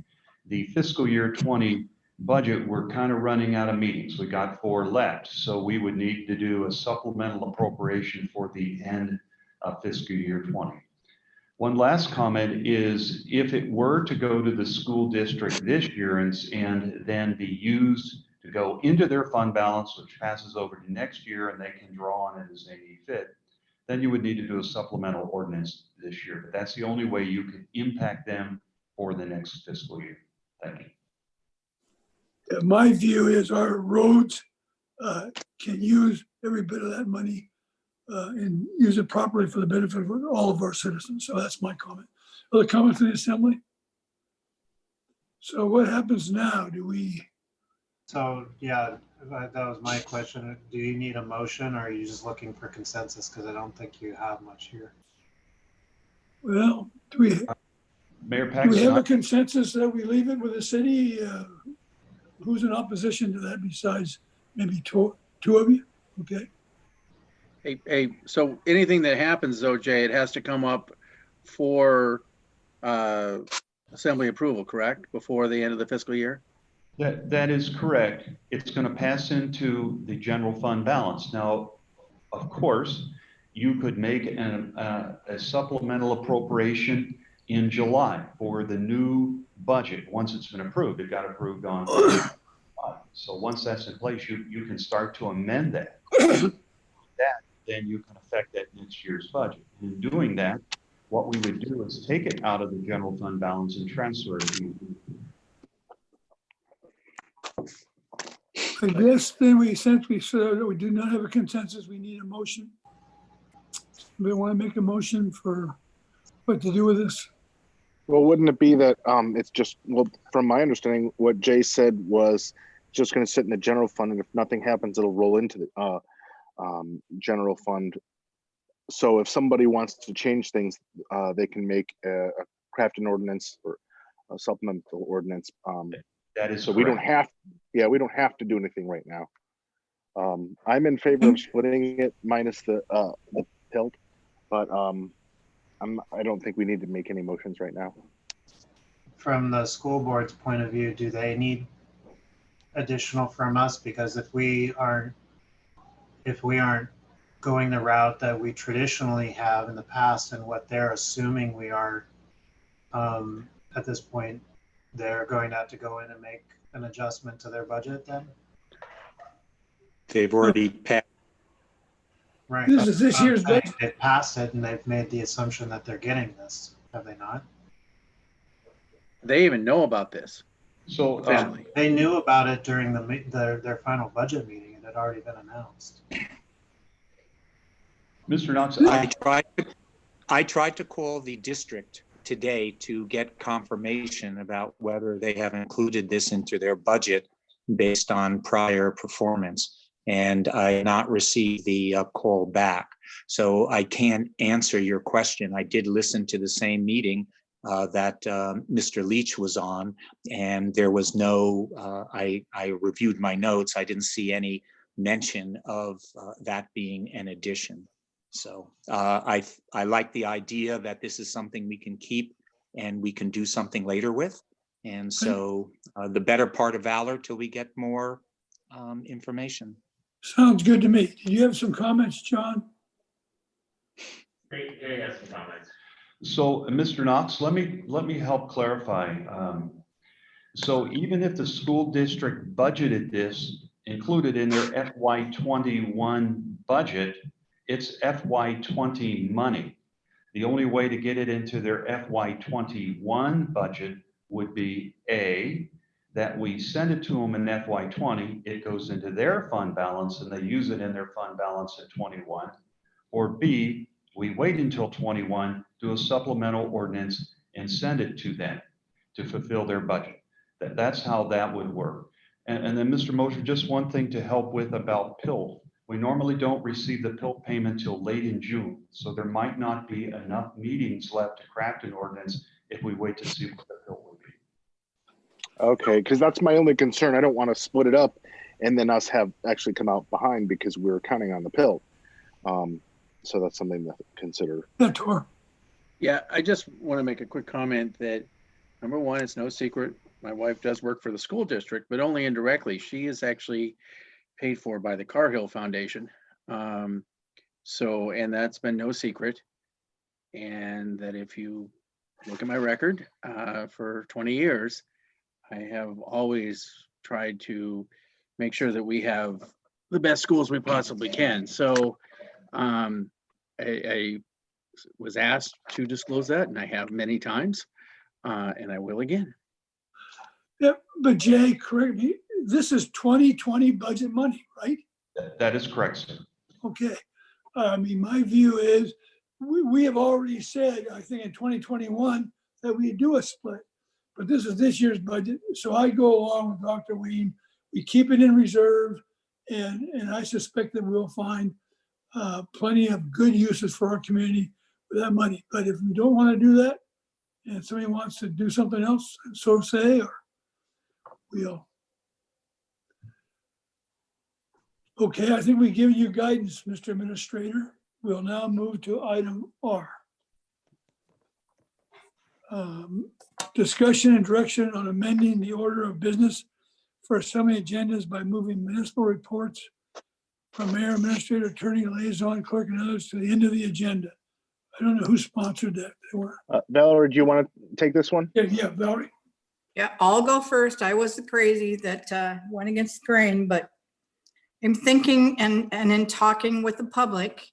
the fiscal year 20 budget, we're kind of running out of meetings. We got 4 left. So we would need to do a supplemental appropriation for the end of fiscal year 20. One last comment is, if it were to go to the school district this year and then be used to go into their fund balance, which passes over to next year and they can draw on it as they need fit, then you would need to do a supplemental ordinance this year. But that's the only way you can impact them for the next fiscal year. Thank you. My view is our roads can use every bit of that money and use it properly for the benefit of all of our citizens. So that's my comment. Other comments in the assembly? So what happens now? Do we? So yeah, that was my question. Do you need a motion or are you just looking for consensus? Because I don't think you have much here. Well, do we? Mayor Do we have a Paxton, consensus that we leave it with the city? Who's in opposition to that besides maybe two of you? Okay. So anything that happens though, Jay, it has to come up for assembly approval, correct? Before the end of the fiscal year? that is correct. It's going to pass into the general fund balance. Now, of course, you could make a supplemental appropriation in July for the new budget. Once it's been approved, it got approved on. So once that's in place, you can start to amend that. Then you can affect that next year's budget. In doing that, what we would do is take it out of the general fund balance and transfer it to. I guess then since we said that we do not have a consensus, we need a motion. We want to make a motion for what to do with this. Well, wouldn't it be that it's just, well, from my understanding, what Jay said was just going to sit in the general fund, and if nothing happens, it'll roll into the general fund. So if somebody wants to change things, they can make craft an ordinance or a supplemental ordinance. That is so correct. we don't have to do anything right now. I'm in favor of splitting it minus the PILT, but I don't think we need to make any motions right now. From the school board's point of view, do they need additional from us? Because if we aren't going the route that we traditionally have in the past and what they're assuming we are at this point, they're going to have to go in and make an adjustment to their budget then? They've already passed. Right. This is this year's budget. They've passed it and they've made the assumption that they're getting this, have they not? They even know about this. So Officially. They knew about it during their final budget meeting. It had already been announced. Mr. Knox, I tried to call the district today to get confirmation about whether they have included this into their budget based on prior performance. And I have not received the call back. So I can't answer your question. I did listen to the same meeting that Mr. Leach was on, and there was no, I reviewed my notes. I didn't see any mention of that being an addition. So I like the idea that this is something we can keep and we can do something later with. And so the better part of valor till we get more information. Sounds good to me. Do you have some comments, John? Jay has some comments. So, Mr. Knox, let me help clarify. So even if the school district budgeted this, included in their FY21 budget, it's FY20 money. The only way to get it into their FY21 budget would be A, that we send it to them in FY20, it goes into their fund balance and they use it in their fund balance at 21. Or B, we wait until 21, do a supplemental ordinance and send it to them to fulfill their budget. That's how that would work. And then Mr. Mosher, just one thing to help with about PILT. We normally don't receive the PILT payment till late in June. So there might not be enough meetings left to craft an ordinance if we wait to see what the PILT will be. Okay, because that's my only concern. I don't want to split it up and then us have actually come out behind because we're counting on the PILT. So that's something to consider. Yeah, I just want to make a quick comment that, number one, it's no secret. My wife does work for the school district, but only indirectly. She is actually paid for by the Cargill Foundation. And that's been no secret. And that if you look at my record for 20 years, I have always tried to make sure that we have the best schools we possibly can. So I was asked to disclose that, and I have many times, and I will again. Yeah, but Jay, correct me, this is 2020 budget money, right? That is correct, sir. Okay. I mean, my view is we have already said, I think in 2021, that we do a split, but this is this year's budget. So I go along with Dr. Wayne. We keep it in reserve, and I suspect that we'll find plenty of good uses for our community with that money. But if we don't want to do that, and somebody wants to do something else, so say, or we'll. Okay, I think we've given you guidance, Mr. Administrator. We'll now move to item R. Discussion and direction on amending the order of business for assembly agendas by moving municipal reports from mayor, administrator, attorney, liaison, clerk, and others to the end of the agenda. I don't know who sponsored that. They were. Valerie, do you want to take this one? Yeah, Valerie. Yeah, I'll go first. I was the crazy that went against the grain, but I'm thinking and in talking with the public,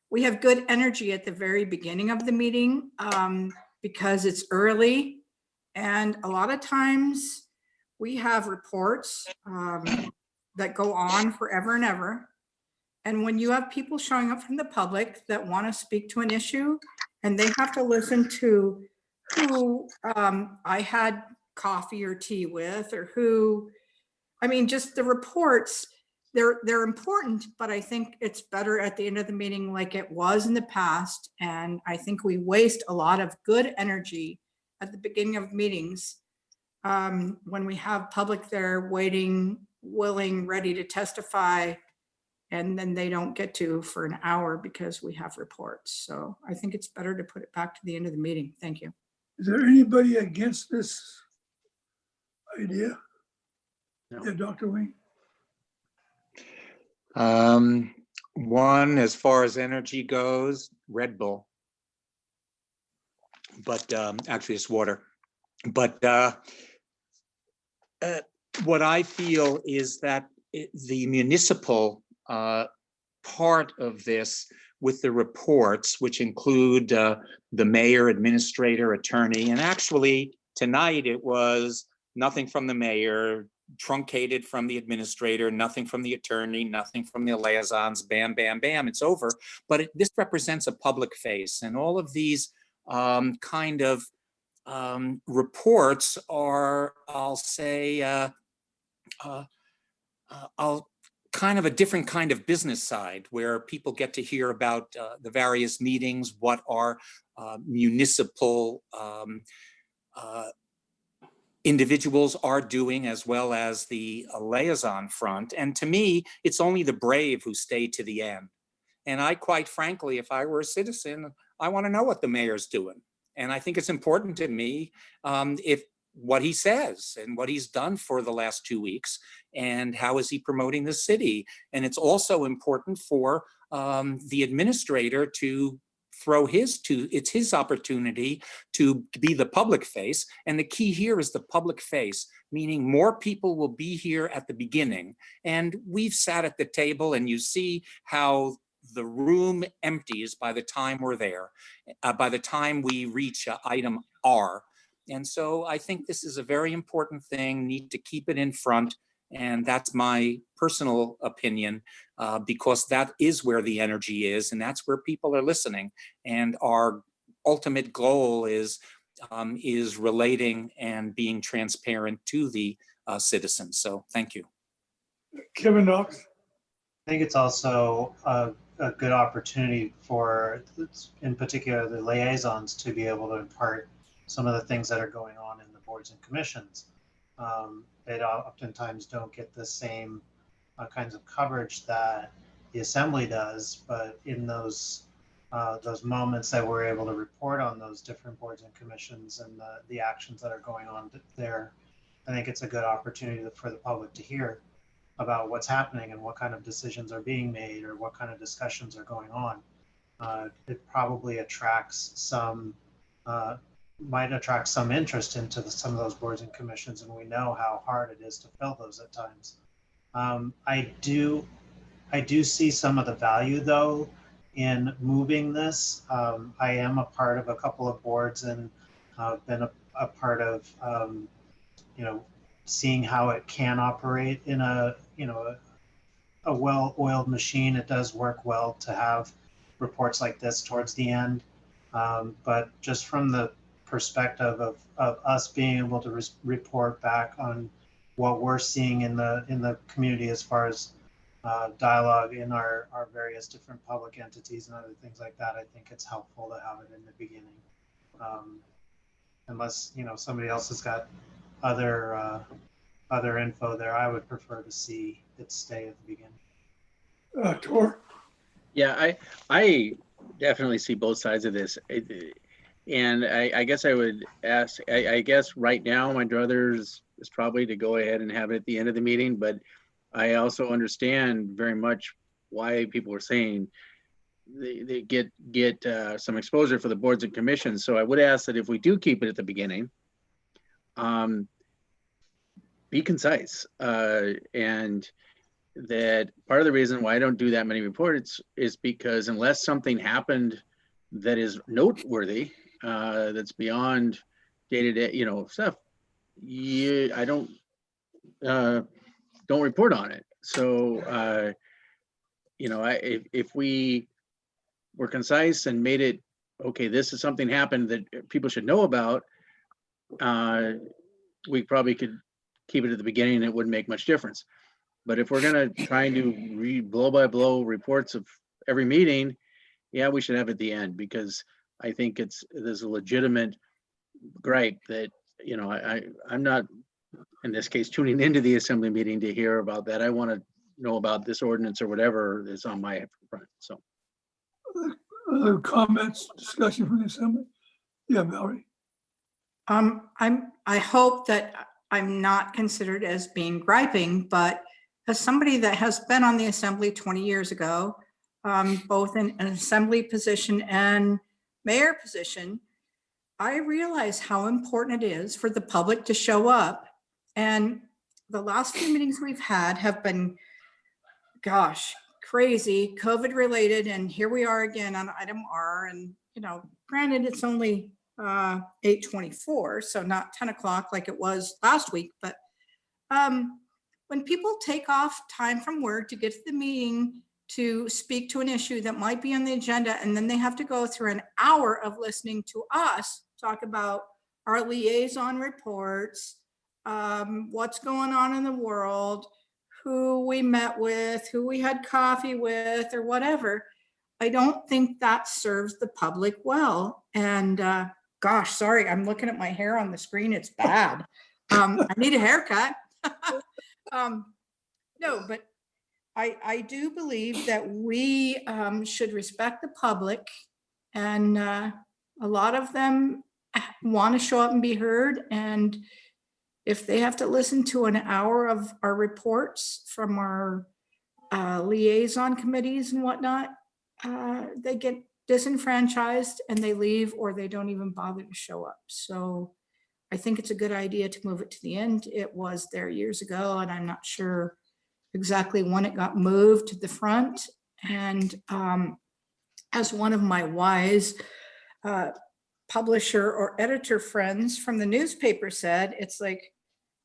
we have good energy at the very beginning of the meeting because it's early. And a lot of times we have reports that go on forever and ever. And when you have people showing up from the public that want to speak to an issue and they have to listen to who I had coffee or tea with, or who, I mean, just the reports, they're important, but I think it's better at the end of the meeting like it was in the past. And I think we waste a lot of good energy at the beginning of meetings when we have public there waiting, willing, ready to testify, and then they don't get to for an hour because we have reports. So I think it's better to put it back to the end of the meeting. Thank you. Is there anybody against this idea? No. Yeah, Dr. Wing? One, as far as energy goes, Red Bull. But actually it's water. But what I feel is that the municipal part of this with the reports, which include the mayor, administrator, attorney, and actually tonight it was nothing from the mayor, truncated from the administrator, nothing from the attorney, nothing from the liaisons, bam, bam, bam, it's over. But this represents a public face, and all of these kind of reports are, I'll say, kind of a different kind of business side where people get to hear about the various meetings, what our municipal individuals are doing, as well as the liaison front. And to me, it's only the brave who stay to the end. And I, quite frankly, if I were a citizen, I want to know what the mayor's doing. And I think it's important to me if what he says and what he's done for the last 2 weeks and how is he promoting the city. And it's also important for the administrator to it's his opportunity to be the public face. And the key here is the public face, meaning more people will be here at the beginning. And we've sat at the table and you see how the room empties by the time we're there, by the time we reach item R. And so I think this is a very important thing, need to keep it in front. And that's my personal opinion, because that is where the energy is, and that's where people are listening. And our ultimate goal is relating and being transparent to the citizens. So thank you. Kevin Knox? I think it's also a good opportunity for, in particular, the liaisons to be able to impart some of the things that are going on in the boards and commissions. They oftentimes don't get the same kinds of coverage that the assembly does, but in those moments that we're able to report on those different boards and commissions and the actions that are going on there, I think it's a good opportunity for the public to hear about what's happening and what kind of decisions are being made or what kind of discussions are going on. It probably attracts some might attract some interest into some of those boards and commissions, and we know how hard it is to fill those at times. I do see some of the value though in moving this. I am a part of a couple of boards and been a part of seeing how it can operate in a well-oiled machine. It does work well to have reports like this towards the end, but just from the perspective of us being able to report back on what we're seeing in the community as far as dialogue in our various different public entities and other things like that, I think it's helpful to have it in the beginning. unless, somebody else has got other, other info there, I would prefer to see it stay at the beginning. Tor? Yeah, I definitely see both sides of this. And I guess I would ask, I guess right now my druthers is probably to go ahead and have it at the end of the meeting, but I also understand very much why people are saying they get some exposure for the boards and commissions. So I would ask that if we do keep it at the beginning, be concise. And that part of the reason why I don't do that many reports is because unless something happened that is noteworthy, that's beyond day-to-day, stuff, I don't report on it. So, if we were concise and made it, okay, this is something happened that people should know about, we probably could keep it at the beginning and it wouldn't make much difference. But if we're gonna try and do blow by blow reports of every meeting, yeah, we should have it at the end, because I think there's a legitimate gripe that, I'm not, in this case, tuning into the assembly meeting to hear about that. I want to know about this ordinance or whatever is on my front, so. Other comments, discussion from the assembly? Yeah, Valerie? I hope that I'm not considered as being griping, but as somebody that has been on the assembly 20 years ago, both in an assembly position and mayor position, I realize how important it is for the public to show up. And the last few meetings we've had have been, gosh, crazy, COVID related. And here we are again on item R. And, granted, it's only 8:24, so not 10 o'clock like it was last week. But when people take off time from work to get to the meeting to speak to an issue that might be on the agenda, and then they have to go through an hour of listening to us talk about our liaison reports, what's going on in the world, who we met with, who we had coffee with, or whatever, I don't think that serves the public well. And gosh, sorry, I'm looking at my hair on the screen. It's bad. I need a haircut. No, but I do believe that we should respect the public, and a lot of them want to show up and be heard. And if they have to listen to an hour of our reports from our liaison committees and whatnot, they get disenfranchised and they leave, or they don't even bother to show up. So I think it's a good idea to move it to the end. It was there years ago, and I'm not sure exactly when it got moved to the front. And as one of my wise publisher or editor friends from the newspaper said, it's like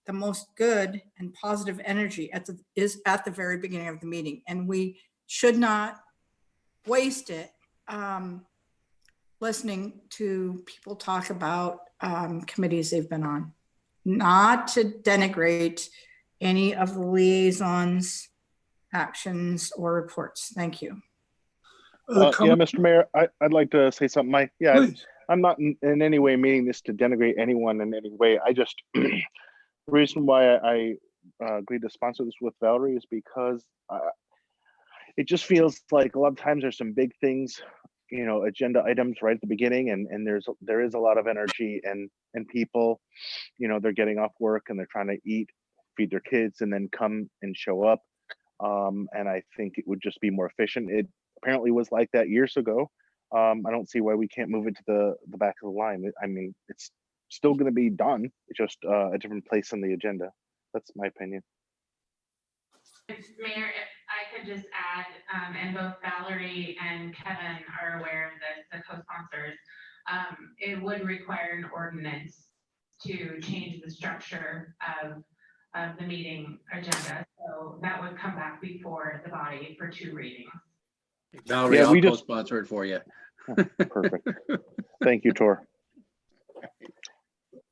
the most good and positive energy is at the very beginning of the meeting. And we should not waste it listening to people talk about committees they've been on. Not to denigrate any of the liaisons' actions or reports. Thank you. Yeah, Mr. Mayor, I'd like to say something. Please. I'm not in any way meaning this to denigrate anyone in any way. I just, the reason why I agreed to sponsor this with Valerie is because it just feels like a lot of times there's some big things, agenda items right at the beginning, and there is a lot of energy and people, they're getting off work and they're trying to eat, feed their kids, and then come and show up. And I think it would just be more efficient. It apparently was like that years ago. I don't see why we can't move it to the back of the line. I mean, it's still going to be done. It's just a different place on the agenda. That's my opinion. Mayor, if I could just add, and both Valerie and Kevin are aware of this, the co-sponsors, it would require an ordinance to change the structure of the meeting agenda. So that would come back before the body for 2 readings. Valerie, I'll co-sponsor it for you. Perfect. Thank you, Tor.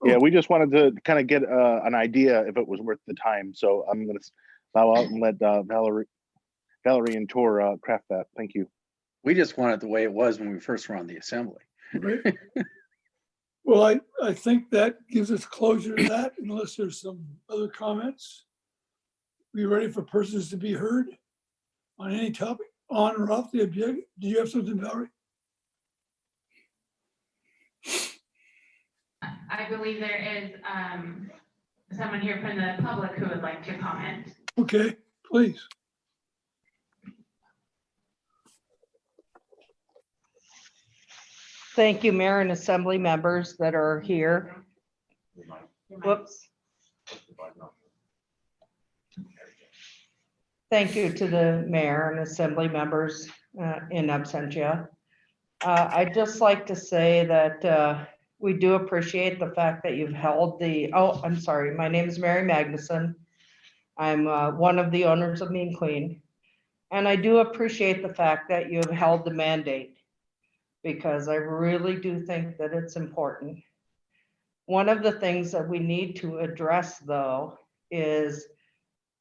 Yeah, we just wanted to kind of get an idea if it was worth the time. So I'm going to bow out and let Valerie and Tor craft that. Thank you. We just want it the way it was when we first were on the assembly. Right. Well, I think that gives us closure to that unless there's some other comments. We ready for persons to be heard on any topic, on or off the object? Do you have something, Valerie? I believe there is someone here from the public who would like to comment. Okay, please. Thank you, Mayor and Assembly members that are here. Whoops. Thank you to the mayor and Assembly members in absentia. I'd just like to say that we do appreciate the fact that you've held the, oh, I'm sorry, my name is Mary Magnuson. I'm one of the owners of Mean Queen. And I do appreciate the fact that you have held the mandate, because I really do think that it's important. One of the things that we need to address, though, is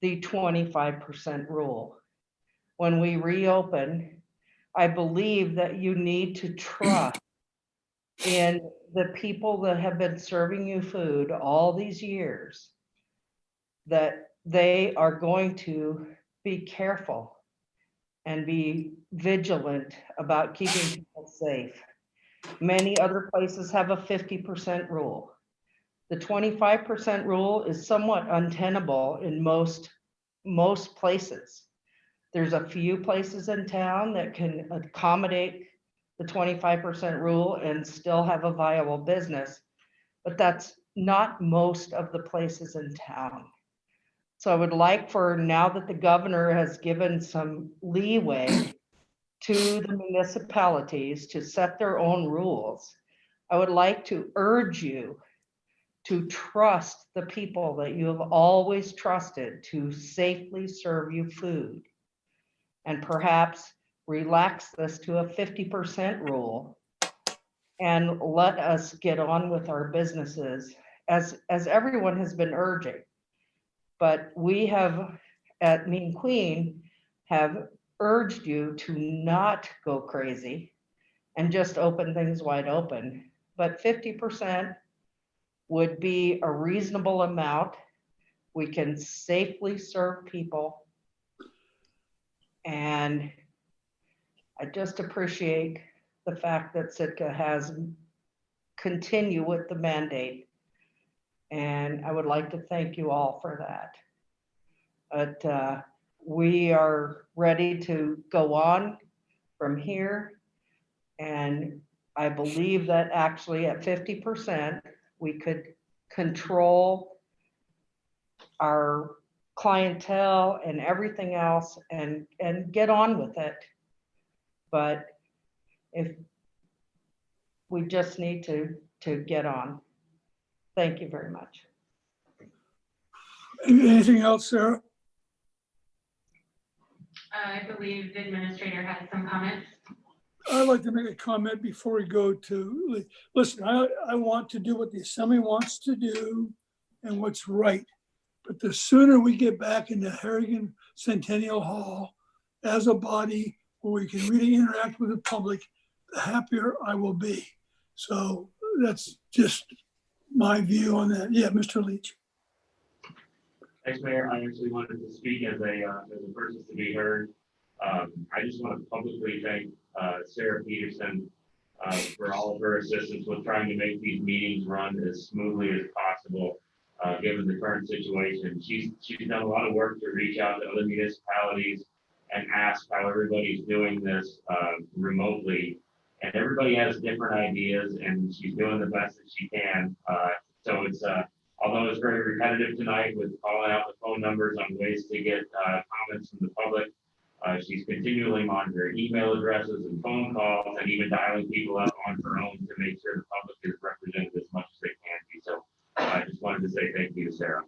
the 25% rule. When we reopen, I believe that you need to trust in the people that have been serving you food all these years, that they are going to be careful and be vigilant about keeping people safe. Many other places have a 50% rule. The 25% rule is somewhat untenable in most places. There's a few places in town that can accommodate the 25% rule and still have a viable business, but that's not most of the places in town. So I would like for, now that the governor has given some leeway to the municipalities to set their own rules, I would like to urge you to trust the people that you have always trusted to safely serve you food, and perhaps relax this to a 50% rule and let us get on with our businesses as everyone has been urging. But we have at Mean Queen have urged you to not go crazy and just open things wide open. But 50% would be a reasonable amount. We can safely serve people. And I just appreciate the fact that Sitka has continued with the mandate. And I would like to thank you all for that. But we are ready to go on from here. And I believe that actually at 50%, we could control our clientele and everything else and get on with it. But if we just need to get on. Thank you very much. Anything else, Sarah? I believe the administrator had some comments. I'd like to make a comment before we go to, listen, I want to do what the Assembly wants to do and what's right. But the sooner we get back into Harrigan Centennial Hall as a body where we can really interact with the public, the happier I will be. So that's just my view on that. Yeah, Mr. Leach. Thanks, Mayor. I actually wanted to speak as a person to be heard. I just want to publicly thank Sarah Peterson for all of her assistance with trying to make these meetings run as smoothly as possible, given the current situation. She's done a lot of work to reach out to other municipalities and ask how everybody's doing this remotely. And everybody has different ideas, and she's doing the best that she can. So it's although it's very repetitive tonight with calling out the phone numbers on ways to get comments from the public, she's continually monitoring email addresses and phone calls and even dialing people up on her own to make sure the public is represented as much as they can be. So I just wanted to say thank you to Sarah.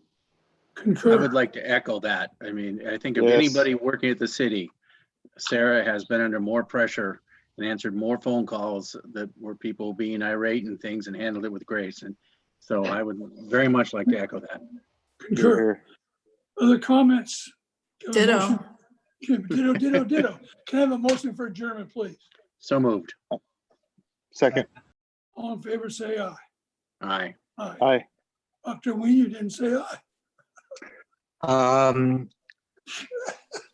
I would like to echo that. I mean, I think if anybody working at the city, Sarah has been under more pressure and answered more phone calls that were people being irate and things and handled it with grace. And so I would very much like to echo that. Concur. Other comments? Ditto. Ditto. Can I have a motion for adjournment, please? So moved. Second. All in favor, say aye. Aye. Aye. Aye. Dr. Ween, you didn't say aye.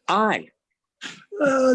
Aye. Uh,